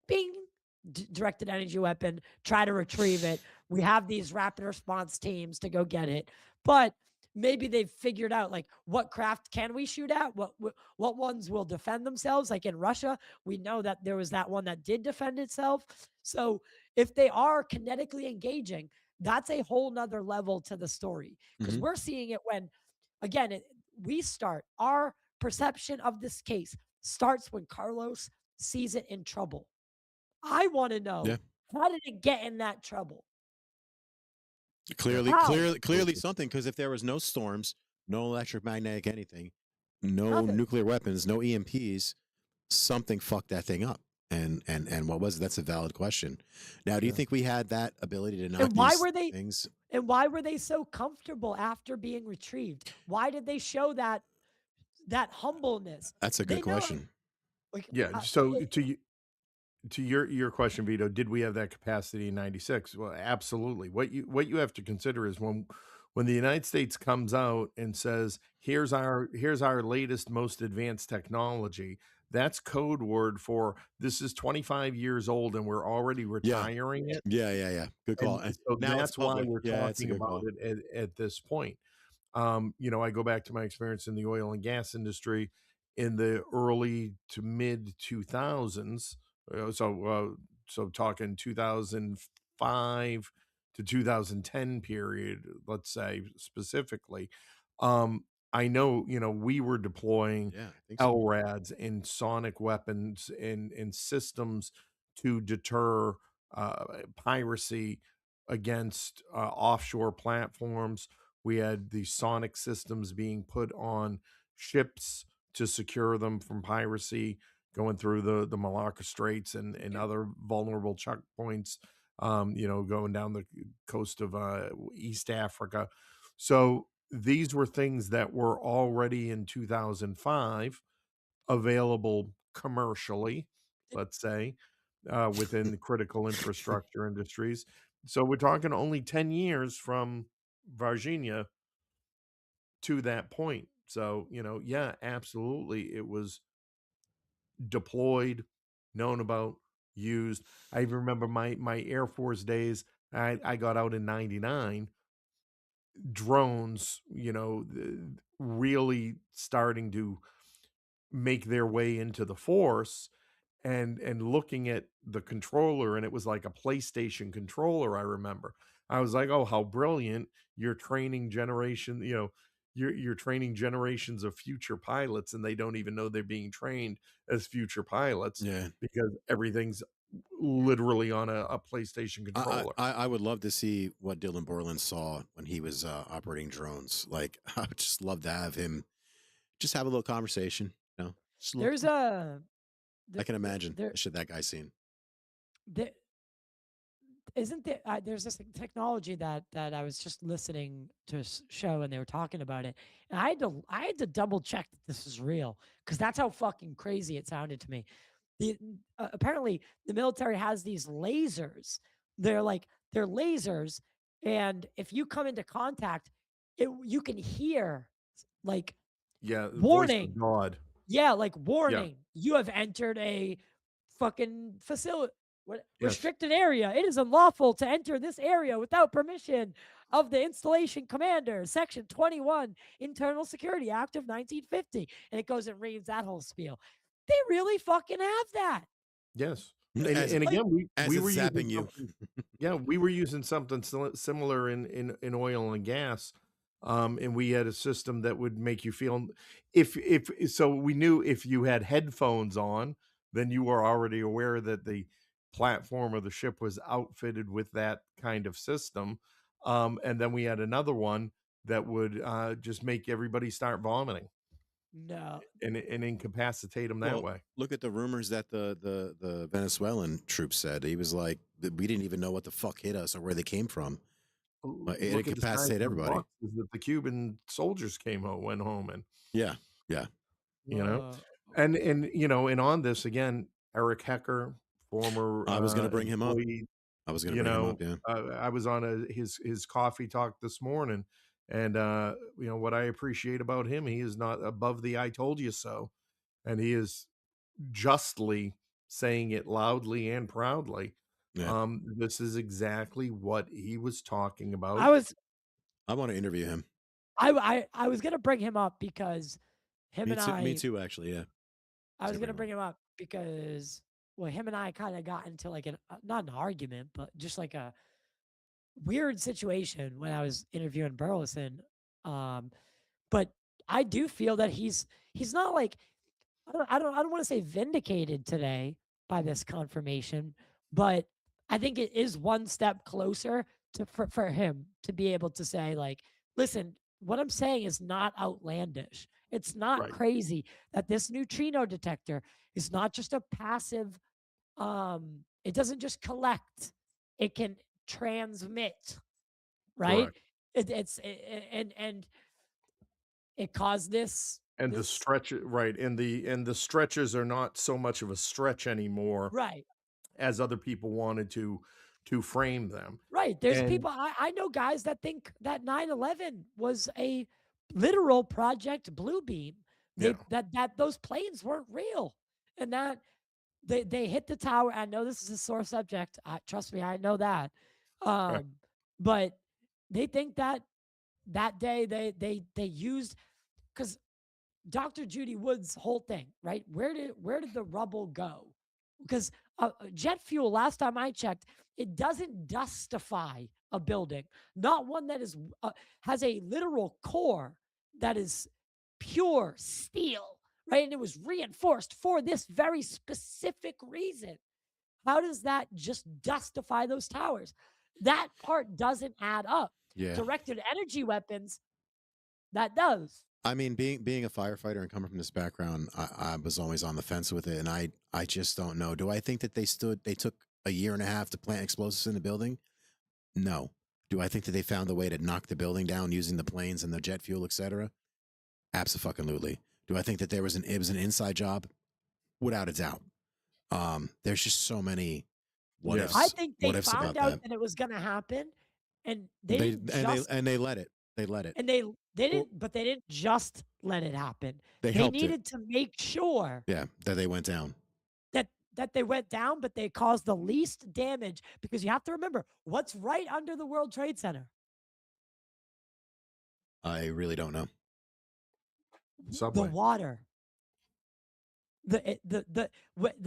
A: bing, directed energy weapon, try to retrieve it. We have these rapid response teams to go get it. But maybe they've figured out like what craft can we shoot at? What ones will defend themselves? Like in Russia, we know that there was that one that did defend itself. So if they are kinetically engaging, that's a whole nother level to the story. Because
C: Mhm.
A: we're seeing it when, again, we start our perception of this case starts when Carlos sees it in trouble. I want to
C: Yeah.
A: know, how did it get in that trouble?
C: Clearly,
A: How?
C: clearly something. Because if there was no storms, no electromagnetic anything, no
A: Nothing.
C: nuclear weapons, no EMPs, something fucked that thing up. And what was it? That's a valid question. Now, do you
B: Yeah.
C: think we had that ability to knock
A: And why
C: these
A: were they
C: things?
A: and why were they so comfortable after being retrieved? Why did they show that humbleness?
C: That's a
A: They
C: good
A: know,
C: question.
A: like
B: Yeah. So to your question, Vito, did we have that capacity in '96? Well, absolutely. What you have to consider is when the United States comes out and says, here's our latest, most advanced technology, that's code word for this is 25 years old and we're already
C: Yeah.
B: retiring it.
C: Yeah. Good call.
B: And
C: And
B: so
C: now it's
B: that's why
C: public.
B: we're
C: Yeah, it's a
B: talking
C: good
B: about
C: call.
B: it at this point. I go back to my experience in the oil and gas industry in the early to mid 2000s. So talking 2005 to 2010 period, let's say specifically. I know, we were deploying
C: Yeah, I think so.
B: LRADs and sonic weapons and systems to deter piracy against offshore platforms. We had the sonic systems being put on ships to secure them from piracy, going through the Malacca Straits and other vulnerable checkpoints, going down the coast of East Africa. So these were things that were already in 2005 available commercially, let's say, within critical infrastructure industries. So we're talking only 10 years from Varginha to that point. So, yeah, absolutely. It was deployed, known about, used. I even remember my Air Force days. I got out in 99, drones, really starting to make their way into the force, and looking at the controller, and it was like a PlayStation controller. I remember I was like, oh, how brilliant. You're training you're training generations of future pilots, and they don't even know they're being trained as future pilots
C: Yeah.
B: because everything's literally on a PlayStation controller.
C: I would love to see what Dylan Borland saw when he was operating drones. Like, I would just love to have him just have a little conversation. Just look.
A: There's a
C: I can imagine
A: there
C: the shit that guy's seen.
A: there isn't there there's this technology that I was just listening to a show and they were talking about it, and I had to double check that this is real because that's how fucking crazy it sounded to me. Apparently the military has these lasers. They're lasers, and if you come into contact, you can hear like
B: Yeah, the voice of
A: warning.
B: God.
A: Yeah, like warning, you have entered a fucking facility,
B: Yes.
A: restricted area. It is unlawful to enter this area without permission of the installation commander. Section 21, Internal Security Act of 1950. And it goes and reads that whole spiel. They really fucking have that.
B: Yes.
C: As-
B: And again, we
C: As
B: were
C: it's
B: using
C: zapping you.
B: something, yeah, we were using something similar in oil and gas. And we had a system that would make you feel, if so we knew if you had headphones on, then you were already aware that the platform or the ship was outfitted with that kind of system. And then we had another one that would just make everybody start vomiting
A: No.
B: and incapacitate them that
C: Well,
B: way.
C: look at the rumors that the Venezuelan troops said. He was like, we didn't even know what the fuck hit us or where they came from. It
B: Look at the size
C: incapacitated
B: of the
C: everybody.
B: boxes that the Cuban soldiers went home in.
C: Yeah.
B: And on this again, Eric Hecker, former
C: I was going to bring him up.
B: employee,
C: I was going to bring him up. Yeah.
B: I was on his coffee talk this morning, and what I appreciate about him, he is not above the "I told you so," and he is justly saying it loudly and proudly.
C: Yeah.
B: This is exactly what he was talking about.
C: I want to interview him.
A: I was gonna bring him up because
C: Me too, actually. Yeah.
A: I was gonna bring him up because him and I kind of got into like not an argument, but just like a weird situation when I was interviewing Burleson. But I do feel that he's not like I don't want to say vindicated today by this confirmation, but I think it is one step closer for him to be able to say like, listen, what I'm saying is not outlandish. It's not
B: Right.
A: crazy that this neutrino detector is not just a passive. It doesn't just collect; it can transmit. Right?
B: Correct.
A: And it caused this.
B: And the stretch, right, and the stretches are not so much of a stretch anymore,
A: Right.
B: as other people wanted to frame them.
A: Right. There's
B: And
A: people I know guys that think that 9/11 was a literal Project Bluebeam.
B: Yeah.
A: That those planes weren't real, and that they hit the tower. I know this is a sore subject. Trust me, I know that. But they think that day they used, because Dr. Judy Wood's whole thing, right? Where did the rubble go? Because jet fuel, last time I checked, it doesn't dustify a building. Not one that is has a literal core that is pure steel, right? And it was reinforced for this very specific reason. How does that just dustify those towers? That part doesn't add up.
C: Yeah.
A: Directed energy weapons, that does.
C: I mean, being a firefighter and coming from this background, I was always on the fence with it, and I just don't know. Do I think that they took a year and a half to plant explosives in the building? No. Do I think that they found a way to knock the building down using the planes and the jet fuel, etc.? Absolutely. Do I think that it was an inside job? Without a doubt. There's just so many what
B: Yeah.
C: ifs.
A: I think they
C: what ifs
A: found
C: about
A: out
C: that.
A: that it was going to happen, and they
C: They
A: didn't
C: and
A: just
C: they let it. They let it.
A: and they
C: Well,
A: didn't, but they didn't just let it happen.
C: They
A: They
C: helped it.
A: needed to make sure
C: Yeah, that they went down.
A: that they went down, but they caused the least damage, because you have to remember what's right under the World Trade Center.
C: I really don't know.
A: The
B: Subway.
A: water. The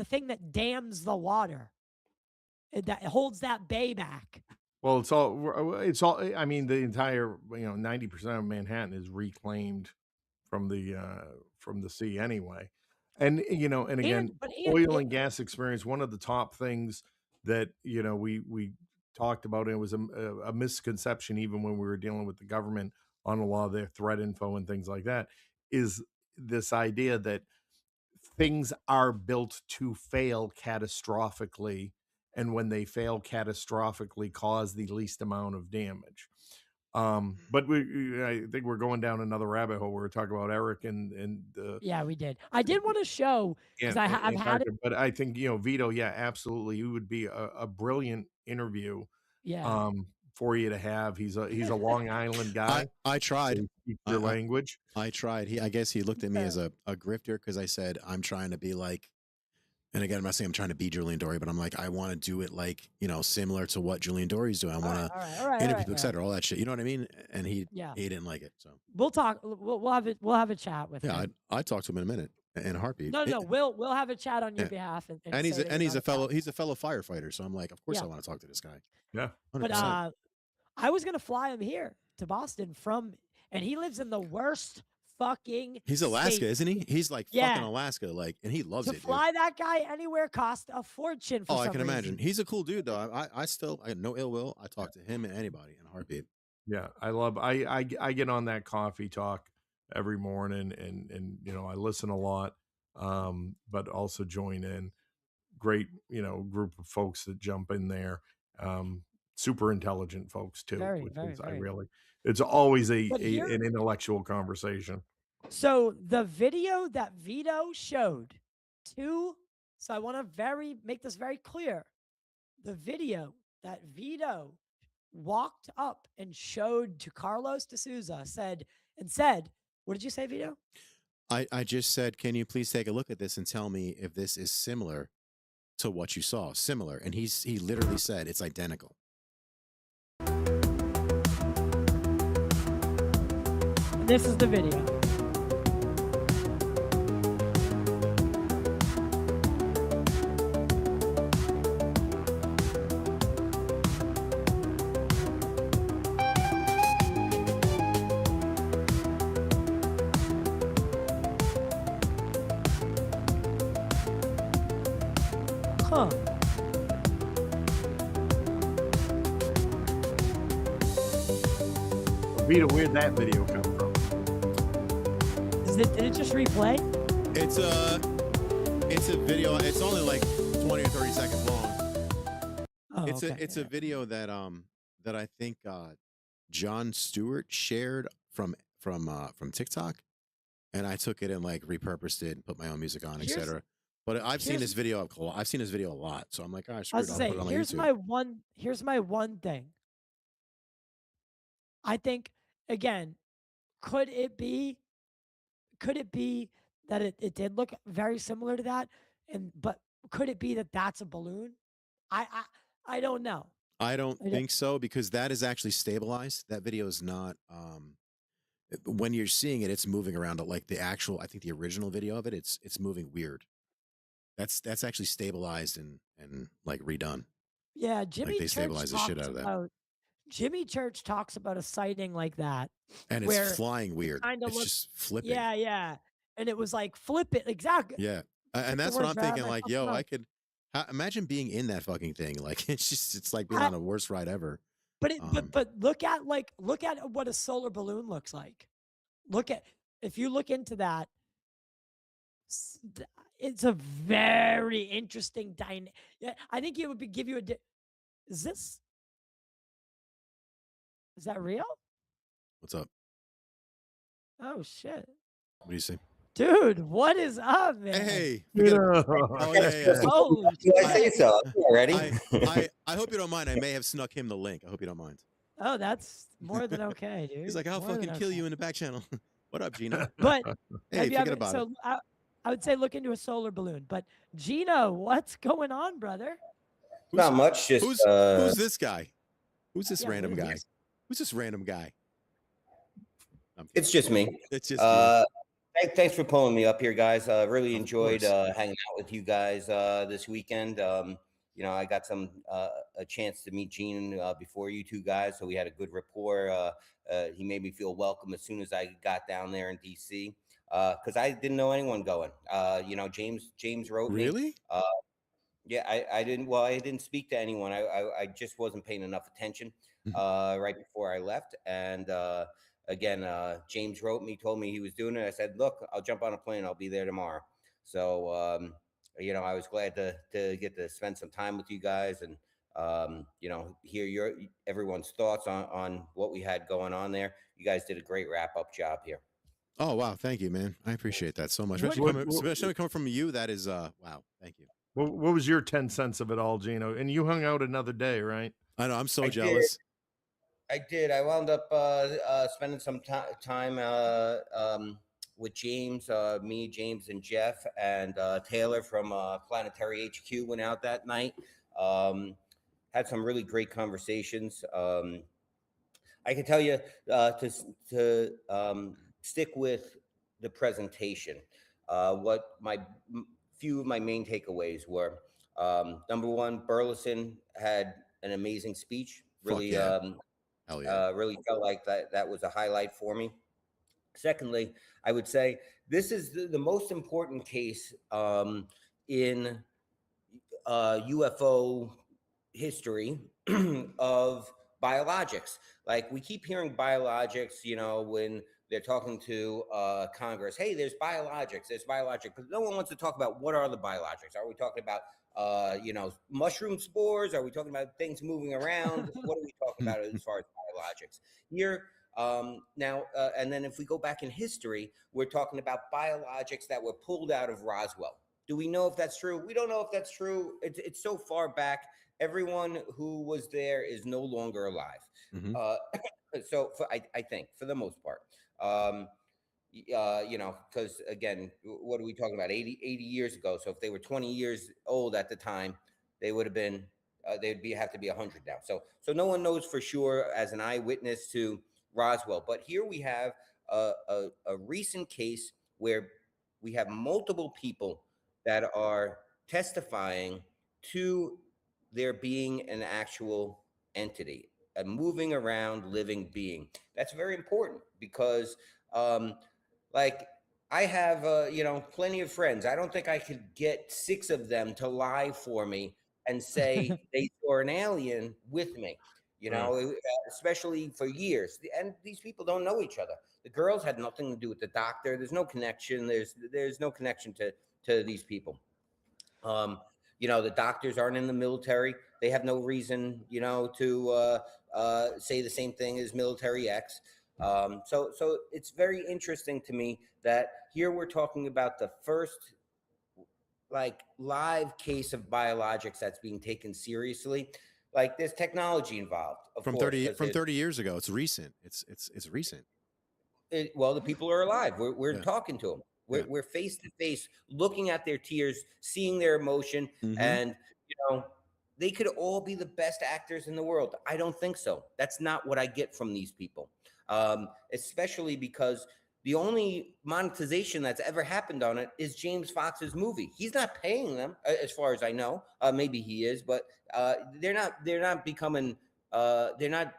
A: thing that dams the water, that holds that bay back.
B: Well, it's all. I mean, the entire 90% of Manhattan is reclaimed from the sea anyway, and and again,
A: But
B: oil and gas experience. One of the top things that we talked about, and it was a misconception even when we were dealing with the government on a lot of their threat info and things like that, is this idea that things are built to fail catastrophically, and when they fail catastrophically cause the least amount of damage. But I think we're going down another rabbit hole. We're talking about Eric and
A: yeah, we did. I did want to show, because I've had it.
B: but I think VITO, yeah, absolutely, it would be a brilliant interview
A: Yeah.
B: for you to have. He's a Long Island guy.
C: I tried.
B: So he speaks your language.
C: I tried. I guess he looked at me as a grifter because I said I'm trying to be like, and again, I'm not saying I'm trying to be Julian Dory, but I'm like, I want to do it like, similar to what Julian Dory's doing. I want to interview people, etc., all that shit. You know what I mean? And he didn't like it. So
A: we'll talk. We'll have a chat with him.
C: I talked to him in a minute, in a heartbeat.
A: No, we'll have a chat on your behalf.
C: And he's a fellow firefighter. So I'm like, of course I want to talk to this guy.
B: Yeah.
C: 100%.
A: But I was gonna fly him here to Boston and he lives in the worst fucking.
C: He's Alaska,
A: state.
C: isn't he? He's like fucking Alaska, and he loves it.
A: To fly that guy anywhere cost a fortune.
C: I can imagine. He's a cool dude, though. I got no ill will. I talk to him and anybody in a heartbeat.
B: Yeah, I get on that coffee talk every morning, and I listen a lot, but also join in. Great, group of folks that jump in there. Super intelligent folks too, it's always an intellectual conversation.
A: So the video that VITO showed so I want to make this very clear. The video that VITO walked up and showed to Carlos D'Souza said, what did you say, VITO?
C: I just said, can you please take a look at this and tell me if this is similar to what you saw? Similar. And he literally said it's identical.
A: This is the video. Huh.
B: VITO, where'd that video come from?
A: Did it just replay?
C: It's a video. It's only like 20 or 30 seconds long.
A: Oh,
C: it's a video that I think John Stewart shared from TikTok, and I took it and like repurposed it and put my own music on, etc. But I've seen this video. I've seen this video a lot, so I'm like, all right, screw it. I'll put it on my YouTube.
A: Here's my one thing. I think, again, could it be that it did look very similar to that, but could it be that that's a balloon? I don't know.
C: I don't think so, because that is actually stabilized. That video is not. When you're seeing it, it's moving around. Like the actual, I think the original video of it, it's moving weird. That's actually stabilized and like redone.
A: Yeah, Jimmy
C: like they
A: Church
C: stabilize the shit out of that.
A: Jimmy Church talks about a sighting like that,
C: and it's flying weird. It's just flipping.
A: Yeah, and it was like flip it exactly.
C: Yeah, and that's what I'm thinking. Like, yo, I could imagine being in that fucking thing. Like, it's like being on the worst ride ever.
A: But but look at what a solar balloon looks like. If you look into that, it's a very interesting dynamic. Yeah, I think it would give you is this? Is that real?
C: What's up?
A: Oh shit,
C: What do you say?
A: dude, what is up, man?
C: Hey,
B: You
C: forget
B: know,
C: Oh yeah.
A: Holy
E: Do I say
A: shit.
E: so? Already?
C: I hope you don't mind. I may have snuck him the link. I hope you don't mind.
A: Oh, that's more than okay, dude.
C: He's like, I'll
A: More than
C: fucking kill
A: okay.
C: you in the back channel. What up, Gino?
A: But
C: Hey,
A: have you
C: forget
A: ever?
C: about it.
A: So I would say look into a solar balloon. But Gino, what's going on, brother?
E: Not much. Just
C: Who's this guy? Who's this
A: Yeah,
C: random
A: who is
C: guy?
A: this?
C: Who's this random guy?
E: it's just me.
C: It's just you.
E: Thanks for pulling me up here, guys. Really
C: Of
E: enjoyed
C: course.
E: hanging out with you guys this weekend. I got a chance to meet Gene before you two guys, so we had a good rapport. He made me feel welcome as soon as I got down there in DC because I didn't know anyone going. James wrote me.
C: Really?
E: Yeah, I didn't. Well, I didn't speak to anyone. I just wasn't paying enough attention right before I left. And again, James wrote me, told me he was doing it. I said, "Look, I'll jump on a plane. I'll be there tomorrow." So I was glad to get to spend some time with you guys and hear everyone's thoughts on what we had going on there. You guys did a great wrap up job here.
C: Oh wow, thank you, man. I appreciate that so much.
A: What-
C: Especially coming from you, that is wow. Thank you.
B: what was your 10 cents of it all, Gino? And you hung out another day, right?
C: I know. I'm so
E: I
C: jealous.
E: I did. I wound up spending some time with James, me, James, and Jeff, and Taylor from Planetary HQ went out that night. Had some really great conversations. I can tell you to stick with the presentation. What few of my main takeaways were. Number one, Burleson had an amazing speech. Really,
C: yeah. Hell yeah.
E: really felt like that was a highlight for me. Secondly, I would say this is the most important case in UFO history of biologics. Like we keep hearing biologics, when they're talking to Congress, hey, there's biologics, but no one wants to talk about what are the biologics. Are we talking about mushroom spores? Are we talking about things moving around? What are we talking about as far as biologics here? Now, and then if we go back in history, we're talking about biologics that were pulled out of Roswell. Do we know if that's true? We don't know if that's true. It's so far back. Everyone who was there is no longer alive. I think for the most part, because again, what are we talking about? 80 years ago. So if they were 20 years old at the time, they would have been, have to be 100 now. So no one knows for sure as an eyewitness to Roswell. But here we have a recent case where we have multiple people that are testifying to there being an actual entity, a moving around living being. That's very important because I have plenty of friends. I don't think I could get 6 of them to lie for me and say they saw an alien with me, especially for years. And these people don't know each other. The girls had nothing to do with the doctor. There's no connection. There's no connection to these people. The doctors aren't in the military. They have no reason, to say the same thing as military X. So it's very interesting to me that here we're talking about the first live case of biologics that's being taken seriously. Like there's technology involved,
C: From 30 years ago. It's recent. It's recent.
E: Well, the people are alive. We're talking to them. We're face to face, looking at their tears, seeing their emotion, and they could all be the best actors in the world. I don't think so. That's not what I get from these people, especially because the only monetization that's ever happened on it is James Fox's movie. He's not paying them, as far as I know. Maybe he is, but they're not becoming. They're not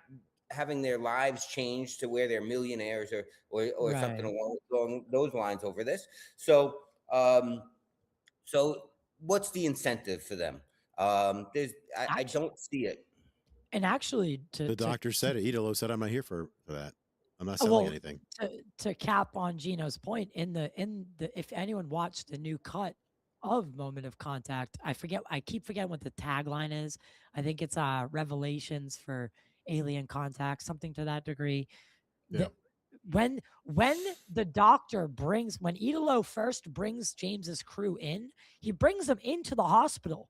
E: having their lives changed to where they're millionaires or
A: Right.
E: something along those lines over this. So what's the incentive for them? I don't see it.
A: And actually,
C: the doctor said it. Idolo said, "I'm not here for that. I'm not selling anything."
A: To cap on Gino's point, in the if anyone watched the new cut of Moment of Contact, I keep forgetting what the tagline is. I think it's revelations for alien contact, something to that degree.
C: Yeah.
A: When the doctor brings, when Idolo first brings James's crew in, he brings them into the hospital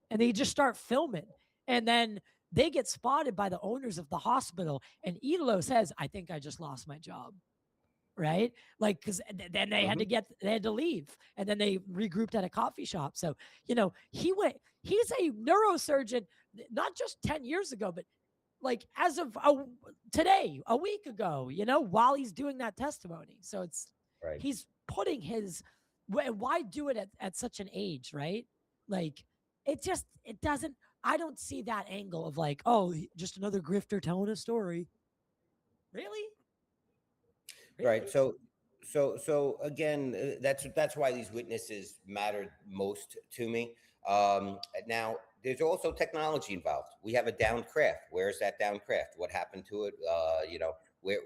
A: and they just start filming. And then they get spotted by the owners of the hospital. And Idolo says, I think I just lost my job. Right? Like, because then they had to they had to leave. And then they regrouped at a coffee shop. So, he's a neurosurgeon, not just 10 years ago, but like as of today, a week ago, while he's doing that testimony. So it's,
E: Right.
A: he's putting his, why do it at such an age, right? Like, it doesn't, I don't see that angle of like, oh, just another grifter telling a story. Really?
E: Right. So again, that's why these witnesses mattered most to me. Now, there's also technology involved. We have a downed craft. Where's that downed craft? What happened to it? Where?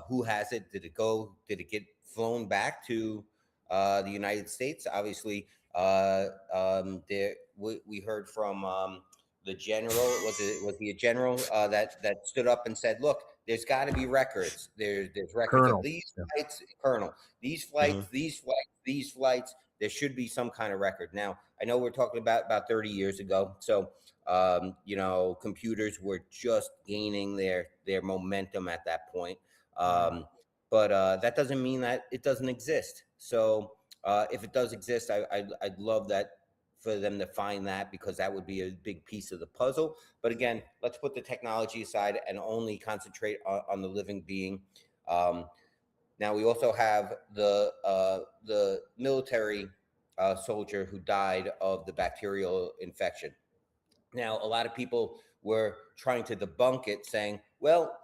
E: Who has it? Did it go? Did it get flown back to the United States? Obviously, we heard from the general. Was he a general that stood up and said, "Look, there's got to be records. There's records
B: Colonel.
E: of these flights, Colonel. These flights, these flights. There should be some kind of record." Now, I know we're talking about 30 years ago, so computers were just gaining their momentum at that point. But that doesn't mean that it doesn't exist. So if it does exist, I'd love that for them to find that, because that would be a big piece of the puzzle. But again, let's put the technology aside and only concentrate on the living being. Now, we also have the military soldier who died of the bacterial infection. Now, a lot of people were trying to debunk it, saying, well,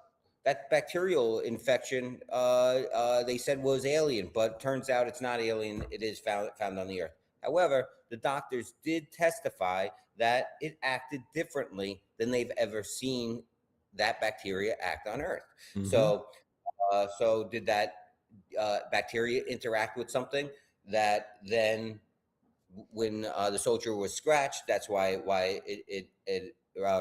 E: that bacterial infection, they said was alien, but turns out it's not alien. It is found on the Earth. However, the doctors did testify that it acted differently than they've ever seen that bacteria act on Earth. So did that bacteria interact with something that then, when the soldier was scratched, that's why it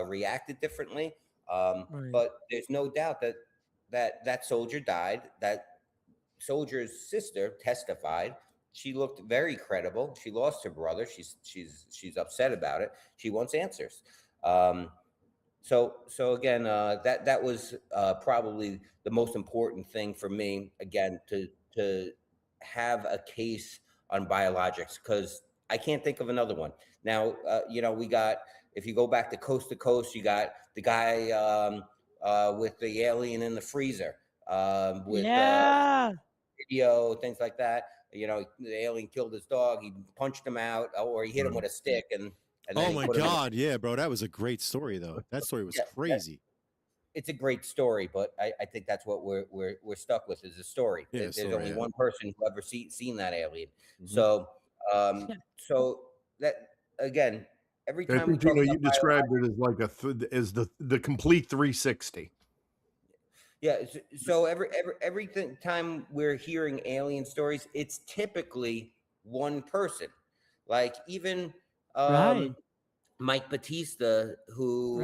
E: reacted differently. But there's no doubt that soldier died. That soldier's sister testified. She looked very credible. She lost her brother. She's upset about it. She wants answers. So again, that was probably the most important thing for me. Again, to have a case on biologics, because I can't think of another one. Now, we got, if you go back to Coast, you got the guy with the alien in the freezer, with video, things like that. The alien killed his dog. He punched him out, or he hit him with a stick, and
C: oh my God, yeah, bro, that was a great story though. That story was crazy.
E: It's a great story, but I think that's what we're stuck with, is a story.
C: Yeah,
E: There's only one person who ever seen that alien. So that, again, every
B: I
E: time we
B: think,
E: talk about
B: you described it as like as the complete 360.
E: Yeah. So every time we're hearing alien stories, it's typically one person. Like even Mike Batista, who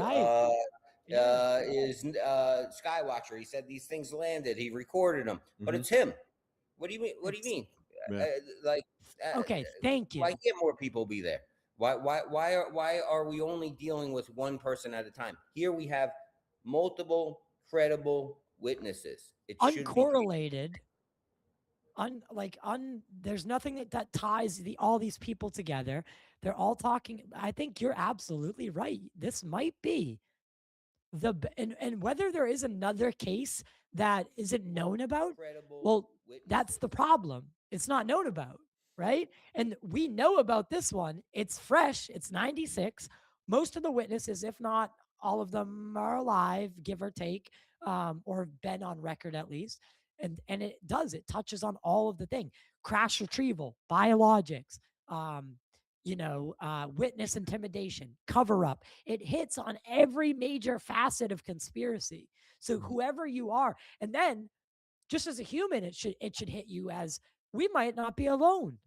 E: is Skywatcher. He said these things landed. He recorded them, but it's him. What do you mean? What do you mean?
A: Okay, thank you.
E: Why can't more people be there? Why are we only dealing with one person at a time? Here we have multiple credible witnesses. It
A: uncorrelated. There's nothing that ties all these people together. They're all talking. I think you're absolutely right. This might be and whether there is another case that isn't known about, well, that's the problem. It's not known about, right? And we know about this one. It's fresh. It's 96. Most of the witnesses, if not all of them, are alive, give or take, or been on record at least. And it touches on all of the thing. Crash retrieval, biologics, witness intimidation, cover up. It hits on every major facet of conspiracy. So whoever you are, and then just as a human, it should hit you as, we might not be alone.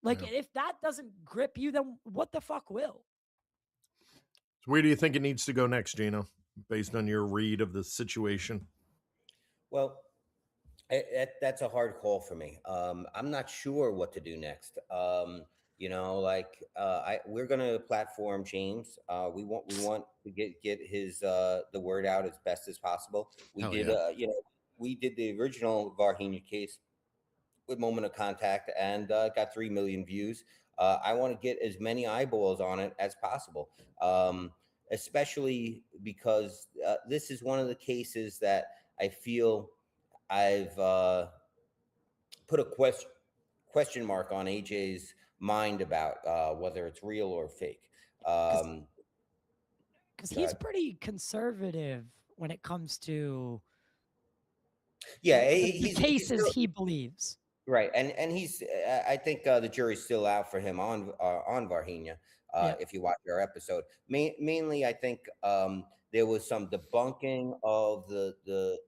A: Like, if that doesn't grip you, then what the fuck will?
B: So where do you think it needs to go next, Gino? based on your read of the situation?
E: Well, that's a hard call for me. I'm not sure what to do next. We're gonna platform James. We want to get his the word out as best as possible. We
C: Hell
E: did
C: yeah.
E: we did the original Varginha case with Moment of Contact and got 3 million views. I want to get as many eyeballs on it as possible, especially because this is one of the cases that I feel I've put a question mark on AJ's mind about whether it's real or fake.
A: Because
E: Go
A: he's
E: ahead.
A: pretty conservative when it comes to
E: Yeah,
A: the
E: he's
A: cases
E: still,
A: he believes.
E: right, and he's. I think the jury's still out for him on Varginha.
A: Yeah.
E: If you watch our episode, mainly I think there was some debunking of the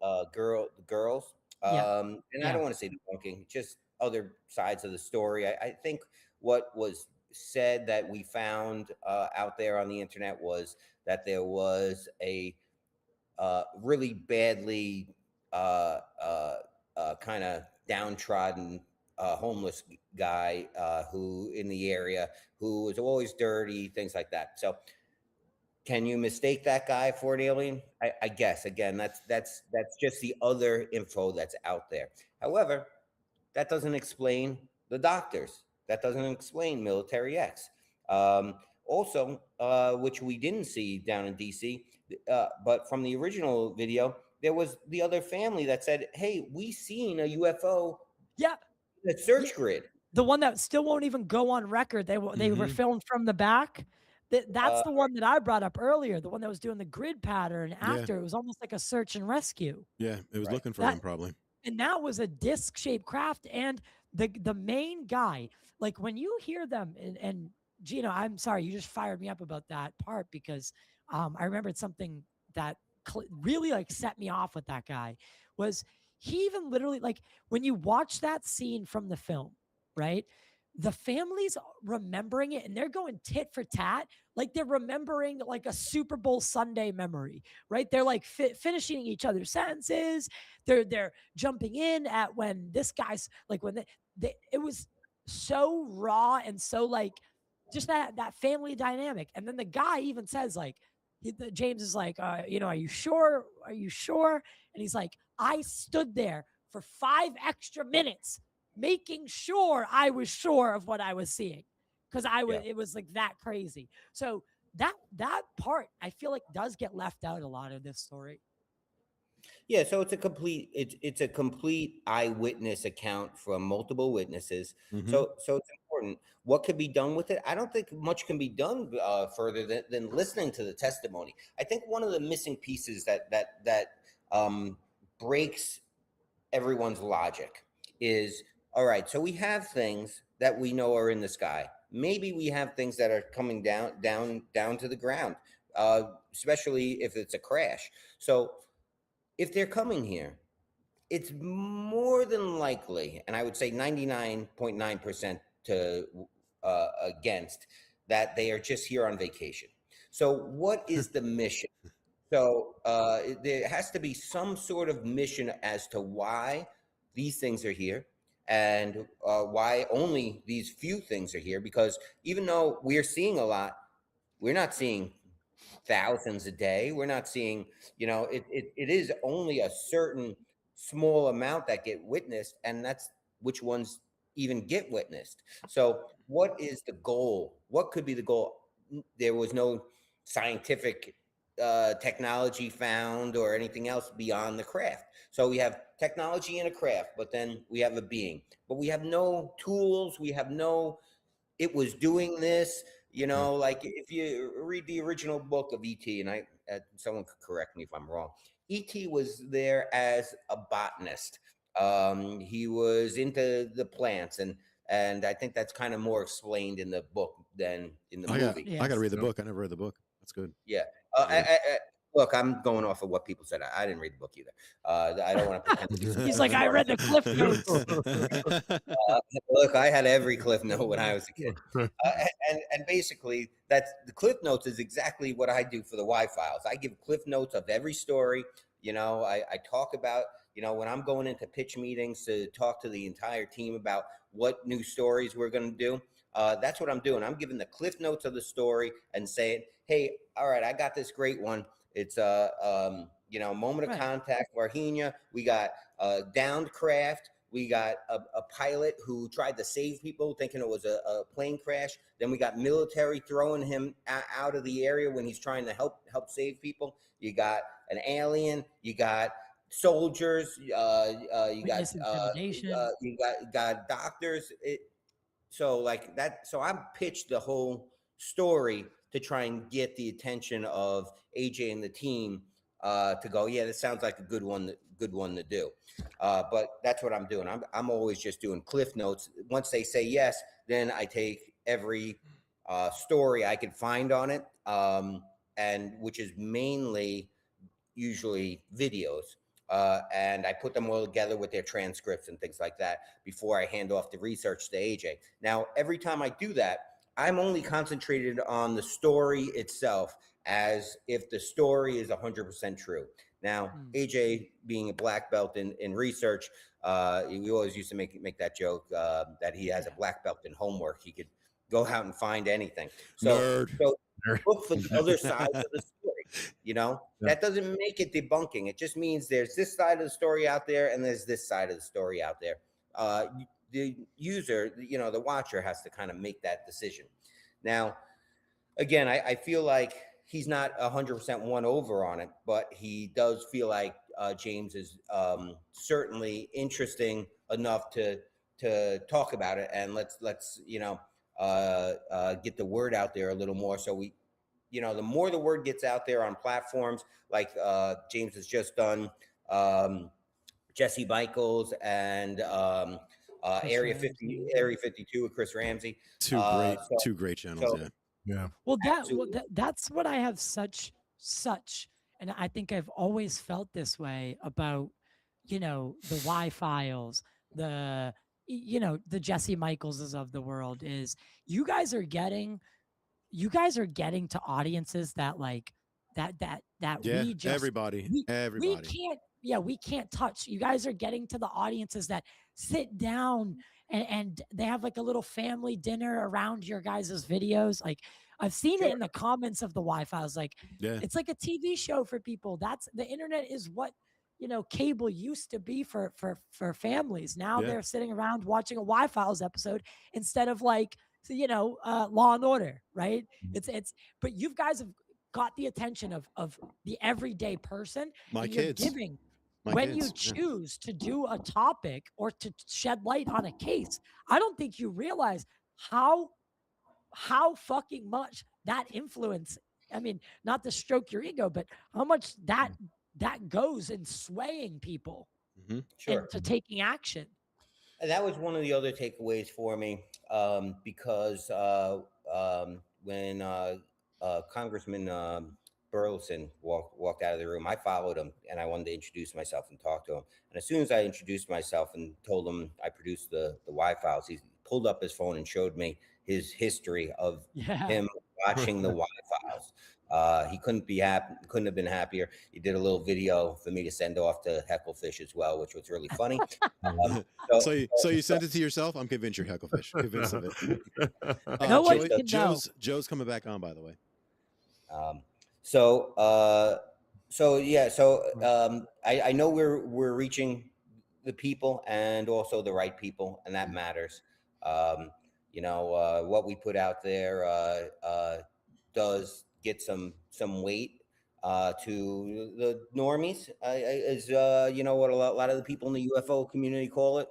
E: girls,
A: Yeah.
E: and I
A: Yeah.
E: don't want to say debunking, just other sides of the story. I think what was said that we found out there on the internet was that there was a really badly kind of downtrodden homeless guy who in the area who was always dirty, things like that. So can you mistake that guy for an alien? I guess again, that's just the other info that's out there. However, that doesn't explain the doctors. That doesn't explain Military X. Also, which we didn't see down in DC, but from the original video, there was the other family that said, "Hey, we seen a UFO
A: Yeah.
E: in the search grid."
A: The one that still won't even go on record. They were
C: Mhm.
A: filmed from the back. That's
E: Uh,
A: the one that I brought up earlier. The one that was doing the grid pattern
C: Yeah.
A: after. It was almost like a search and rescue.
C: Yeah, it was
E: Right.
C: looking for
A: That
C: them probably.
A: and that was a disc-shaped craft. And the main guy, like when you hear them, and Gino, I'm sorry, you just fired me up about that part because I remembered something that really like set me off with that guy was he even literally like when you watch that scene from the film, right? The family's remembering it and they're going tit for tat, like they're remembering like a Super Bowl Sunday memory, right? They're like finishing each other's sentences. They're jumping in at when this guy's like when it was so raw and so like just that family dynamic. And then the guy even says like James is like, are you sure? Are you sure? And he's like, I stood there for 5 extra minutes making sure I was sure of what I was seeing because it was like that crazy. So that part I feel like does get left out a lot of this story.
E: Yeah, so it's a complete eyewitness account from multiple witnesses.
C: Mhm.
E: So it's important. What could be done with it? I don't think much can be done further than listening to the testimony. I think one of the missing pieces that breaks everyone's logic is, all right, so we have things that we know are in the sky. Maybe we have things that are coming down to the ground, especially if it's a crash. So if they're coming here, it's more than likely, and I would say 99.9% to against that they are just here on vacation. So what is the mission? So there has to be some sort of mission as to why these things are here and why only these few things are here. Because even though we're seeing a lot, we're not seeing thousands a day. We're not seeing, it is only a certain small amount that get witnessed, and that's which ones even get witnessed. So what is the goal? What could be the goal? There was no scientific technology found or anything else beyond the craft. So we have technology and a craft, but then we have a being, but we have no tools. We have no, it was doing this, like if you read the original book of ET, and someone could correct me if I'm wrong, ET was there as a botanist. He was into the plants, and I think that's kind of more explained in the book than in the movie.
C: I got to
A: Yes.
C: read the book. I never read the book. That's good.
E: Yeah.
C: Yeah.
E: look, I'm going off of what people said. I didn't read the book either. I don't want to pretend to be
A: He's like, I read the Cliff Notes.
E: Look, I had every Cliff Note when I was a kid, and basically, that's the Cliff Notes is exactly what I do for the Y Files. I give Cliff Notes of every story. You know, I talk about, you know, when I'm going into pitch meetings to talk to the entire team about what new stories we're going to do. That's what I'm doing. I'm giving the Cliff Notes of the story and saying, hey, all right, I got this great one. It's you know, moment of contact, Varginha. We got downed craft. We got a pilot who tried to save people thinking it was a plane crash. Then we got military throwing him out of the area when he's trying to help save people. You got an alien. You got soldiers. You got doctors. So like that. So I pitched the whole story to try and get the attention of AJ and the team to go, yeah, this sounds like a good one to do. But that's what I'm doing. I'm always just doing Cliff Notes. Once they say yes, then I take every story I could find on it, and which is mainly usually videos. And I put them all together with their transcripts and things like that before I hand off the research to AJ. Now, every time I do that, I'm only concentrated on the story itself as if the story is 100% true. Now, AJ being a black belt in research, we always used to make that joke that he has a black belt in homework. He could go out and find anything. So look for the other side of the story. You know, that doesn't make it debunking. It just means there's this side of the story out there and there's this side of the story out there. The user, you know, the watcher has to kind of make that decision. Now, again, I feel like he's not 100% won over on it, but he does feel like James is certainly interesting enough to talk about it, and let's you know get the word out there a little more. So we, you know, the more the word gets out there on platforms like James has just done, Jesse Michaels and Area 52 with Chris Ramsey.
C: Two great channels.
B: Yeah.
A: Well, that's what I have such, and I think I've always felt this way about, you know, the Y Files, the, you know, the Jesse Michaelses of the world, is you guys are getting to audiences that like that we just
C: everybody
A: we can't touch. You guys are getting to the audiences that sit down and they have like a little family dinner around your guys' videos. Like I've seen it in the comments of the Y Files. Like it's like a TV show for people. That's the internet is what, you know, cable used to be for families. Now they're sitting around watching a Y Files episode instead of like, you know, Law and Order, right? It's but you guys have got the attention of the everyday person.
C: My
A: you're
C: kids.
A: giving
C: My
A: when
C: kids.
A: you choose to do a topic or to shed light on a case. I don't think you realize how fucking much that influence. I mean, not to stroke your ego, but how much that goes in swaying people into taking action.
E: And that was one of the other takeaways for me, because when Congressman Burleson walked out of the room, I followed him and I wanted to introduce myself and talk to him. And as soon as I introduced myself and told him I produced the Y Files, he pulled up his phone and showed me his history of him watching the Y Files. He couldn't have been happier. He did a little video for me to send off to Hecklefish as well, which was really funny.
C: So you sent it to yourself? I'm convinced you're Hecklefish. Convinced of it.
A: No one can know.
C: Joe's coming back on, by the way.
E: I know we're reaching the people and also the right people, and that matters. You know, what we put out there does get some weight to the normies, as you know, what a lot of the people in the UFO community call it,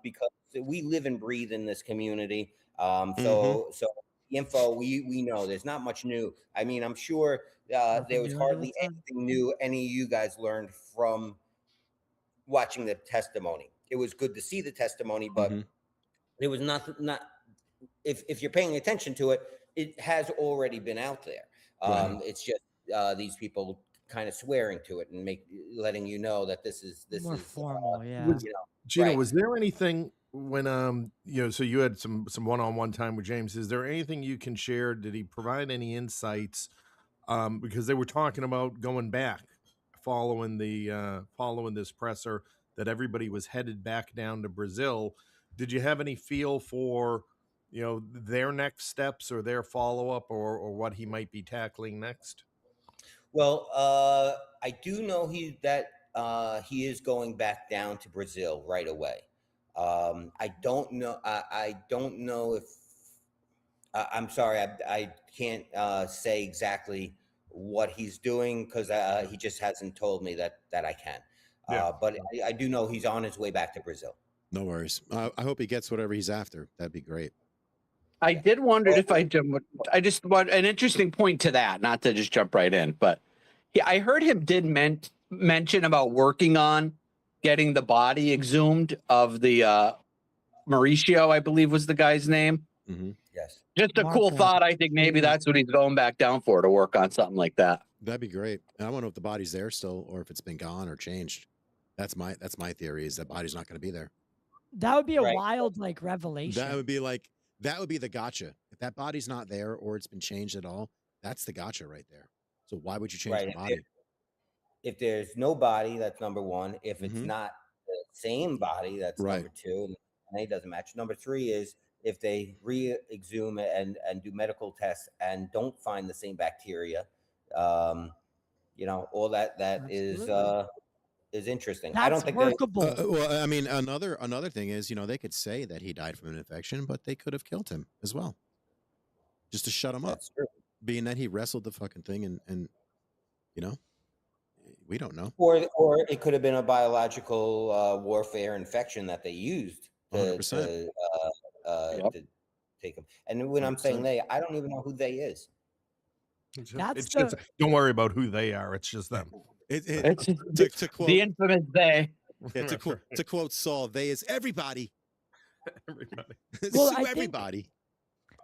E: because we live and breathe in this community. So the info we know there's not much new. I mean, I'm sure there was hardly anything new any of you guys learned from watching the testimony. It was good to see the testimony, but it was not if you're paying attention to it, it has already been out there. It's just these people kind of swearing to it and letting you know that this is
A: More
E: is
A: formal, yeah.
B: Was
E: you know,
B: Gino,
E: right.
B: was there anything when so you had some one-on-one time with James? Is there anything you can share? Did he provide any insights? Because they were talking about going back following this presser, that everybody was headed back down to Brazil. Did you have any feel for their next steps or their follow-up or what he might be tackling next?
E: Well, I do know he is going back down to Brazil right away. I don't know. I don't know if. I'm sorry. I can't say exactly what he's doing because he just hasn't told me that I can.
B: Yeah.
E: But I do know he's on his way back to Brazil.
C: No worries. I hope he gets whatever he's after. That'd be great.
D: I did wonder if I just want an interesting point to that, not to just jump right in, but yeah, I heard him did mention about working on getting the body exhumed of the Mauricio, I believe was the guy's name.
C: Mm-hmm.
E: Yes.
D: Just a cool thought. I think maybe that's what he's going back down for, to work on something like that.
C: That'd be great. And I want to know if the body's there still or if it's been gone or changed. That's my theory, is that body's not going to be there.
A: That would be a
E: Right.
A: wild revelation.
C: That would be the gotcha. If that body's not there or it's been changed at all, that's the gotcha right there. So why would you change the body?
E: If there's no body, that's number one. If it's not the same body, that's
C: Right.
E: number two. And it doesn't match. Number three is if they re-exhume it and do medical tests and don't find the same bacteria, all that is interesting.
A: That's
E: I don't think
A: workable.
C: Well, I mean, another thing is, they could say that he died from an infection, but they could have killed him as well, just to shut him up.
E: that's true.
C: Being that he wrestled the fucking thing, and we don't know.
E: Or it could have been a biological warfare infection that they used to
C: 100%.
E: to take them. And when I'm saying
C: 100%.
E: they, I don't even know who they is.
A: That's
B: Just, don't worry about who they are. It's just them.
C: To quote
D: The infamous they.
C: Yeah, to quote Saul, they is everybody.
B: Everybody.
A: Well,
C: Sue everybody.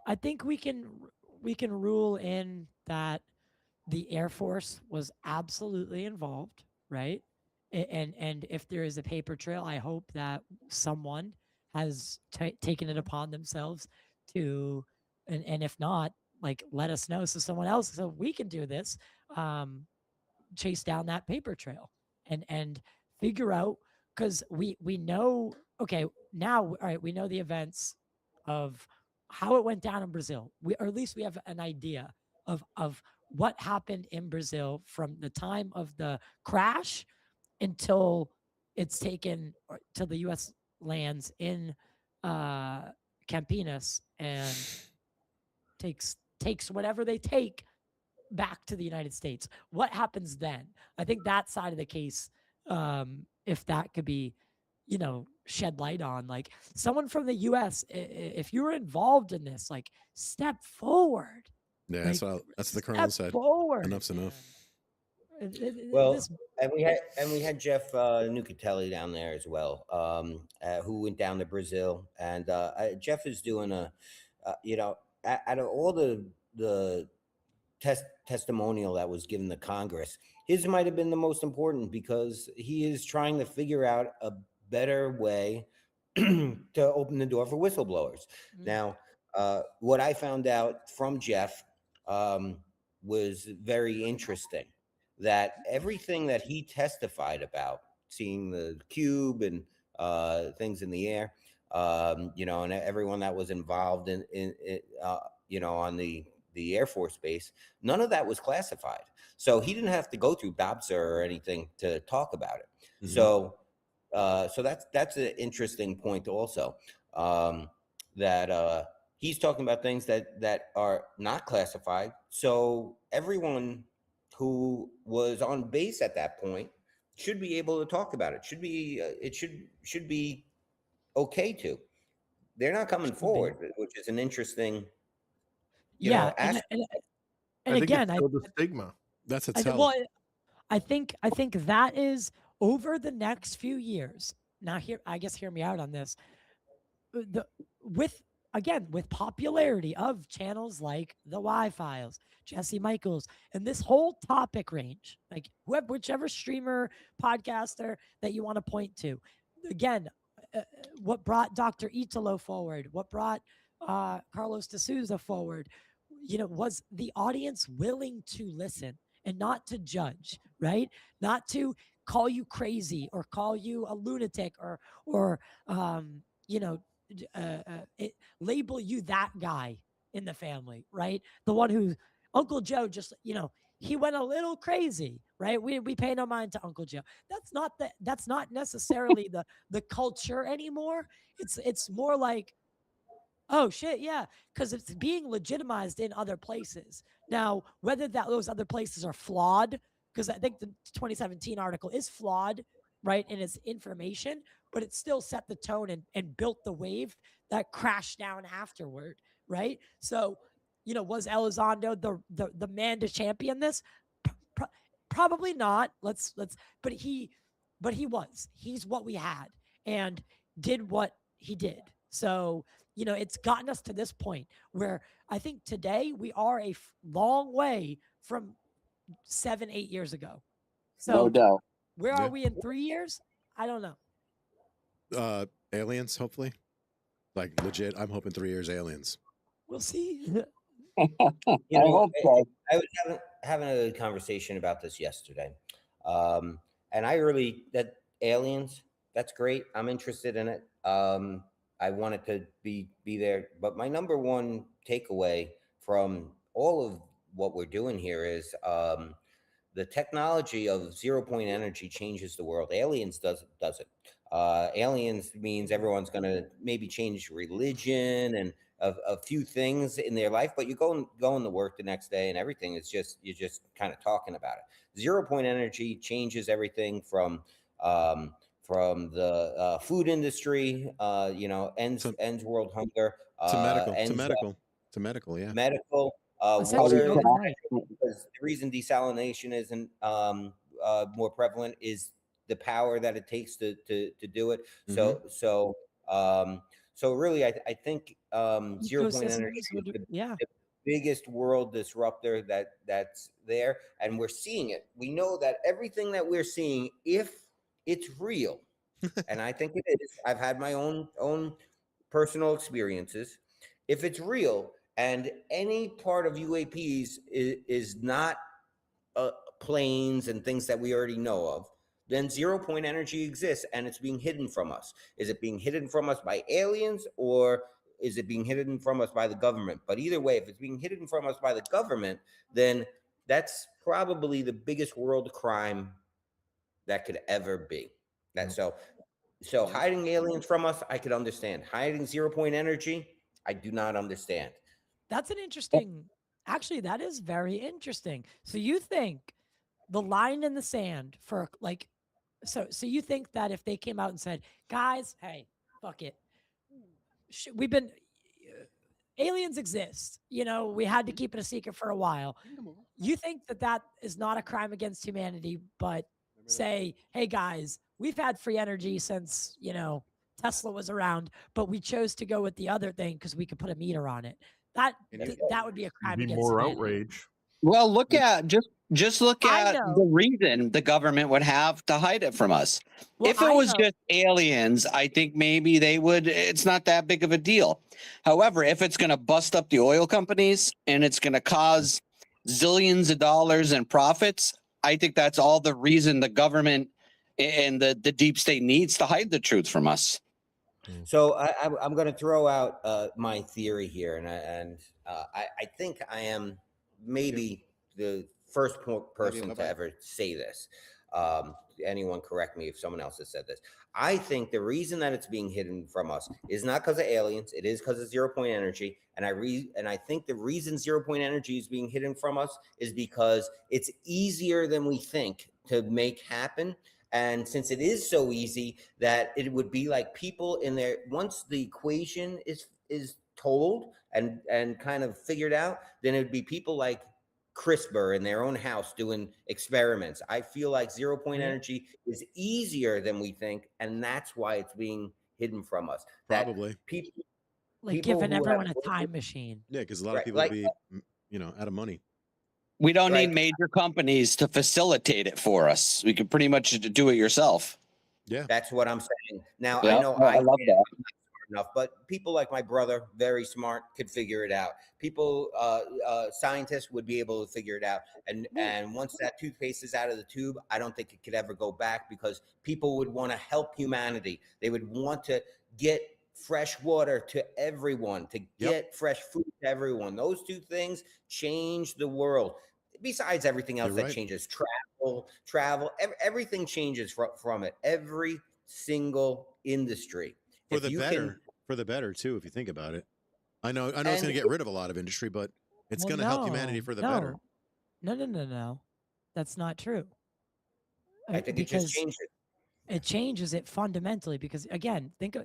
A: I think we can rule in that the Air Force was absolutely involved, right? And if there is a paper trail, I hope that someone has taken it upon themselves to, and if not, let us know so we can do this, chase down that paper trail and figure out, because we know, okay, now, all right, we know the events of how it went down in Brazil. Or at least we have an idea of what happened in Brazil from the time of the crash until it's taken to the U.S. lands in Campinas and takes whatever they take back to the United States. What happens then? I think that side of the case, if that could be, shed light on, someone from the U.S., if you were involved in this, step forward.
C: Yeah, that's the colonel said.
A: Forward.
C: Enough's enough.
E: Well, and we had Jeff Nucatelli down there as well, who went down to Brazil, and Jeff is doing out of all the testimonial that was given to Congress, his might have been the most important, because he is trying to figure out a better way to open the door for whistleblowers. Now, what I found out from Jeff was very interesting, that everything that he testified about, seeing the cube and things in the air, and everyone that was involved in on the Air Force Base, none of that was classified. So he didn't have to go through BAPSA or anything to talk about it. Mm-hmm. So that's an interesting point also, that he's talking about things that are not classified. So everyone who was on base at that point should be able to talk about it. Should be okay to. They're not coming forward, which is an interesting.
A: And again,
B: I think it's the stigma.
C: That's a tell.
A: Well, I think that is over the next few years. Now, hear me out on this. With again, with popularity of channels like the Y-Files, Jesse Michaels, and this whole topic range, like whichever streamer, podcaster that you want to point to, again, what brought Dr. Italo forward, what brought Carlos D'Souza forward, was the audience willing to listen and not to judge, right? Not to call you crazy or call you a lunatic or label you that guy in the family, right? The one who Uncle Joe just, he went a little crazy, right? We pay no mind to Uncle Joe. That's not necessarily the culture anymore. It's more like, oh shit, yeah, because it's being legitimized in other places. Now, whether those other places are flawed, because I think the 2017 article is flawed, right, in its information, but it still set the tone and built the wave that crashed down afterward, right? So, was Elizondo the man to champion this? Probably not. But he was. He's what we had and did what he did. So, it's gotten us to this point where I think today we are a long way from 7-8 years ago. So
D: No doubt.
A: where are we in 3 years? I don't know.
C: Aliens, hopefully. Like legit, I'm hoping 3 years aliens.
A: We'll see.
D: I hope so.
E: I was having a conversation about this yesterday. And that aliens, that's great. I'm interested in it. I want it to be there. But my number one takeaway from all of what we're doing here is the technology of 0-point energy changes the world. Aliens doesn't. Aliens means everyone's going to maybe change religion and a few things in their life, but you go to work the next day and everything is you're just kind of talking about it. 0-point energy changes everything from the food industry, ends world hunger,
C: to medical, yeah.
E: medical,
A: Essentially
E: water.
A: overnight.
E: Because the reason desalination isn't more prevalent is the power that it takes to do it. So really, I think 0-point energy is the biggest world disruptor that's there, and we're seeing it. We know that everything that we're seeing, if it's real, and I think it is. I've had my own personal experiences. If it's real, and any part of UAPs is not planes and things that we already know of, then 0-point energy exists and it's being hidden from us. Is it being hidden from us by aliens or is it being hidden from us by the government? But either way, if it's being hidden from us by the government, then that's probably the biggest world crime that could ever be. So hiding aliens from us, I could understand. Hiding 0-point energy, I do not understand.
A: That's an interesting, actually, that is very interesting. So you think the line in the sand for like, so you think that if they came out and said, guys, hey, fuck it. We've been, aliens exist. We had to keep it a secret for a while. You think that is not a crime against humanity, but say, hey guys, we've had free energy since, Tesla was around, but we chose to go with the other thing because we could put a meter on it. That would be a crime against
B: more
A: humanity.
B: outrage.
D: Well, look at just look at the reason the government would have to hide it from us. Well, if it was just aliens, I think maybe they would. It's not that big of a deal. However, if it's going to bust up the oil companies and it's going to cause zillions of dollars in profits, I think that's all the reason the government and the deep state needs to hide the truth from us.
E: So I'm going to throw out my theory here, and I think I am maybe the first person to ever say this. Anyone correct me if someone else has said this. I think the reason that it's being hidden from us is not because of aliens. It is because of 0-point energy. And I think the reason 0-point energy is being hidden from us is because it's easier than we think to make happen. And since it is so easy that it would be like people in there, once the equation is told and kind of figured out, then it would be people like CRISPR in their own house doing experiments. I feel like 0-point energy is easier than we think, and that's why it's being hidden from us.
C: Probably.
A: Like
E: people
A: giving
E: who have
A: everyone a time machine.
C: Yeah, because a lot of
E: right,
C: people will be, out of money.
D: We don't need
E: Right.
D: major companies to facilitate it for us. We could pretty much do it yourself.
C: Yeah.
E: that's what I'm saying. Now
D: Yeah,
E: I know
D: I love
E: can't,
D: that.
E: I'm not smart enough, but people like my brother, very smart, could figure it out. People, scientists would be able to figure it out. And once that toothpaste is out of the tube, I don't think it could ever go back, because people would want to help humanity. They would want to get fresh water to everyone, to get fresh food to everyone. Those two things change the world. Besides everything else
C: You're
E: that
C: right.
E: changes, travel, everything changes from it. Every single industry.
C: For
E: If
C: the
E: you
C: better, for the better too, if you think about it. I know it's
E: And
C: going to get rid of a lot of industry, but it's
A: Well,
C: going to help humanity for the better.
A: No. That's not true.
E: I think it just
A: Because
E: changed it.
A: it changes it fundamentally. Because again, think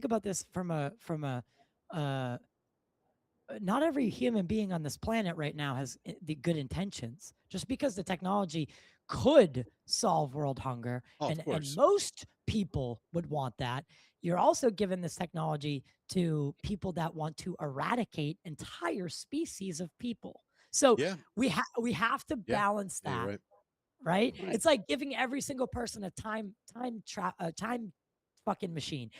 A: about this from a not every human being on this planet right now has the good intentions. Just because the technology could solve world hunger,
C: Oh, of
A: and
C: course.
A: most people would want that, you're also giving this technology to people that want to eradicate entire species of people. So
C: Yeah.
A: we have to balance
C: Yeah,
A: that.
C: you're right.
A: Right?
D: Right.
A: It's like giving every single person a time fucking machine.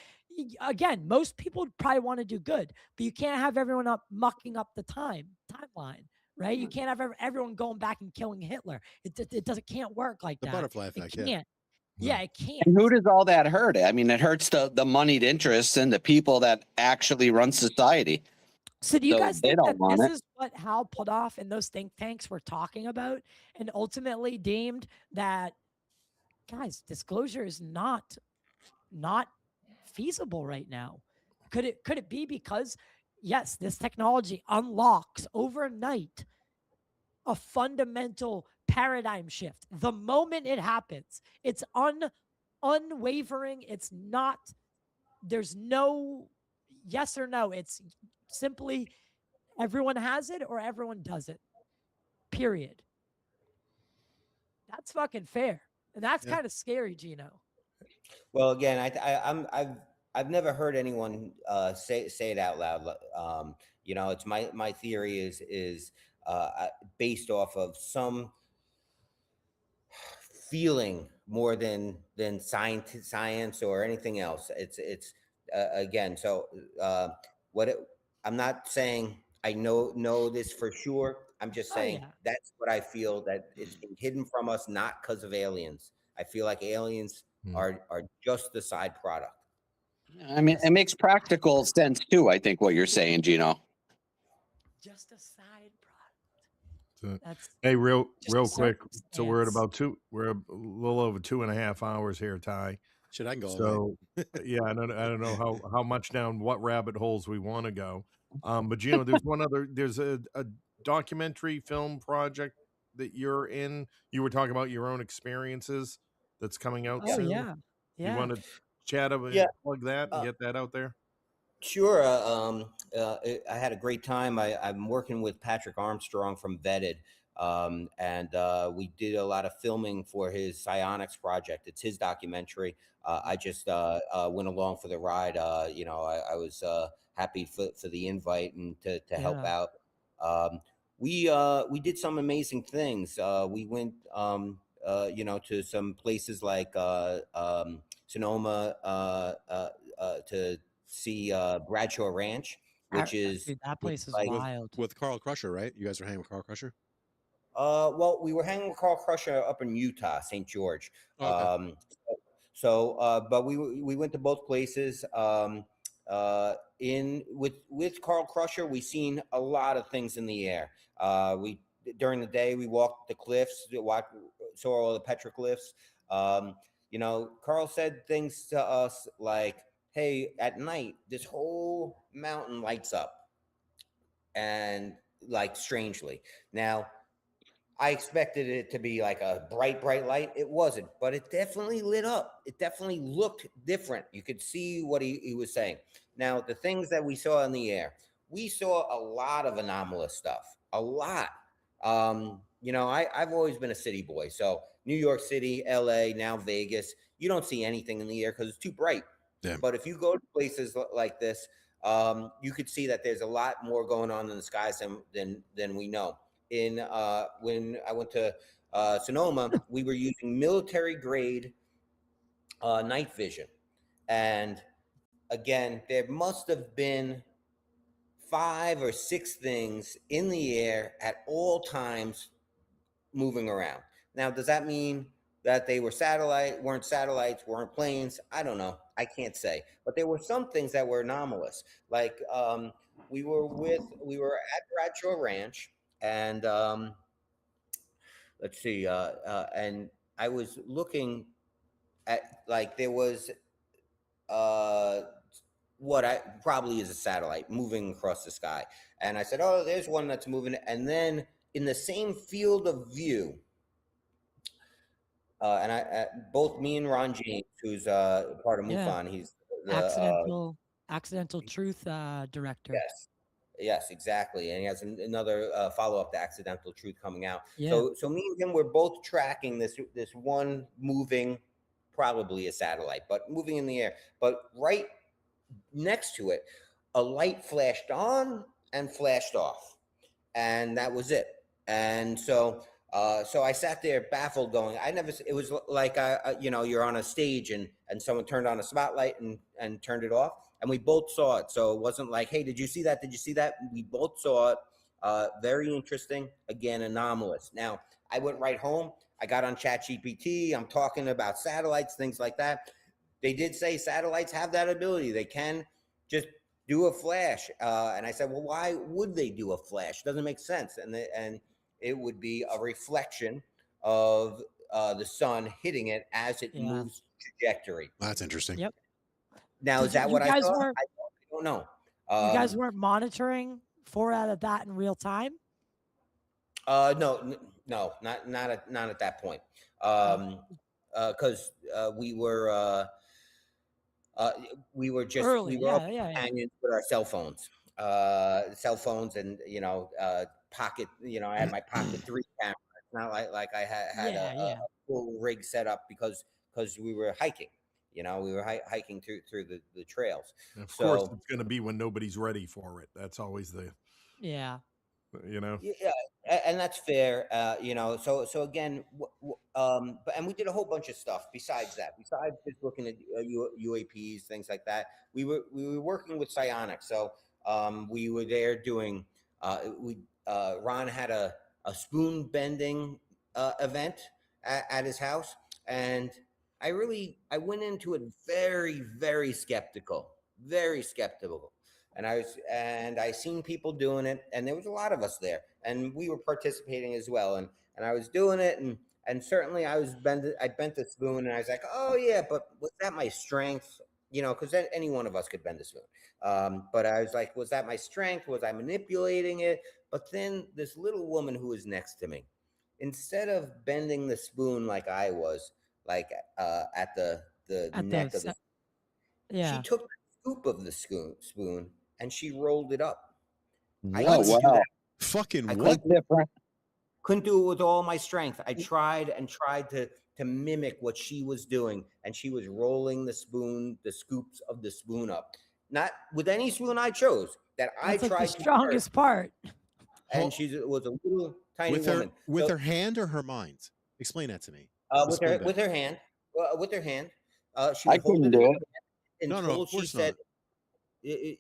A: Again, most people would probably want to do good, but you can't have everyone up mucking up the timeline, right? You can't have everyone going back and killing Hitler. It can't work like
C: The
A: that.
C: butterfly
A: It
C: effect.
A: can't.
C: Yeah.
A: Yeah, it can't.
D: And who does all that hurt? I mean, it hurts the moneyed interests and the people that actually run society.
A: So do you
D: So
A: guys
D: they
A: think that
D: don't want
A: this
D: it.
A: is what Hal Puthoff and those think tanks were talking about, and ultimately deemed that, guys, disclosure is not feasible right now? Could it be because, yes, this technology unlocks overnight a fundamental paradigm shift? The moment it happens, it's unwavering. It's not, there's no yes or no. It's simply everyone has it or everyone does it. Period. That's fucking fair. And that's
C: Yeah.
A: kind of scary, Gino.
E: Well, again, I've never heard anyone say it out loud. It's my theory is based off of some feeling more than science or anything else. It's again. So I'm not saying I know this for sure. I'm just
A: Oh,
E: saying
A: yeah.
E: that's what I feel, that it's been hidden from us, not because of aliens. I feel like aliens are just the side product.
D: I mean, it makes practical sense too. I think what you're saying, Gino.
A: Just a side product.
B: So,
A: That's
B: hey, real
A: just a
B: quick. So we're at
A: circumstance.
B: we're a little over 2.5 hours here, Ty.
C: Shit, I can go all
B: So yeah, I don't know how much down what rabbit holes we want to go. But Gino, there's a documentary film project that you're in. You were talking about your own experiences that's coming out
A: Oh,
B: soon.
A: yeah.
B: You
A: Yeah.
B: want to chat about
E: Yeah.
B: plug that and
E: Uh,
B: get that out there?
E: Sure. I had a great time. I'm working with Patrick Armstrong from Vetted, and we did a lot of filming for his psionics project. It's his documentary. I just went along for the ride. I was happy for the invite and to help
A: Yeah.
E: out. We did some amazing things. We went, to some places like Sonoma, to see Bradshaw Ranch, which is
A: Dude, that
C: with
A: place is
E: like
A: wild.
C: with Carl Crusher, right? You guys were hanging with Carl Crusher?
E: well, we were hanging with Carl Crusher up in Utah, St. George.
C: Oh, okay.
E: But we went to both places. In with Carl Crusher, we seen a lot of things in the air. We During the day we walked the cliffs, saw all the petroglyphs. Carl said things to us like, "Hey, at night this whole mountain lights up," and like strangely. Now, I expected it to be like a bright light. It wasn't, but it definitely lit up. It definitely looked different. You could see what he was saying. Now, the things that we saw in the air, we saw a lot of anomalous stuff, a lot. I've always been a city boy. So New York City, LA, now Vegas, you don't see anything in the air because it's too bright.
C: Yeah.
E: But if you go to places like this, you could see that there's a lot more going on in the skies than we know. When I went to Sonoma, we were using military grade night vision, and again, there must have been 5 or 6 things in the air at all times moving around. Now, does that mean that they weren't satellites, weren't planes? I don't know. I can't say. But there were some things that were anomalous. Like we were at Bradshaw Ranch, and let's see, and I was looking at, like, there was what I probably is a satellite moving across the sky. And I said, oh, there's one that's moving. And then in the same field of view, and both me and Ron James, who's part of MUFON, he's the
A: accidental truth director.
E: Yes, exactly. And he has another follow-up to Accidental Truth coming out.
A: Yeah.
E: So me and him, we're both tracking this one moving, probably a satellite, but moving in the air. But right next to it, a light flashed on and flashed off, and that was it. And so I sat there baffled, going, it was like you're on a stage and someone turned on a spotlight and turned it off, and we both saw it. So it wasn't like, hey, did you see that? Did you see that? We both saw it. Very interesting. Again, anomalous. Now, I went right home. I got on ChatGPT. I'm talking about satellites, things like that. They did say satellites have that ability. They can just do a flash. And I said, well, why would they do a flash? Doesn't make sense. And it would be a reflection of the sun hitting it as it moves trajectory.
C: That's interesting.
A: Yep.
E: Now, is that what I saw? I don't know.
A: You guys weren't monitoring 4 out of that in real time?
E: No, not at that point. Because we were just
A: early,
E: we were all companions with our cell phones, and pocket. I had my Pocket 3 camera. It's not like I had a full rig set up because we were hiking. We were hiking through the trails.
B: And of course, it's going to be when nobody's ready for it. That's always the
A: Yeah,
E: and that's fair. So again, and we did a whole bunch of stuff besides that. Besides just looking at UAPs, things like that, we were working with psionics. So we were there doing. Ron had a spoon bending event at his house, and I went into it very, very skeptical, and I seen people doing it, and there was a lot of us there, and we were participating as well, and I was doing it, and certainly I bent the spoon, and I was like, oh yeah, but was that my strength? Because any one of us could bend a spoon. But I was like, was that my strength? Was I manipulating it? But then this little woman who was next to me, instead of bending the spoon like I was, like at the neck of the, she took the scoop of the spoon and she rolled it up.
C: Fucking
E: what? Couldn't do it with all my strength. I tried to mimic what she was doing, and she was rolling the scoops of the spoon up. Not with any spoon I chose. That's tried.
A: The strongest part.
E: And she was a little tiny woman.
C: With her hand or her mind? Explain that to me.
E: With her hand. With her hand. She
D: I couldn't do it.
E: Until she said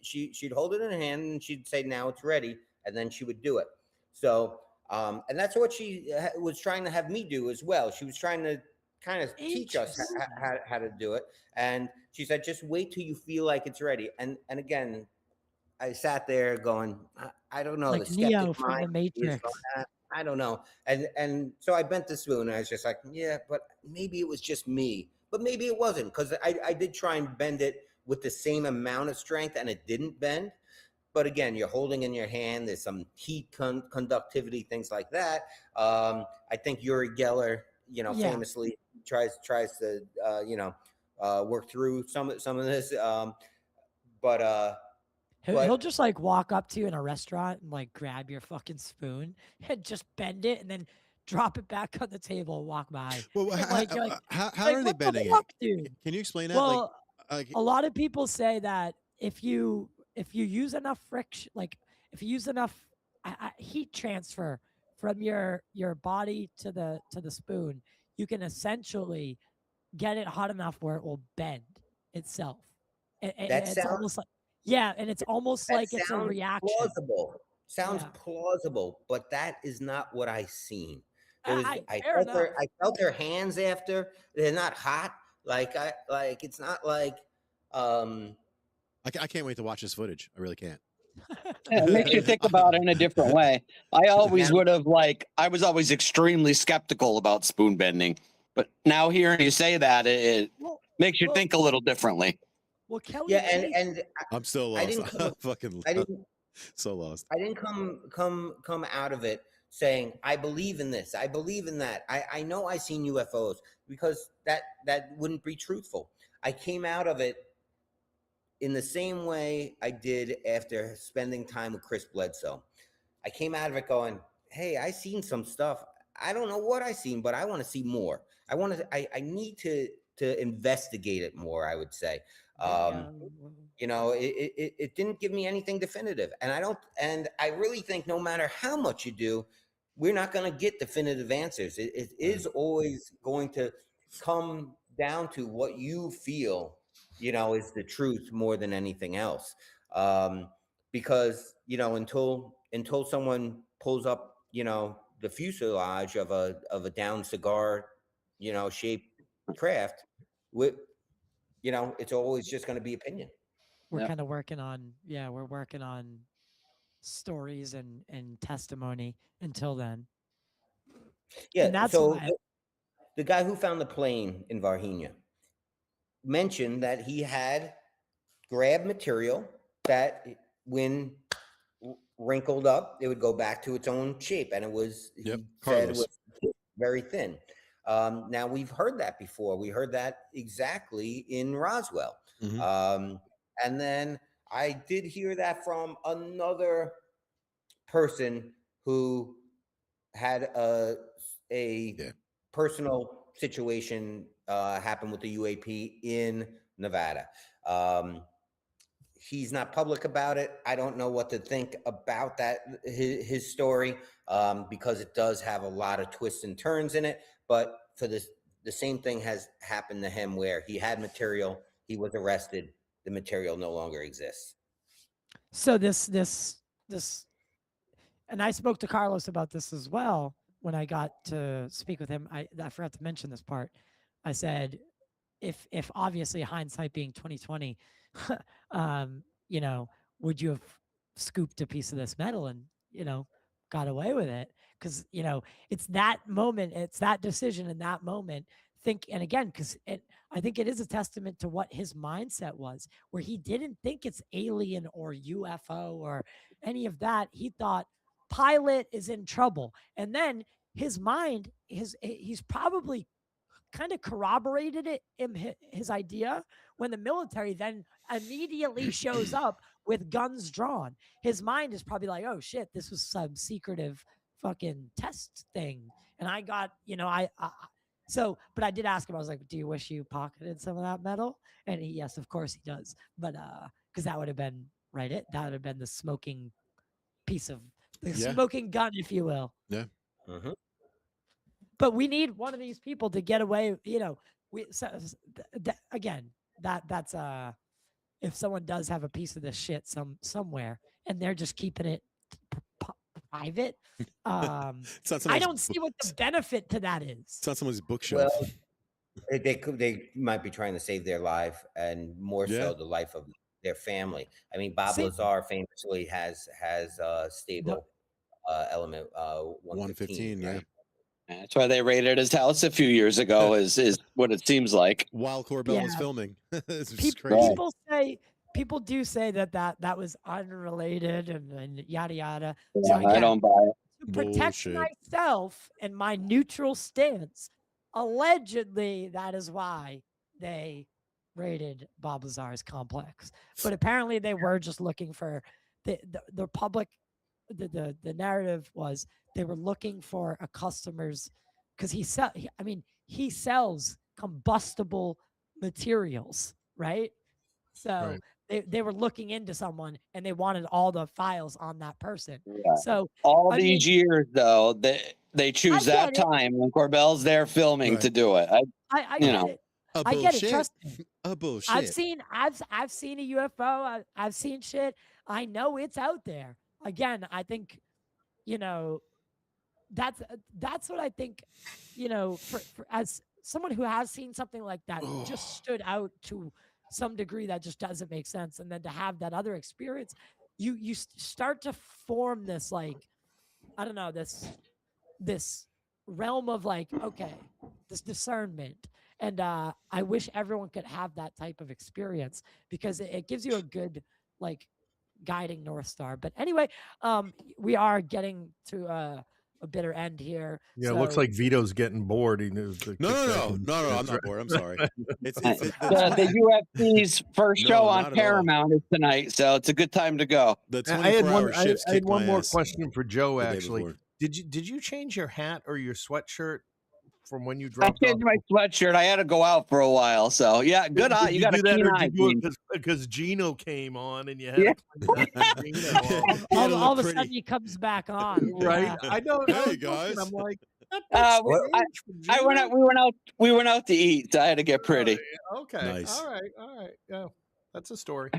E: she'd hold it in her hand and she'd say, now it's ready, and then she would do it. So and that's what she was trying to have me do as well. She was trying to kind of teach us how to do it, and she said, just wait till you feel like it's ready. And again, I sat there going, I don't know,
A: like
E: the
A: Neo
E: skeptic
A: from
E: mind,
A: the Matrix.
E: I don't know. And so I bent the spoon, and I was just like, yeah, but maybe it was just me. But maybe it wasn't, because I did try and bend it with the same amount of strength, and it didn't bend. But again, you're holding in your hand. There's some heat conductivity, things like that. I think Uri Geller, famously tries to work through some of this. But
A: he'll just like walk up to you in a restaurant and like grab your fucking spoon and just bend it and then drop it back on the table and walk by.
C: Well, how are they bending it? Can you explain that?
A: Well, a lot of people say that if if you use enough friction, like if you use enough heat transfer from your body to the spoon, you can essentially get it hot enough where it will bend itself.
E: That
A: It's
E: sounds
A: almost like, yeah, and it's almost
E: that
A: like it's a
E: sounds
A: reaction.
E: plausible. Sounds
A: Yeah.
E: plausible, but that is not what I seen. There was I
A: Fair
E: felt
A: enough.
E: I felt their hands after. They're not hot. Like it's not like
C: I can't wait to watch this footage. I really can't.
D: Yeah, it makes you think about it in a different way. I always
E: Now-
D: would have I was always extremely skeptical about spoon bending, but now hearing you say that, it
A: Well,
D: makes you
A: well-
D: think a little differently.
A: well, Kelly
E: yeah,
A: Chase,
E: and
C: I'm still
E: I
C: lost.
E: didn't come-
C: I'm fucking
E: I didn't
C: so lost.
E: I didn't come out of it saying I believe in this. I believe in that. I know I seen UFOs, because that wouldn't be truthful. I came out of it in the same way I did after spending time with Chris Bledsoe. I came out of it going, hey, I seen some stuff. I don't know what I seen, but I want to see more. I need to investigate it more, I would say. You know, it didn't give me anything definitive. And I really think no matter how much you do, we're not going to get definitive answers. It is always going to come down to what you feel, you know, is the truth more than anything else. Because, you know, until someone pulls up, you know, the fuselage of a down cigar, you know, shaped craft, with, you know, it's always just going to be opinion.
A: we're
D: Yep.
A: kind of working on, we're working on stories and testimony until then.
E: Yeah.
A: And that's
E: so
A: why
E: the guy who found the plane in Varginha mentioned that he had grabbed material that, when wrinkled up, it would go back to its own shape, and it was, he said, it was very thin. Now, we've heard that before. We heard that exactly in Roswell. And then I did hear that from another person who had a personal situation happen with the UAP in Nevada. He's not public about it. I don't know what to think about that, his story, because it does have a lot of twists and turns in it. But for this, the same thing has happened to him, where he had material, he was arrested, the material no longer exists.
A: So this, and I spoke to Carlos about this as well when I got to speak with him. I forgot to mention this part. I said, if obviously hindsight being 2020, you know, would you have scooped a piece of this metal and, you know, got away with it? Because, you know, it's that moment, it's that decision in that moment. And again, because I think it is a testament to what his mindset was, where he didn't think it's alien or UFO or any of that. He thought pilot is in trouble. And then his mind, he's probably kind of corroborated it in his idea when the military then immediately shows up with guns drawn. His mind is probably like, oh shit, this was some secretive fucking test thing. And I got, you know, but I did ask him, I was like, do you wish you pocketed some of that metal? And yes, of course he does. But because that would have been that would have been the smoking piece of the smoking gun, if you will.
C: Yeah.
A: But we need one of these people to get away. You know, that's if someone does have a piece of this shit somewhere and they're just keeping it private. I don't see what the benefit to that is.
C: It's not someone's bookshelf.
E: Well, they might be trying to save their life, and more so the life of their family. I mean, Bob Lazar famously has stable element 115.
C: Yeah.
E: Right?
D: That's why they raided his house a few years ago. Is what it seems like.
C: While Corbell was filming, it's just
A: crazy. People do say that was unrelated and yada yada.
D: Yeah, so I don't buy it.
A: To protect myself and my neutral stance, allegedly that is why they raided Bob Lazar's complex. But apparently they were just looking for the public. The narrative was they were looking for a customer's, because he sells combustible materials, right? So they were looking into someone and they wanted all the files on that person.
D: Yeah.
A: So
D: All
A: I
D: these
A: mean,
D: years, though, they choose
A: I
D: that
A: get it.
D: time when Corbell's there filming
C: Right.
D: to do it.
A: I
D: You
A: get
D: know.
A: it.
C: A
A: I get it.
C: bullshit.
A: Trust me.
C: A bullshit.
A: I've seen a UFO. I've seen shit. I know it's out there. Again, I think, you know, that's what I think, you know, for as someone who has seen something like that just stood out to some degree that just doesn't make sense. And then to have that other experience, you start to form this, like, I don't know, this realm of like, okay, this discernment. And I wish everyone could have that type of experience because it gives you a good, like, guiding North Star. But anyway, we are getting to a bitter end here.
B: Yeah,
A: so,
B: it looks like Vito's getting bored. He knows to
C: No,
B: kick
C: no,
B: back
C: no,
B: in.
C: no, no. I'm
B: That's
C: not
B: right.
C: bored. I'm sorry. It's
D: The UFC's first
C: No,
D: show
C: not
D: on
C: at all.
D: Paramount is tonight, so it's a good time to go.
C: the
B: I had
C: 24-hour
B: I
C: shifts
B: had
C: kicked
B: one
C: my
B: more
C: ass
B: question for Joe.
C: the day
B: Actually,
C: before.
B: did you change your hat or your sweatshirt from when you
D: I
B: dropped off?
D: changed my sweatshirt. I had to go out for a while, so yeah, good eye.
B: Did
D: You got a
B: do that,
D: keen
B: or
D: eye.
B: did you do
D: Gene.
B: it because Gino came on and you had
D: Yeah.
B: to clean up for Gino?
C: He had to
A: all
C: look
A: of a
C: pretty.
A: sudden he comes back on.
B: Right?
A: Yeah.
B: I know.
C: Hey,
B: I was looking,
C: guys.
B: I'm like, that's
D: Well,
B: strange for
D: I went
B: Gino.
D: out. We went out to eat. So I had to get pretty.
B: Okay.
C: Nice.
B: All right. Yeah, that's a story.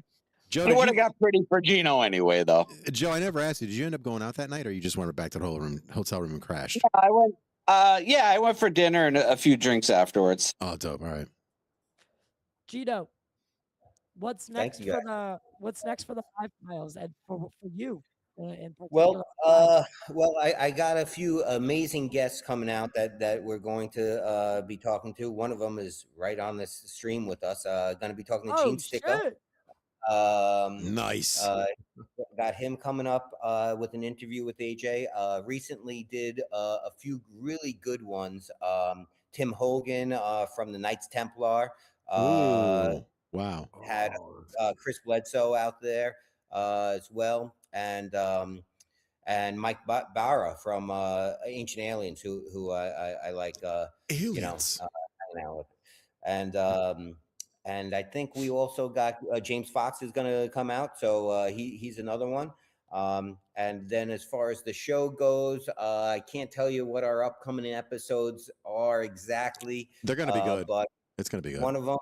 C: Joe,
D: It would have got pretty for Gino anyway, though.
C: Joe, I never asked you. Did you end up going out that night, or you just went back to the hotel room and crashed?
D: I went. Yeah, I went for dinner and a few drinks afterwards.
C: Oh, dope. All right.
A: Gino, what's
E: Thank
A: next
E: you,
A: for the 5 miles and for you in particular?
E: Well, I got a few amazing guests coming out that we're going to be talking to. One of them is right on this stream with us. Going to be talking to Gene Sticco.
A: Shit.
C: Nice.
E: Got him coming up with an interview with AJ. Recently did a few really good ones. Tim Hogan from the Knights Templar.
C: Ooh, wow.
E: Had Chris Bledsoe out there as well, and Mike Barra from Ancient Aliens, who I like.
C: Aliens.
E: Hanging out with. And I think we also got James Fox is going to come out, so he's another one. And then as far as the show goes, I can't tell you what our upcoming episodes are exactly.
C: They're going to be good.
E: But
C: It's going to be good.
E: one of them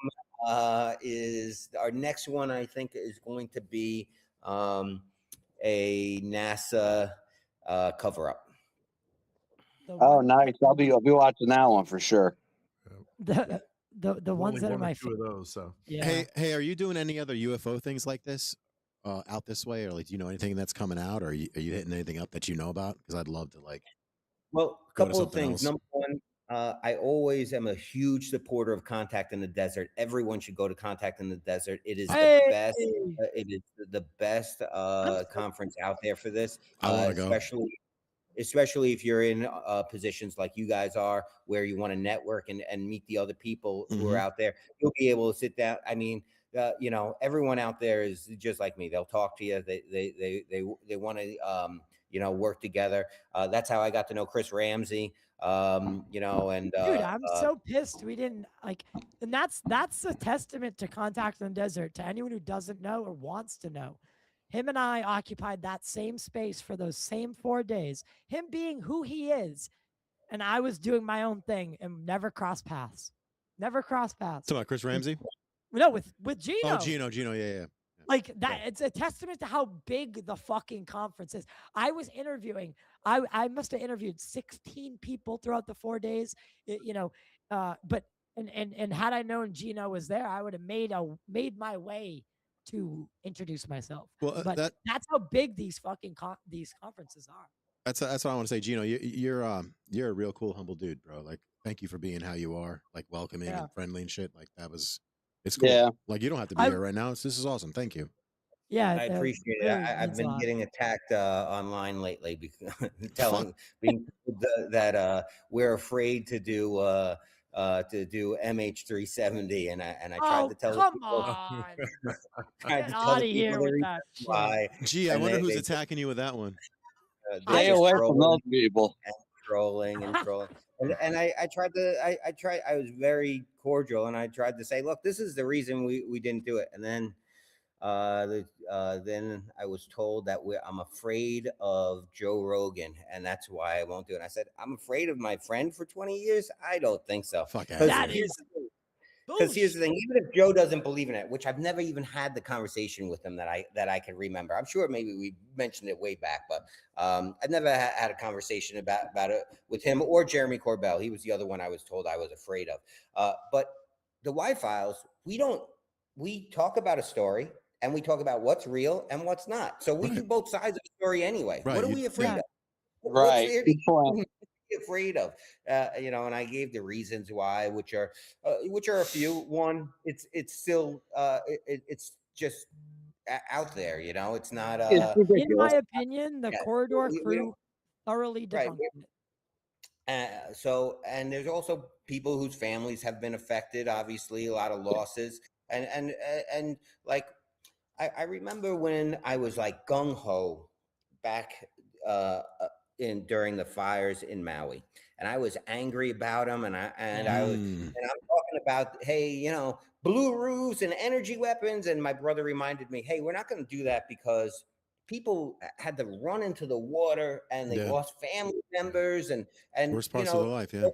E: is our next one. I think is going to be a NASA cover-up.
D: Oh, nice. I'll be watching that one for sure.
A: The ones that are my
B: two of those. So
A: yeah.
C: Hey, are you doing any other UFO things like this out this way, or like, do you know anything that's coming out, or are you hitting anything up that you know about? Because I'd love to like.
E: Well, a
C: go to
E: couple of
C: something
E: things.
C: else.
E: Number one, I always am a huge supporter of Contact in the Desert. Everyone should go to Contact in the Desert. It is the best. It is the best conference out there for this.
C: I want to go.
E: Especially if you're in positions like you guys are, where you want to network and meet the other people who are out there. You'll be able to sit down. I mean, everyone out there is just like me. They'll talk to you. They want to work together. That's how I got to know Chris Ramsey. And
A: dude, I'm so pissed we didn't and that's a testament to Contact in the Desert, to anyone who doesn't know or wants to know. Him and I occupied that same space for those same 4 days, him being who he is, and I was doing my own thing and never crossed paths.
C: Talking about Chris Ramsey?
A: No, with Gino.
C: Oh, Gino, yeah.
A: Like that, it's a testament to how big the fucking conference is. I was interviewing, I must have interviewed 16 people throughout the 4 days, but had I known Gino was there, I would have made my way to introduce myself.
C: Well,
A: but that's how big these fucking these conferences are.
C: That's what I want to say, Gino. You're a real cool, humble dude, bro. Like, thank you for being how you are, like welcoming and friendly and shit. Like it's cool. Yeah. Like, you don't have to be here right now. This is awesome. Thank you.
A: Yeah,
E: I appreciate it. I've been getting attacked online lately because being that we're afraid to do MH370, and I tried to tell
A: come
E: people,
A: on.
E: Get
A: out of here with that shit.
C: Gee, I wonder who's attacking you with that one.
D: Stay away from those people.
E: And trolling. And I tried I was very cordial, and I tried to say, look, this is the reason we didn't do it. And then Then I was told that I'm afraid of Joe Rogan, and that's why I won't do it. And I said, I'm afraid of my friend for 20 years. I don't think so.
C: Fuck out
E: Because
C: of
A: That
C: here.
A: is
E: here's the
A: bullshit.
E: thing: even if Joe doesn't believe in it, which I've never even had the conversation with him that I can remember. I'm sure maybe we mentioned it way back, but I've never had a conversation about it with him or Jeremy Corbell. He was the other one I was told I was afraid of. But the Y Files, we talk about a story and we talk about what's real and what's not. So we
C: Right.
E: do both sides of the story anyway.
C: Right,
E: What are
C: you-
E: we afraid
A: yeah.
E: of? What's
D: Right.
E: there
D: Good point.
E: to be afraid of? And I gave the reasons why, which are a few. One, it's still it's just out there. It's not
D: It's
A: In
D: ridiculous.
A: my opinion, the
E: yeah,
A: corridor
E: we
A: crew
E: don't-
A: thoroughly
E: right.
A: debunked it.
E: And there's also people whose families have been affected. Obviously, a lot of losses, and like I remember when I was like gung ho back in during the fires in Maui, and I was angry about them, and I was
C: Mm.
E: and I'm talking about, hey, blue roofs and energy weapons, and my brother reminded me, hey, we're not going to do that because people had to run into the water and they
C: Yeah.
E: lost family members and
C: Worst parts of their life, yeah.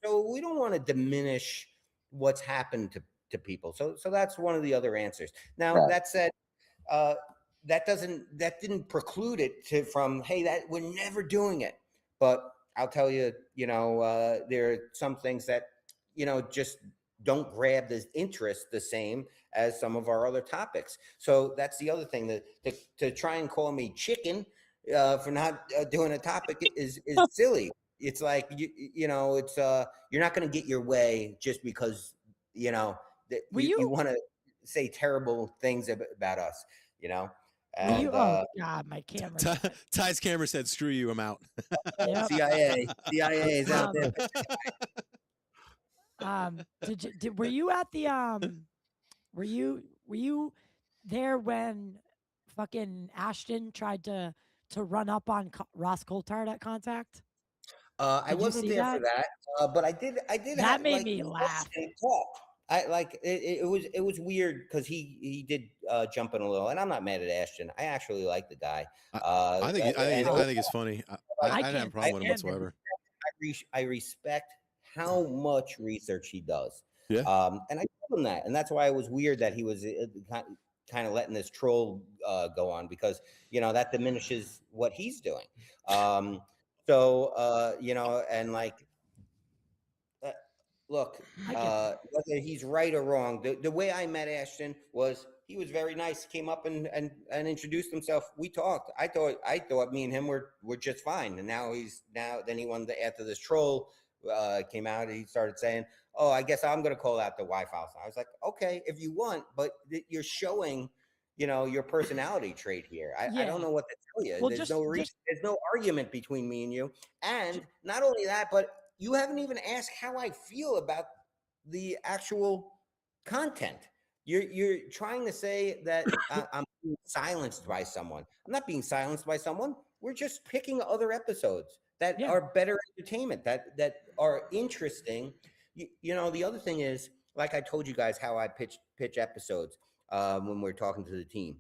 E: so we don't want to diminish what's happened to people. So that's one of the other answers. Now,
D: Right.
E: that said, that didn't preclude it from, hey, that we're never doing it. But I'll tell you, there are some things that just don't grab the interest the same as some of our other topics. So that's the other thing, that to try and call me chicken for not doing a topic is silly. It's like it's you're not going to get your way just because that
A: Were
E: you
A: you?
E: want to say terrible things about us.
A: Were you?
E: And
A: Oh God, my camera.
C: Ty's camera said, "Screw you, I'm out."
A: Yep.
E: CIA is out there.
A: Were you at the were you there when fucking Ashton tried to run up on Ross Coulthard at Contact?
E: I
A: Did you
E: wasn't
A: see
E: there
A: that?
E: for that, but I did
A: That
E: have,
A: made
E: like,
A: me laugh.
E: talk. I like it was weird because he did jump in a little, and I'm not mad at Ashton. I actually like the guy.
C: I think it's funny. I didn't have a
A: can't
C: problem with him
A: stand him.
C: whatsoever.
E: I respect how much research he does.
C: Yeah.
E: And I told him that, and that's why it was weird that he was kind of letting this troll go on, because that diminishes what he's doing. And like, look,
A: I get that.
E: whether he's right or wrong, the way I met Ashton was he was very nice. Came up and introduced himself. We talked. I thought me and him were just fine. And then he wanted to, after this troll came out, he started saying, "Oh, I guess I'm going to call out the Wi-Fi." I was like, "Okay, if you want, but you're showing." Your personality trait here. I
A: Yeah.
E: don't know what to tell you.
A: Well,
E: There's
A: just
E: there's no argument between me and you. And not only that, but you haven't even asked how I feel about the actual content. You're trying to say that I'm being silenced by someone. I'm not being silenced by someone. We're just picking other episodes that
A: Yeah.
E: are better entertainment, that are interesting. The other thing is, like I told you guys, how I pitch episodes when we're talking to the team.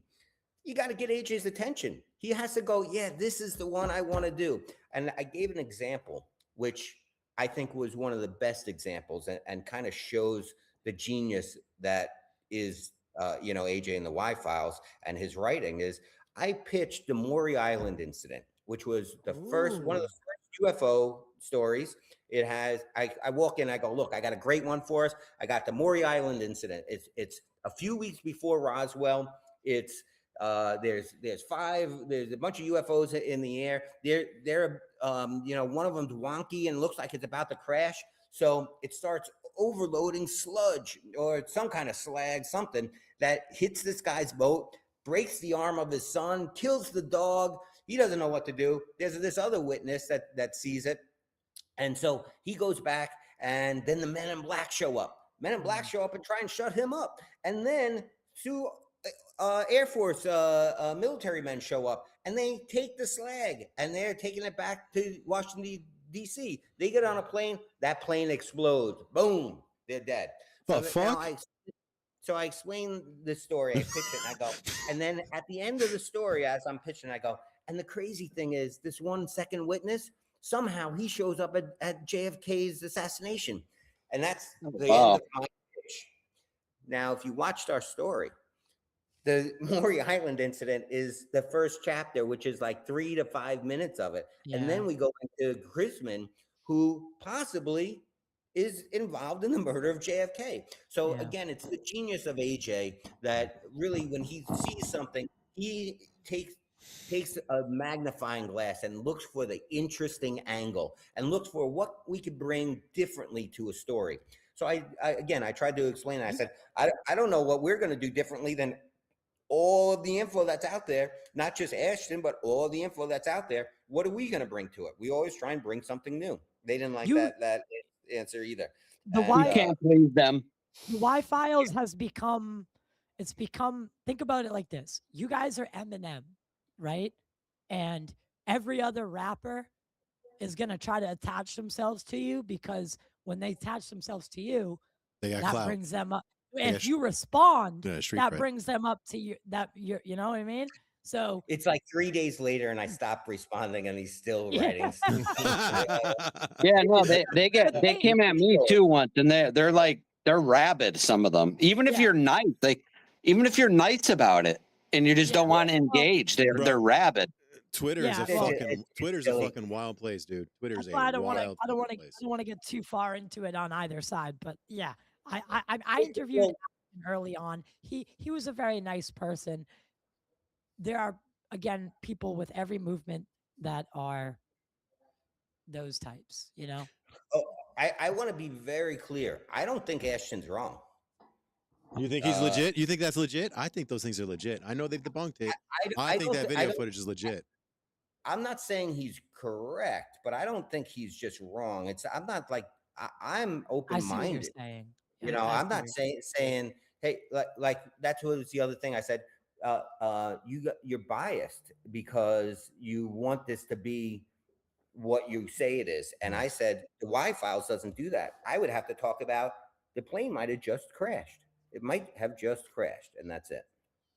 E: You got to get AJ's attention. He has to go, yeah, this is the one I want to do. And I gave an example, which I think was one of the best examples, and kind of shows the genius that is, AJ and the Y Files and his writing. Is I pitched the Maury Island incident, which was one of the first UFO stories. It has, I walk in, I go, look, I got a great one for us. I got the Maury Island incident. It's a few weeks before Roswell. It's there's a bunch of UFOs in the air. They're one of them's wonky and looks like it's about to crash. So it starts overloading sludge or some kind of slag, something that hits this guy's boat, breaks the arm of his son, kills the dog. He doesn't know what to do. There's this other witness that sees it. And so he goes back, and then the Men in Black show up. Men in Black show up and try and shut him up. And then two Air Force military men show up, and they take the slag, and they're taking it back to Washington, D.C. They get on a plane. That plane explodes. Boom. They're dead.
C: The fuck?
E: So I explain the story, I pitch it, and I go, and then at the end of the story, as I'm pitching, I go, and the crazy thing is, this one second witness, somehow he shows up at JFK's assassination. And that's the end of my pitch. Now, if you watched our story, the Maury Island incident is the first chapter, which is like 3 to 5 minutes of it.
A: Yeah.
E: And then we go into Grisman, who possibly is involved in the murder of JFK. So again, it's the genius of AJ that really, when he sees something, he takes a magnifying glass and looks for the interesting angle and looks for what we could bring differently to a story. So I tried to explain it. I said, I don't know what we're going to do differently than all of the info that's out there, not just Ashton, but all of the info that's out there. What are we going to bring to it? We always try and bring something new. They didn't like that answer either.
D: You can't please them.
A: The Y-Files has become, think about it like this. You guys are Eminem, right? And every other rapper is going to try to attach themselves to you, because when they attach themselves to you, that brings them up. If you respond, that brings them up to you. You know what I mean? So
E: it's like 3 days later, and I stopped responding, and he's still writing.
D: Yeah, no, they came at me too once, and they're rabid. Some of them, even if you're nice, even if you're nice about it, and you just don't want to engage, they're rabid.
C: Twitter's a fucking wild place, dude. Twitter's a wild place. I don't
A: want to get too far into it on either side, but yeah, I interviewed him early on. He was a very nice person. There are, again, people with every movement that are those types, you know?
E: Oh, I want to be very clear. I don't think Ashton's wrong.
C: You think he's legit? You think that's legit? I think those things are legit. I know they've debunked it. I think that video footage is legit.
E: I'm not saying he's correct, but I don't think he's just wrong. I'm not like, I'm open-minded. You know, I'm not saying, hey, like that's what was the other thing I said. You're biased because you want this to be what you say it is. And I said, the Y-Files doesn't do that. I would have to talk about the plane might have just crashed. It might have just crashed, and that's it.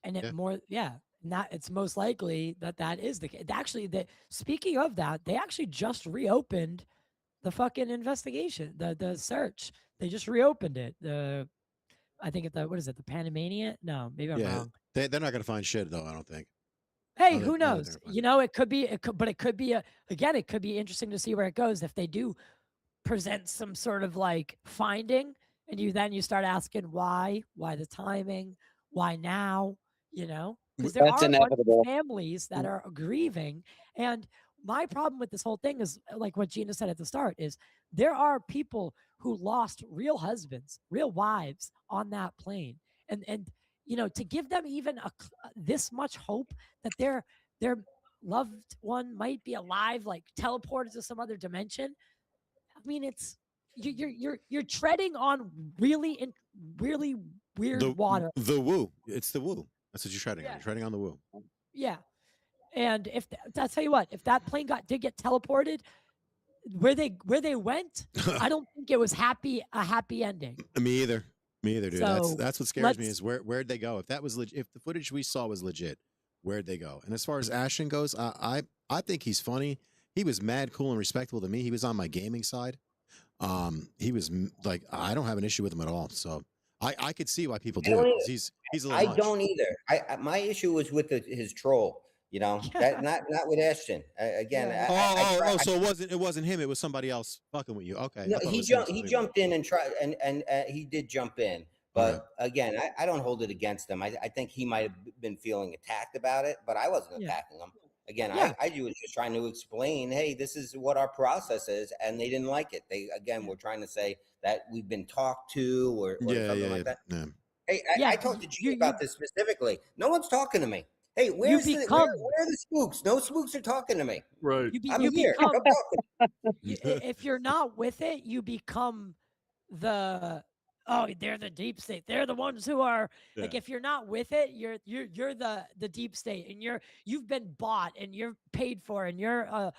A: And it's most likely that is the case. Actually, speaking of that, they actually just reopened the fucking investigation, the search. They just reopened it. I think what is it? The Panamanian? No, maybe I'm wrong.
C: They're not going to find shit though, I don't think.
A: Hey, who knows? You know, it could be, it could be it could be interesting to see where it goes if they do present some sort of like finding, and you start asking why the timing, why now, you know? Because there are inevitable families that are grieving. And my problem with this whole thing is, like what Gina said at the start, is there are people who lost real husbands, real wives on that plane. And you know, to give them even this much hope that their loved one might be alive, like teleported to some other dimension. I mean, it's you're treading on really weird water.
C: The woo. It's the woo. That's what you're treading on. You're treading on the woo.
A: Yeah. And I'll tell you what, if that plane did get teleported, where they went, I don't think it was a happy ending.
C: Me either, dude.
A: So
C: that's what scares me is where'd they go? If that was if the footage we saw was legit, where'd they go? And as far as Ashton goes, I think he's funny. He was mad, cool, and respectful to me. He was on my gaming side. He was like, I don't have an issue with him at all. So I could see why people do it. He's a little much.
E: Don't either. My issue was with his troll. You know, that not with Ashton. Again,
C: so it wasn't him. It was somebody else fucking with you. Okay.
E: No, he jumped in and tried, and he did jump in. But again, I don't hold it against him. I think he might have been feeling attacked about it, but I wasn't attacking him. Again, I was just trying to explain, hey, this is what our process is, and they didn't like it. They were trying to say that we've been talked to or something like that. Yeah. Hey, I talked to Gino about this specifically. No one's talking to me. Hey, where are the spooks? No spooks are talking to me.
B: Right.
E: I'm here.
A: If you're not with it, you become the oh, they're the deep state. They're the ones who are like,
C: Yeah.
A: if you're not with it, you're the deep state, and you've been bought and you're paid for, and you're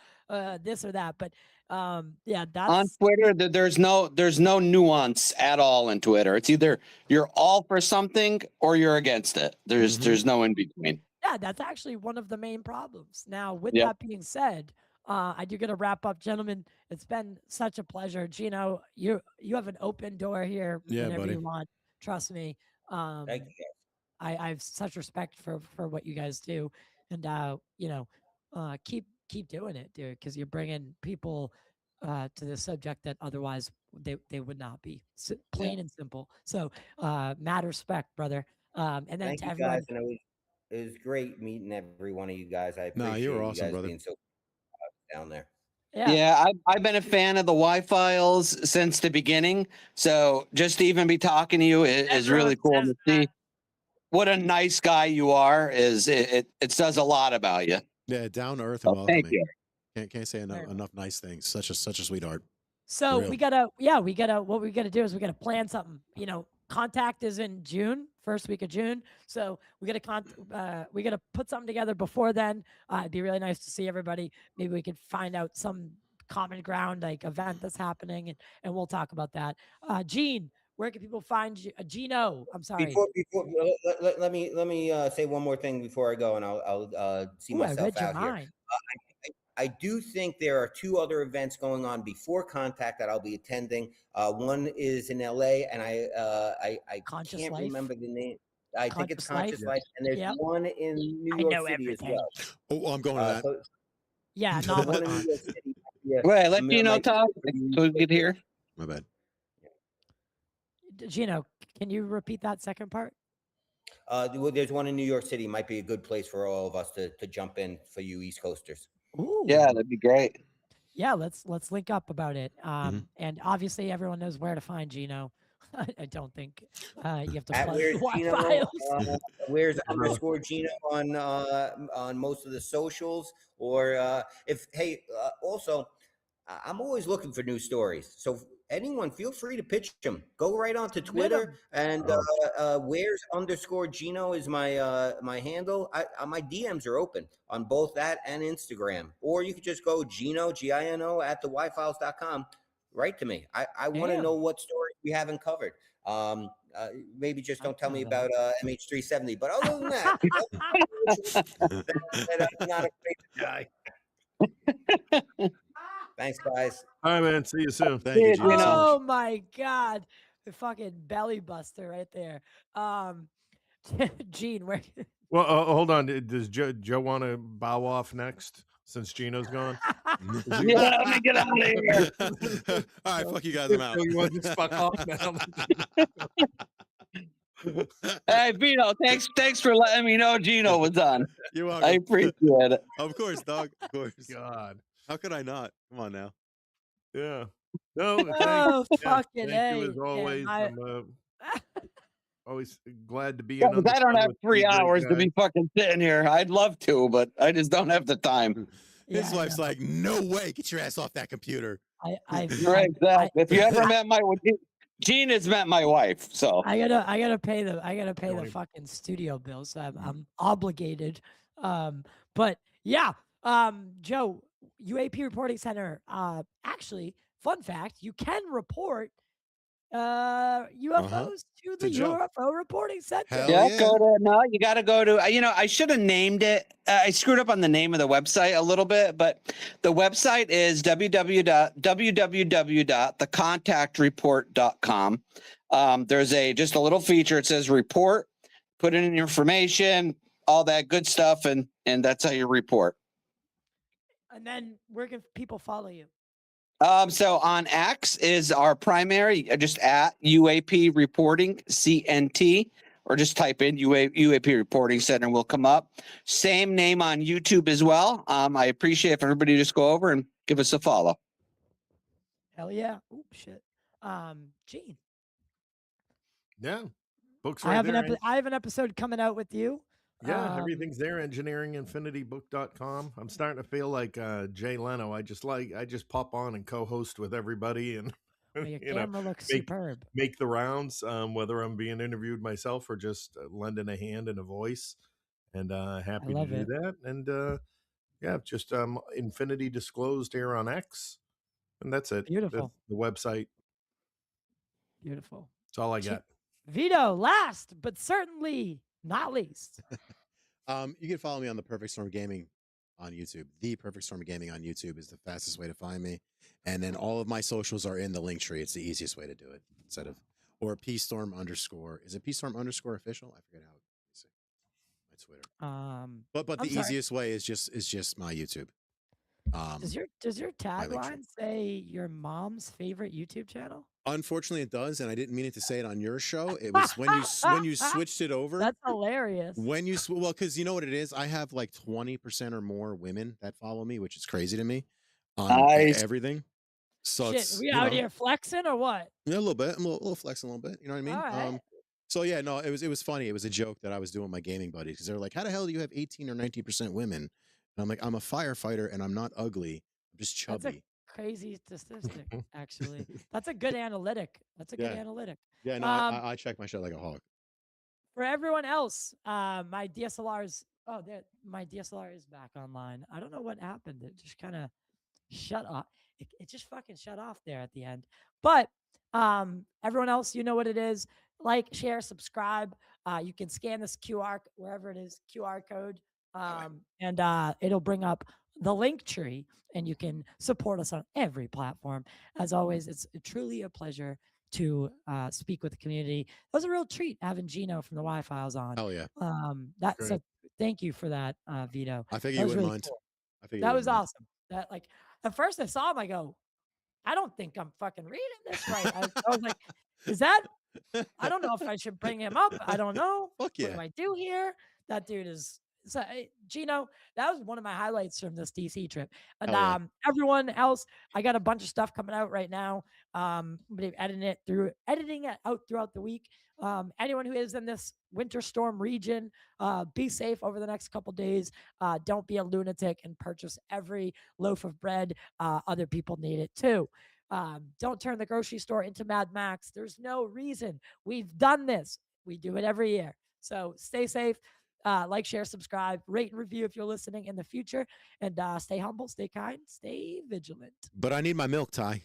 A: this or that. But yeah,
D: On
A: that's
D: Twitter, there's no nuance at all in Twitter. It's either you're all for something or you're against it. There's no in between.
A: yeah, that's actually one of the main problems. Now, with
D: Yep.
A: that being said, I do got to wrap up, gentlemen. It's been such a pleasure. Gino, you have an open door here
C: Yeah,
A: whenever
C: buddy.
A: you want. Trust me.
E: Thank you.
A: I have such respect for what you guys do, and keep doing it, dude, because you're bringing people to the subject that otherwise they would not be. Plain and simple. So mad respect, brother. And then
E: Thank
A: to
E: you
A: everyone,
E: guys, and it was great meeting every one of you guys. I
C: Nah,
E: appreciate
C: you were
E: you
C: awesome,
E: guys
C: brother.
E: being so down there.
A: yeah,
D: Yeah, I've been a fan of the Y-Files since the beginning. So just to even be talking to you is really
A: Everyone
D: cool
A: says
D: to see. What a nice guy you are. It says a lot about you.
C: Yeah, down to earth and
D: So thank
C: welcoming.
D: you.
C: Can't say
A: Very
C: enough nice things. Such a sweetheart.
A: So
C: real.
A: we gotta what we gotta do is we gotta plan something. Contact is in June, first week of June. So we gotta put something together before then. It'd be really nice to see everybody. Maybe we could find out some common ground like event that's happening, and we'll talk about that. Gene, where can people find you? Gino, I'm sorry.
E: Before let me say one more thing before I go, and I'll see
A: Ooh, I
E: myself
A: read your
E: out here.
A: mind.
E: I do think there are two other events going on before Contact that I'll be attending. One is in LA, and I
A: Conscious
E: can't
A: Life?
E: remember the name. I think it's
A: Conscious Life?
E: Conscious Life, and there's
A: Yep.
E: one in New
A: I
E: York
A: know
E: City as
A: everything.
E: well.
C: Oh, I'm going to that.
E: So
A: Yeah,
E: the one in
A: non
E: New York City.
D: Wait, let Gino
E: might be
D: talk
E: pretty
D: so we get here.
C: My bad.
A: Gino, can you repeat that second part?
E: well, there's one in New York City. Might be a good place for all of us to jump in for you East Coasters.
A: Ooh.
D: Yeah, that'd be great.
A: Yeah, let's link up about it. And obviously everyone knows where to find Gino. I don't think you have to
E: At
A: plug
E: Where's
A: the
E: Gino?
A: Wi-Files.
E: Where's underscore Gino on most of the socials, or also I'm always looking for new stories. So anyone, feel free to pitch them. Go right onto Twitter, and where's underscore Gino is my handle. My DMs are open on both that and Instagram, or you could just go Gino Gino at theyfiles.com. Write to me. I want to
A: Damn.
E: know what stories we haven't covered. Maybe just don't tell me about MH370. But other than that, I'm not a crazy guy. Thanks, guys.
B: All right, man. See you soon.
C: Thank you, Gino.
A: Oh my God. The fucking belly buster right there. Gene, where
B: Well, hold on. Does Joe want to bow off next since Gino's gone?
D: Yeah, let me get out of here.
C: All right, fuck you guys. I'm out.
B: So you want to just fuck off now?
D: Hey, Vito, thanks for letting me know Gino was on.
C: You're
D: I
C: welcome.
D: appreciate it.
C: Of course, dog. Of course.
B: God.
C: How could I not? Come on now.
B: Yeah. No.
A: Oh,
B: thank
A: fucking
B: you
A: A.
B: as always.
A: Man,
B: I'm always glad to be
D: Yeah,
B: in.
D: 'cause I don't have
B: with
D: 3
B: you great
D: hours to
B: guys.
D: be fucking sitting here. I'd love to, but I just don't have the time.
C: His
A: Yeah, I
C: wife's
A: know.
C: like, no way. Get your ass off that computer.
D: Right, exactly. If you ever met my Gene has met my wife, so
A: I gotta pay the
B: Join.
A: fucking studio bills. So I'm obligated. But yeah, Joe, UAP Reporting Center. Actually, fun fact, you can report UFOs to the
C: Joe.
A: UFO Reporting Center.
C: Hell
D: yeah,
C: yeah.
D: go to no. You got to go to. I should have named it. I screwed up on the name of the website a little bit, but the website is www.thecontactreport.com. There's just a little feature. It says report. Put in your information, all that good stuff, and that's how you report.
A: And then where can people follow you?
D: So on X is our primary, just at UAP Reporting CNT, or just type in UAP Reporting Center and we'll come up. Same name on YouTube as well. I appreciate if everybody just go over and give us a follow.
A: Hell yeah. Oop, shit. Gene.
B: Yeah. Books
A: I
B: right
A: have
B: there.
A: I have an episode coming out with you.
B: Yeah, everything's there. Engineeringinfinitybook.com. I'm starting to feel like Jay Leno. I just pop on and co-host with everybody, and
A: Well, your
B: you know,
A: camera looks
B: make
A: superb.
B: make the rounds, whether I'm being interviewed myself or just lending a hand and a voice. And
A: I
B: happy to
A: love
B: do
A: it.
B: that. And yeah, just Infinity Disclosed here on X, and that's it.
A: Beautiful.
B: The website.
A: Beautiful.
B: That's all I got.
A: VITO, last but certainly not least.
C: You can follow me on the Perfect Storm Gaming on YouTube. The Perfect Storm Gaming on YouTube is the fastest way to find me. And then all of my socials are in the link tree. It's the easiest way to do it instead of, or PStorm_. Is it PStorm_ official? I forget how. Let me see. My Twitter. But
A: I'm
C: the
A: sorry.
C: easiest way is just my YouTube.
A: Does your
C: my link tree.
A: tagline say your mom's favorite YouTube channel?
C: Unfortunately, it does, and I didn't mean it to say it on your show. It was when you switched it over.
A: That's hilarious.
C: When you well, because you know what it is. I have like 20% or more women that follow me, which is crazy to me on
D: Nice.
C: everything. So
A: Shit,
C: it's
A: we out here flexing or what?
C: yeah, a little bit. I'm a little flexing a little bit. You know what I mean?
A: All right.
C: So yeah, no, it was funny. It was a joke that I was doing with my gaming buddies because they're like, "How the hell do you have 18 or 19% women?" And I'm like, "I'm a firefighter and I'm not ugly. I'm just chubby."
A: That's a crazy statistic, actually. That's a good analytic. That's a good analytic.
C: Yeah, no, I check my shit like a hawk.
A: For everyone else, my DSLR is my DSLR is back online. I don't know what happened. It just kind of shut off. It just fucking shut off there at the end. But everyone else, you know what it is. Like, share, subscribe. You can scan this QR wherever it is, QR code, and it'll bring up the link tree, and you can support us on every platform. As always, it's truly a pleasure to speak with the community. It was a real treat having Gino from the Y-Files on.
C: Hell yeah.
A: So thank you for that, VITO.
C: I figure
A: That
C: you
A: was
C: wouldn't
A: really
C: mind.
A: cool.
C: I figure
A: That was awesome. That, like, at first I saw him, I go, I don't think I'm fucking reading this right. I was like, is that? I don't know if I should bring him up. I don't know.
C: Fuck
A: What do
C: yeah.
A: I do here? That dude is. So, Gino, that was one of my highlights from this DC trip. And
C: Hell yeah.
A: everyone else, I got a bunch of stuff coming out right now. But editing it out throughout the week. Anyone who is in this winter storm region, be safe over the next couple days. Don't be a lunatic and purchase every loaf of bread. Other people need it too. Don't turn the grocery store into Mad Max. There's no reason. We've done this. We do it every year. So stay safe. Like, share, subscribe, rate, and review if you're listening in the future. And stay humble, stay kind, stay vigilant.
C: But I need my milk, Ty.